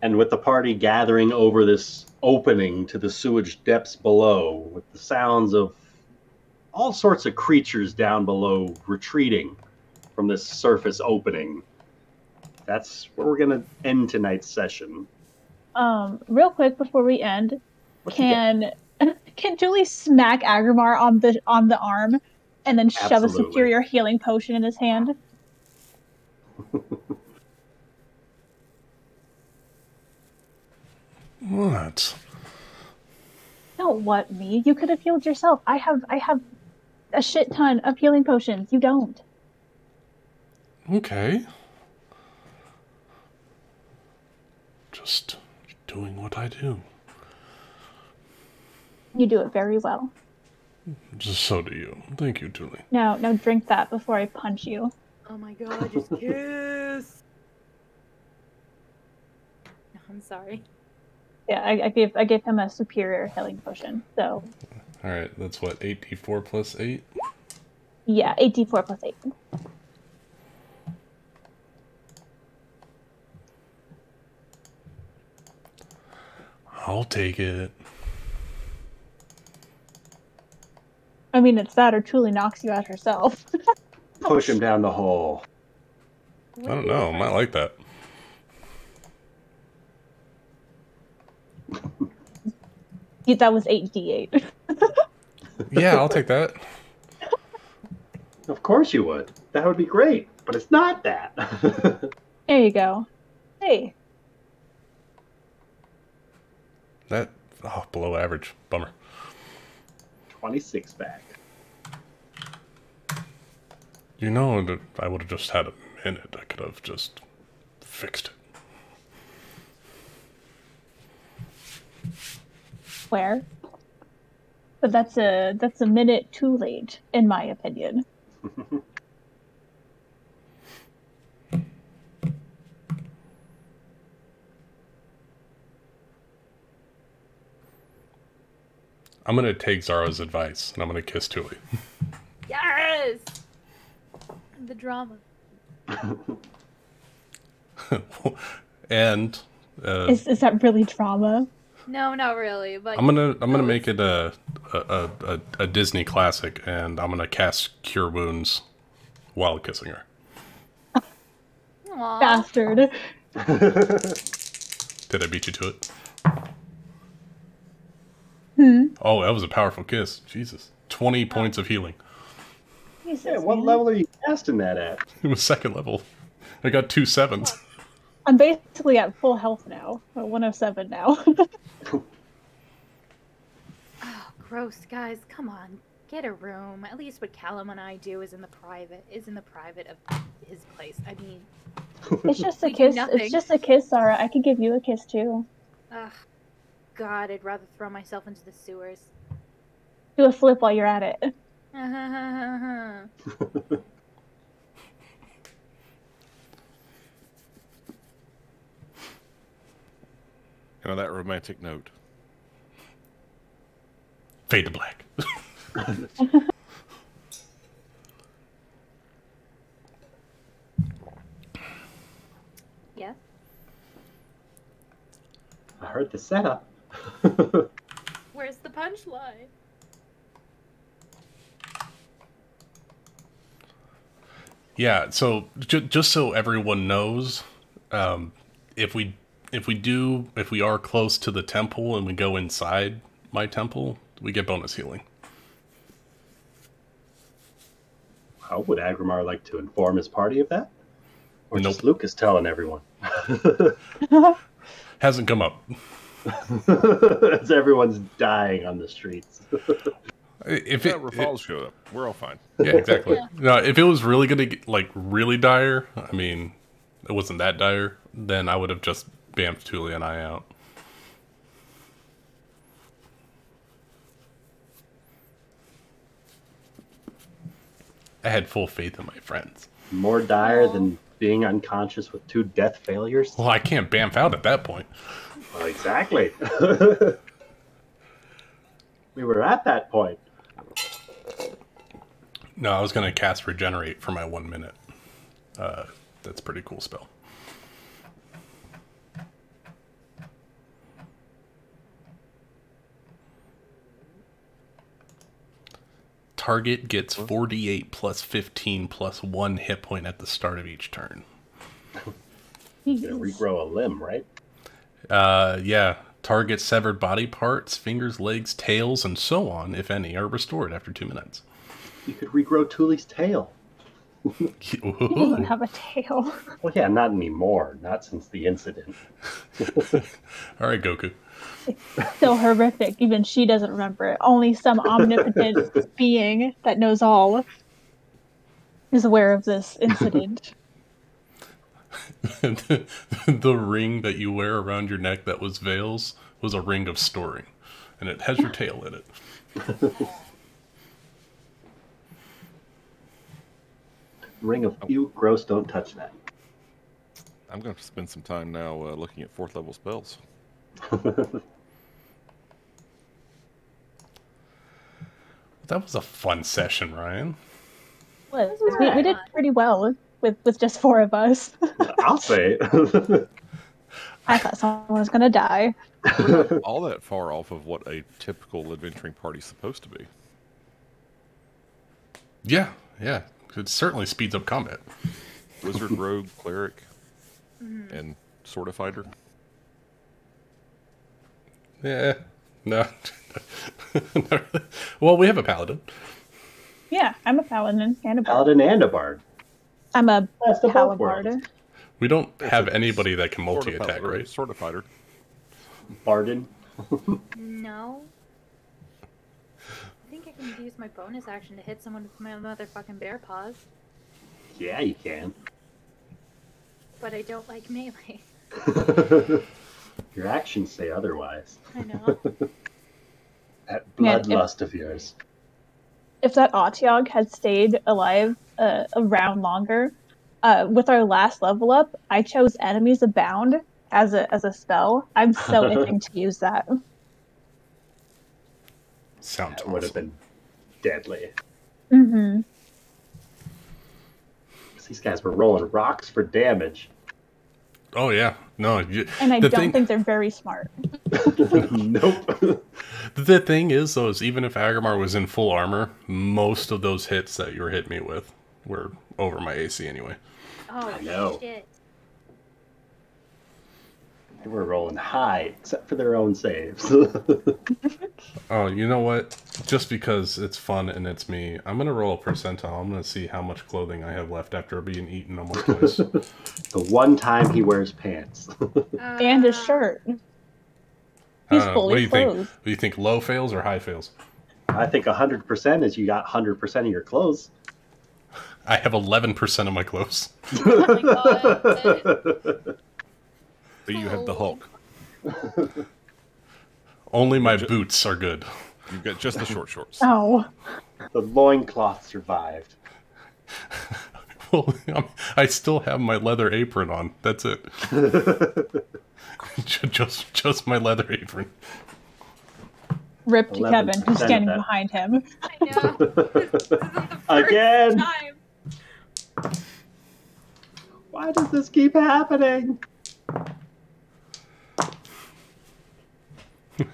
And with the party gathering over this opening to the sewage depths below, with the sounds of all sorts of creatures down below retreating from this surface opening, that's where we're going to end tonight's session.
Real quick before we end, can Julie smack Agrimar on the arm and then shove a
Absolutely.
superior healing potion in his hand?
What?
Don't what me? You could have healed yourself. I have a shit ton of healing potions. You don't.
Okay. Just doing what I do.
You do it very well.
Just so do you. Thank you, Julie.
Now drink that before I punch you.
Oh my god, just kiss. No, I'm sorry.
Yeah, I gave him a superior healing potion. So
Alright, that's what, 8d4 plus 8?
yeah, 8d4 plus 8.
I'll take it.
I mean, it's that or Truly knocks you out herself.
Push him down the hole.
I don't know, I might like that.
That was 8d8.
Yeah, I'll take that.
Of course you would. That would be great. But it's not that.
There you go. Hey.
That, below average. Bummer.
26 back.
You know, that I would have just had a minute. I could have just fixed it.
Where? But that's a minute too late, in my opinion.
I'm gonna take Zara's advice, and I'm gonna kiss Tuli.
Yes! The drama.
And
Is that really drama?
No, not really, but
I'm gonna make it a Disney classic, and I'm gonna cast Cure Wounds while kissing her.
Aw.
Bastard.
Did I beat you to it?
Hmm.
Oh, that was a powerful kiss. Jesus. 20 points of healing.
Jesus,
Yeah, what
man.
level are you casting that at?
It was second level. I got 2 7s.
I'm basically at full health now. 107 now.
Oh, gross, guys. Come on. Get a room. At least what Callum and I do is in the private of his place. I mean,
It's just a
We do
kiss.
nothing.
It's just a kiss, Sarah. I could give you a kiss too.
ugh. God, I'd rather throw myself into the sewers.
Do a flip while you're at it.
And on that romantic note,
Fade to black.
Yeah?
I heard the setup.
Where's the punchline?
Yeah, so just so everyone knows, if we are close to the temple and we go inside my temple, we get bonus healing.
How would Agrimar like to inform his party of that? Or
Nope.
just Lucas telling everyone?
Hasn't come up.
As everyone's dying on the streets.
If
Yeah,
it,
Rafal showed up. We're all fine.
yeah, exactly. No, if it was really gonna get, like, really dire, I mean, it wasn't that dire, then I would have just bamfed Tuli and I out. I had full faith in my friends.
More dire than being unconscious with 2 death failures?
Well, I can't bamf out at that point.
Well, exactly. We were at that point.
No, I was going to cast Regenerate for my 1 minute. That's a pretty cool spell. Target gets 48 plus 15 plus 1 hit point at the start of each turn.
You regrow a limb, right?
Yeah. Target severed body parts, fingers, legs, tails, and so on, if any, are restored after 2 minutes.
You could regrow Tuli's tail.
He doesn't have a tail.
Well, yeah, not anymore. Not since the incident.
All right, Goku.
It's so horrific. Even she doesn't remember it. Only some omnipotent being that knows all is aware of this incident.
The ring that you wear around your neck that was Veil's was a ring of storing, and it has your tail in it.
Ring of ew, gross, don't touch that.
I'm going to spend some time now looking at 4th level spells.
That was a fun session, Ryan.
We did pretty well with just 4 of us.
I'll say it.
I thought someone was gonna die.
We're not all that far off of what a typical adventuring party's supposed to be.
Yeah. It certainly speeds up combat.
Wizard, rogue, cleric, and sword of fighter.
Yeah. No. Well, we have a paladin.
Yeah, I'm a paladin and a bard.
Paladin and a bard.
I'm a
Best of both
halberd.
worlds.
We don't have anybody that can
Sword of
multi-attack,
fighter,
right?
Sword of fighter.
Bardin.
No. I think I can use my bonus action to hit someone with my motherfucking bear paws,
Yeah, you can.
but I don't like melee.
Your actions say otherwise.
I know.
That
Man,
bloodlust of yours.
If that Otyog had stayed alive a round longer, with our last level up, I chose Enemies Abound as a spell. I'm so itching to use that.
Sounds
That would have been deadly.
Mm-hmm.
These guys were rolling rocks for damage.
Oh, yeah. No.
And I
the
don't
thing,
think they're very smart.
Nope.
The thing is, though, is even if Agamar was in full armor, most of those hits that you were hitting me with were over my AC anyway.
Oh,
I know.
shit.
They were rolling high, except for their own saves.
Oh, you know what? Just because it's fun and it's me, I'm going to roll a percentile. I'm going to see how much clothing I have left after being eaten almost twice.
The one time he wears pants.
And a shirt. He's fully
What do you think?
clothed.
Do you think low fails or high fails?
I think 100% is you got 100% of your clothes.
I have 11% of my clothes.
Oh my god.
But you have the Hulk.
Only my boots are good.
You've got just the short shorts.
Oh.
The loincloth survived.
Well, I still have my leather apron on. That's it. just my leather apron.
Rip to Kevin,
11%
who's standing
of that.
behind him.
I know. This is the first
Again.
time.
Why does this keep happening?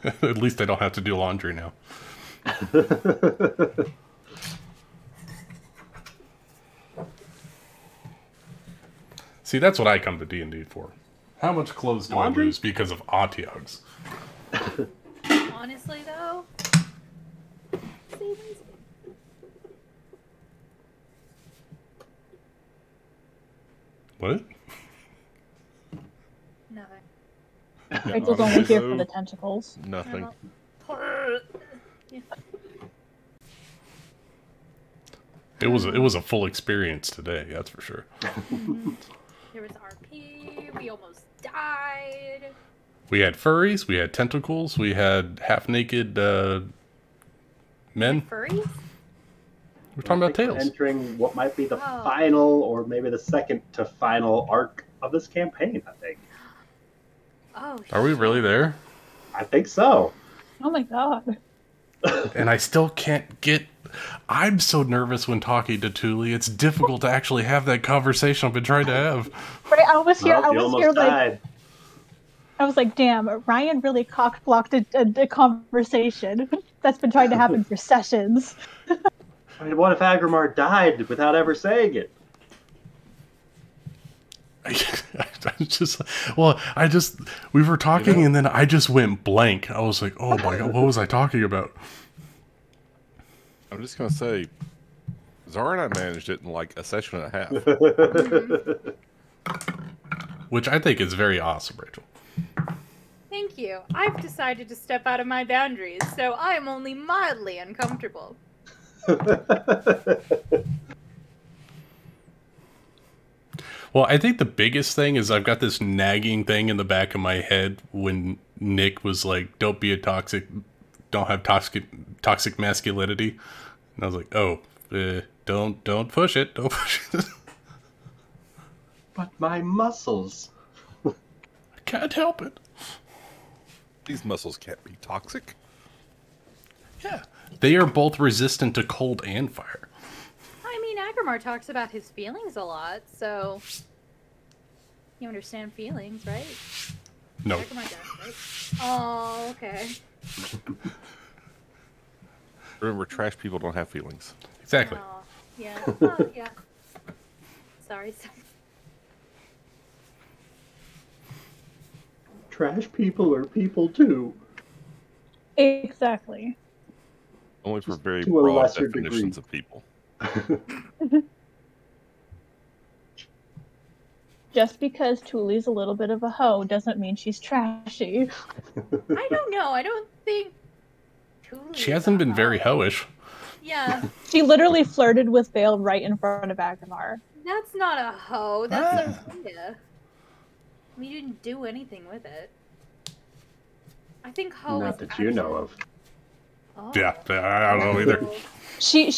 At least I don't have to do laundry now. See, that's what I come to D&D for. How much clothes do
Laundry?
I lose because of Otiogs?
Honestly, though. Savings.
What?
Nothing.
Rigel's only here for the tentacles.
Nothing.
It was a full experience today, that's for sure.
There was RP. We almost died.
We had furries, we had tentacles, we had half-naked men.
Furries?
We're talking about
We're
tails.
entering what might be the final, or maybe the second to final arc of this campaign, I think.
Oh,
Are we really there?
I think so.
Oh my god.
And I still can't get... I'm so nervous when talking to Thule. It's difficult to actually have that conversation I've been trying to have.
Right, I was here.
Well,
I
you
was
almost
here. Like,
died.
I was like, damn, Ryan really cock blocked a conversation that's been trying to happen for sessions.
I mean, what if Agrimar died without ever saying it?
We were talking and then I just went blank. I was like, oh my god, what was I talking about?
I'm just gonna say, Zara and I managed it in like a session and a half.
Which I think is very awesome, Rachel.
Thank you. I've decided to step out of my boundaries, so I am only mildly uncomfortable.
Well, I think the biggest thing is I've got this nagging thing in the back of my head when Nick was like, don't be a toxic, don't have toxic masculinity. And I was like, oh, don't push it, don't push it.
But my muscles.
I can't help it.
These muscles can't be toxic.
Yeah. They are both resistant to cold and fire.
I mean, Agrimar talks about his feelings a lot, so you understand feelings, right?
No.
Agrimar does, right? Oh, okay.
Remember, trash people don't have feelings.
Exactly.
Oh, yeah. Oh, yeah. Sorry.
Trash people are people too.
Exactly.
Only for very
To a
broad
lesser
definitions
degree.
of people.
Just because Thule's a little bit of a hoe doesn't mean she's trashy.
I don't know. I don't think Thule
She
is
hasn't
a
been very
hoe.
hoish.
Yeah,
She literally flirted with Vale right in front of Agrimar.
that's not a hoe. That's a Linda. We didn't do anything with it. I think hoe
Not
is
that you know of.
Oh.
Yeah, I don't know either.
She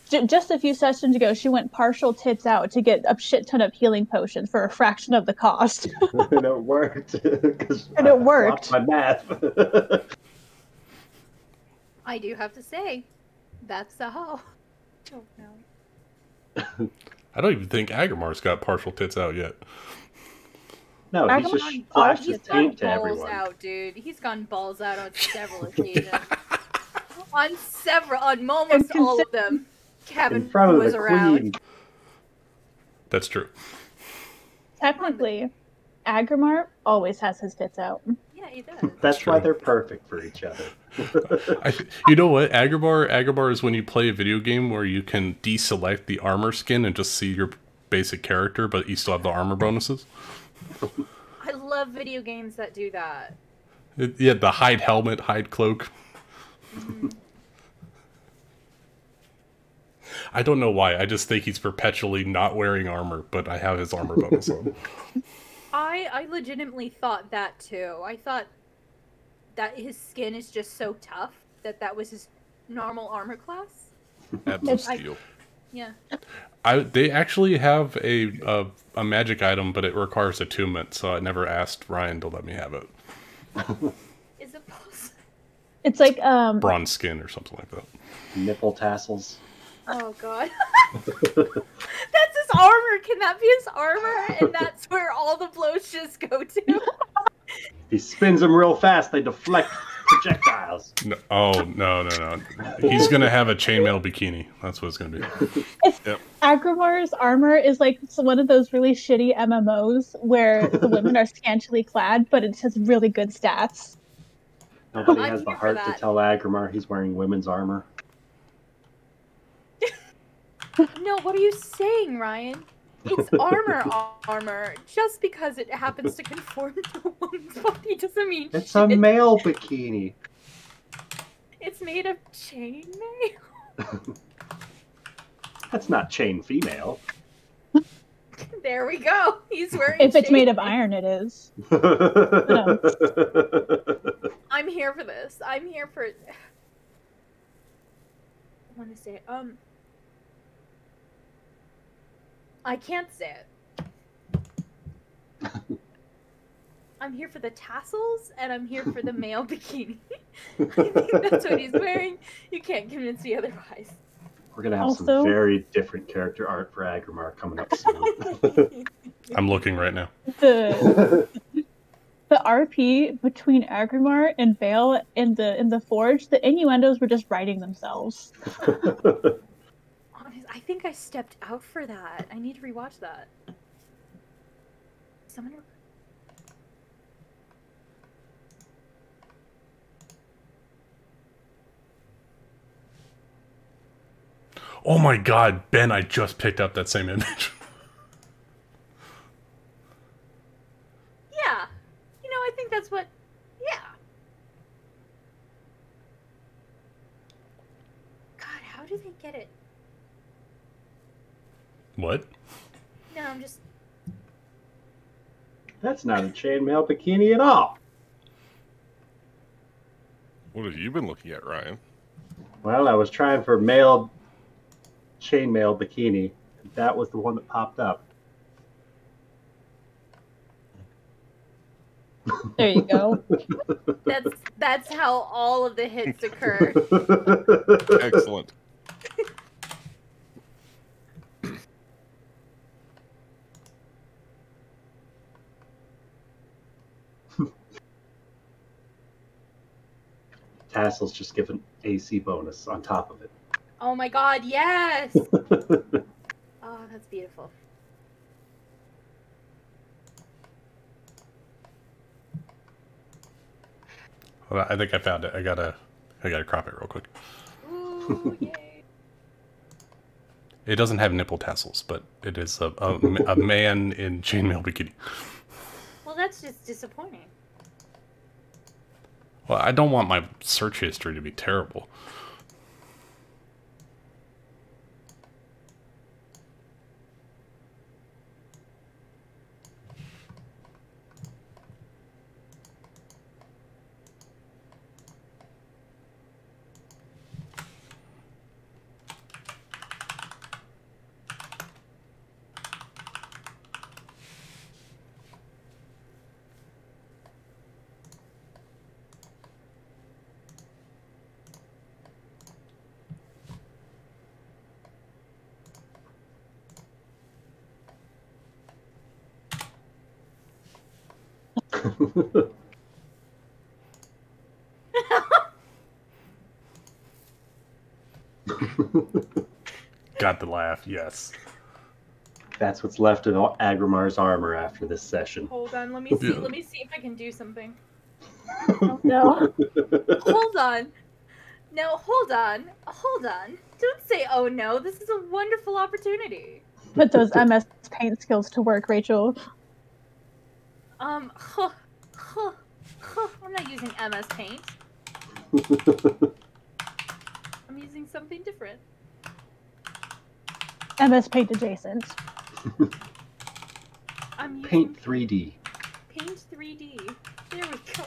just a few sessions ago, she went partial tits out to get a shit ton of healing potions for a fraction of the cost.
And it worked.
And it worked.
My math.
I do have to say, that's a hoe. Oh no.
I don't even think Agrimar's got partial tits out yet.
No, he's
Agrimar-
just flashed his
He's gone
paint to
balls
everyone.
out, dude. He's gone balls out on several occasions. on almost all of them. Kevin
In front of
was
the
around.
queen.
That's true.
Technically, Agrimar always has his tits out.
Yeah, he does.
That's
true.
why they're perfect for each other.
You know what? Agrabah is when you play a video game where you can deselect the armor skin and just see your basic character, but you still have the armor bonuses.
I love video games that do that.
Yeah, the hide helmet, hide cloak. I don't know why. I just think he's perpetually not wearing armor, but I have his armor bonus on.
I legitimately thought that too. I thought that his skin is just so tough that was his normal armor class.
Absolute steel.
Yeah.
They actually have a magic item, but it requires attunement, so I never asked Ryan to let me have it.
Is it possible?
It's like
Bronze skin or something like that.
Nipple tassels.
Oh god. That's his armor. Can that be his armor? And that's where all the blows just go to.
If he spins them real fast, they deflect projectiles.
No, no. He's gonna have a chainmail bikini. That's what it's gonna be.
Agrimar's armor is like one of those really shitty MMOs where the women are scantily clad, but it has really good stats.
Nobody
I'm
has the
here for
heart to
that.
tell Agrimar he's wearing women's armor.
No, what are you saying, Ryan? It's armor. Just because it happens to conform to a woman's body doesn't mean
It's
shit.
a male bikini.
It's made of chainmail.
That's not chain female.
There we go. He's wearing.
If it's made of
chainmail.
iron, it is.
I'm here for this. I'm here for. I want to say I can't say it. I'm here for the tassels, and I'm here for the male bikini. I think that's what he's wearing. You can't convince me otherwise.
We're gonna have
Also-
some very different character art for Agrimar coming up soon.
I'm looking right now.
The RP between Agrimar and Vale in the Forge, the innuendos were just writing themselves.
Honest, I think I stepped out for that. I need to rewatch that. Someone.
Oh my god, Ben, I just picked up that same image.
Yeah. You know, I think that's what. Yeah. God, how do they get it?
What?
No, I'm just.
That's not a chainmail bikini at all.
What have you been looking at, Ryan?
Well, I was trying for male chainmail bikini. That was the one that popped up.
There you go.
That's how all of the hits occur.
Excellent.
Tassels just give an AC bonus on top of it.
Oh my god, yes! Oh, that's beautiful.
Well, I think I found it. I gotta crop it real quick.
Ooh, yay.
It doesn't have nipple tassels, but it is a man in chainmail bikini.
Well, that's just disappointing.
Well, I don't want my search history to be terrible. Got the laugh, yes.
That's what's left of Agrimar's armor after this session.
Hold on, let me see.
Yeah.
Let me see if I can do something.
Oh, no.
Hold on. No, hold on. Hold on. Don't say, oh no, this is a wonderful opportunity.
Put those MS Paint skills to work, Rachel.
I'm not using MS Paint. I'm using something different.
MS Paint adjacent.
I'm using
Paint 3D.
Paint 3D. There we go.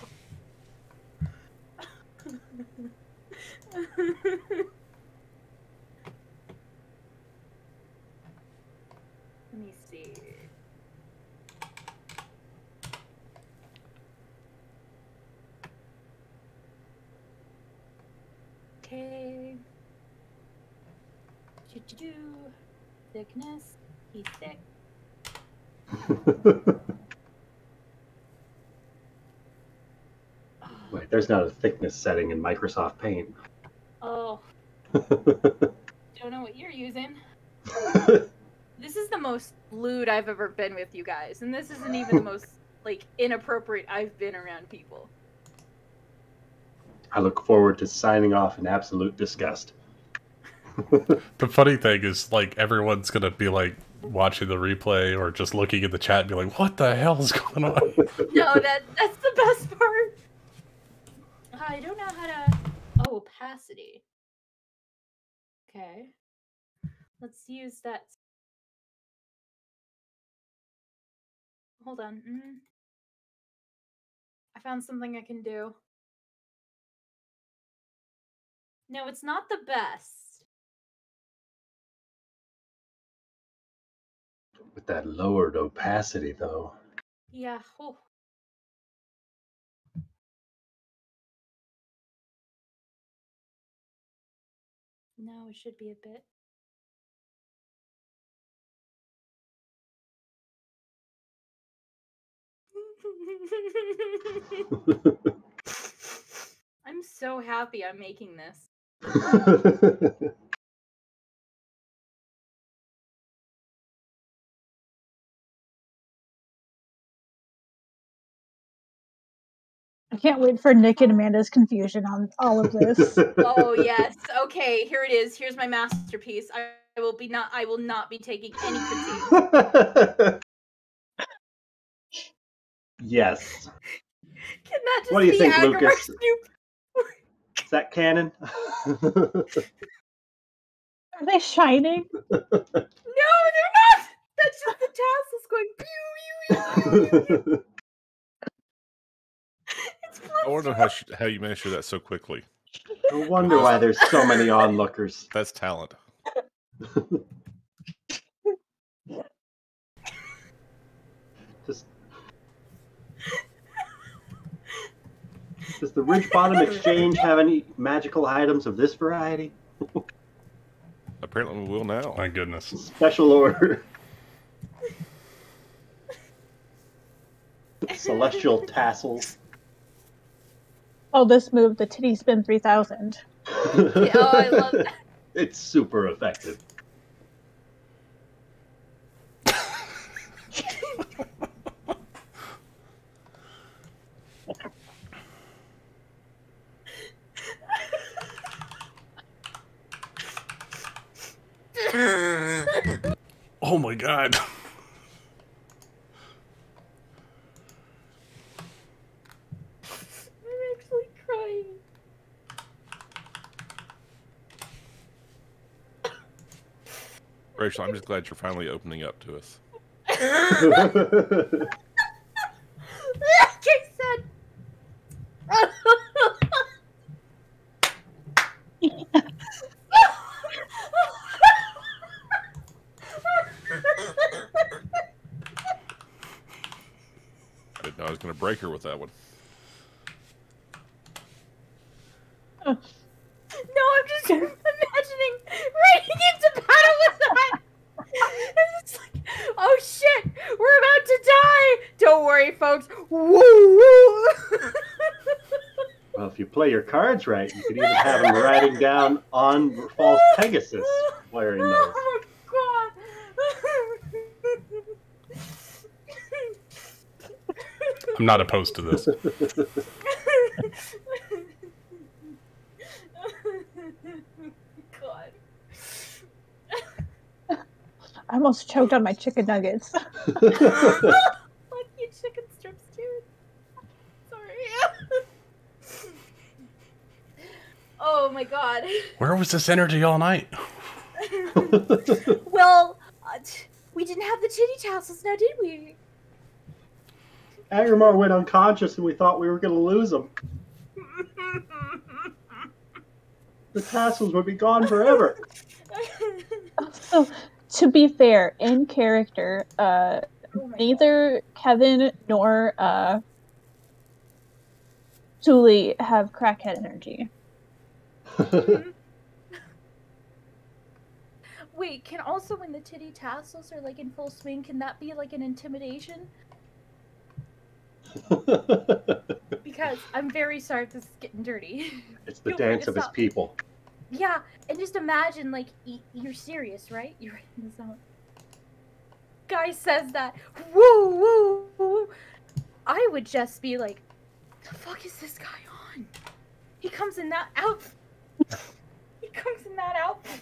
Let me see. Okay. Do. Thickness. He's thick.
Wait, there's not a thickness setting in Microsoft Paint.
Oh, don't know what you're using. This is the most lewd I've ever been with you guys, and this isn't even the most like inappropriate I've been around people.
I look forward to signing off in absolute disgust.
The funny thing is, like, everyone's gonna be like, watching the replay or just looking at the chat and be like, what the hell is going on?
No, that's the best part. I don't know how to... Oh, opacity. Okay. Let's use that. Hold on. I found something I can do. No, it's not the best.
With that lowered opacity, though.
Yeah. Oh. No, it should be a bit. I'm so happy I'm making this.
I can't wait for Nick and Amanda's confusion on all of this.
Oh yes. Okay, here it is. Here's my masterpiece. I will not be taking any critique.
Yes.
Can that just
What do you
be
think,
Agar's
Lucas?
new...
Is that canon?
Are they shining?
No, they're not. That's just the tassels going pew pew pew. It's
I wonder how you managed to do that so quickly.
No wonder why there's so many onlookers.
That's talent.
Does the Ridge Bottom Exchange have any magical items of this variety?
Apparently we will now.
My goodness.
Special order. Celestial tassels.
Oh, this move, the titty spin 3000.
Oh, I love that.
It's super effective.
Oh my god.
I'm actually crying.
Rachel, I'm just glad you're finally opening up to us.
Okay, sad.
I didn't know I was going to break her with that one.
No, I'm just imagining riding into battle with that. And it's like, oh shit, we're about to die. Don't worry, folks. Woo woo.
Well, if you play your cards right, you could even have him riding down on false Pegasus wearing those.
Oh god.
I'm not opposed to this.
God.
I almost choked on my chicken nuggets.
Fuck you, chicken strips, dude. Sorry. Oh my god.
Where was this energy all night?
Well, we didn't have the titty tassels now, did we?
Agamar went unconscious and we thought we were going to lose him. The tassels would be gone forever.
So, to be fair, in character, neither Kevin nor Julie have crackhead energy.
Wait, can also when the titty tassels are like in full swing, can that be like an intimidation? Because I'm very sorry if this is getting dirty.
It's the
Feel free
dance
to
of his
stop.
people.
Yeah, and just imagine, like, you're serious, right? You're writing this out. Guy says that, woo, woo, woo. I would just be like, the fuck is this guy on? He comes in that outfit. He comes in that outfit.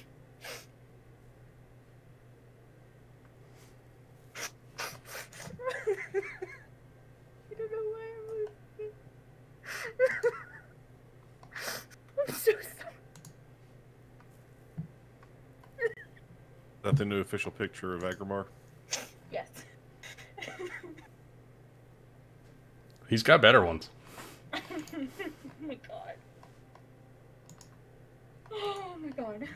that the new official picture of Agrimar?
Yes.
He's got better ones.
Oh my god. Oh my god.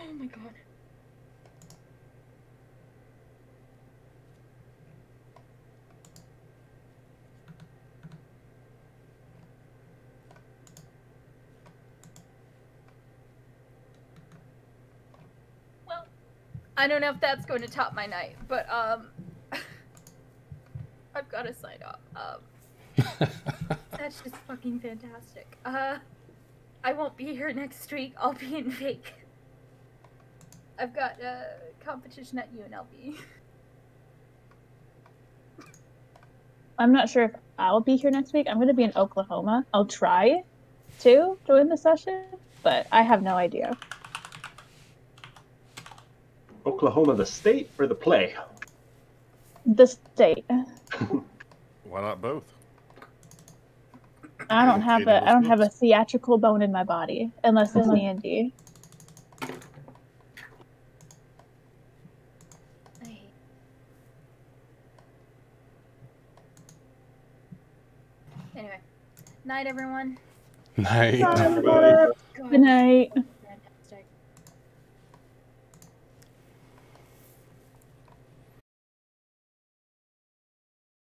Oh my god. Well, I don't know if that's going to top my night, but I've got to sign off. That's just fucking fantastic. I won't be here next week. I'll be in Fake. I've got a competition at UNLV.
I'm not sure if I'll be here next week. I'm going to be in Oklahoma. I'll try to join the session, but I have no idea.
Oklahoma, the state or the play?
The state.
Why not both?
I don't have a theatrical bone in my body unless it's D&D.
Anyway, night everyone.
Night.
Everybody.
Good night.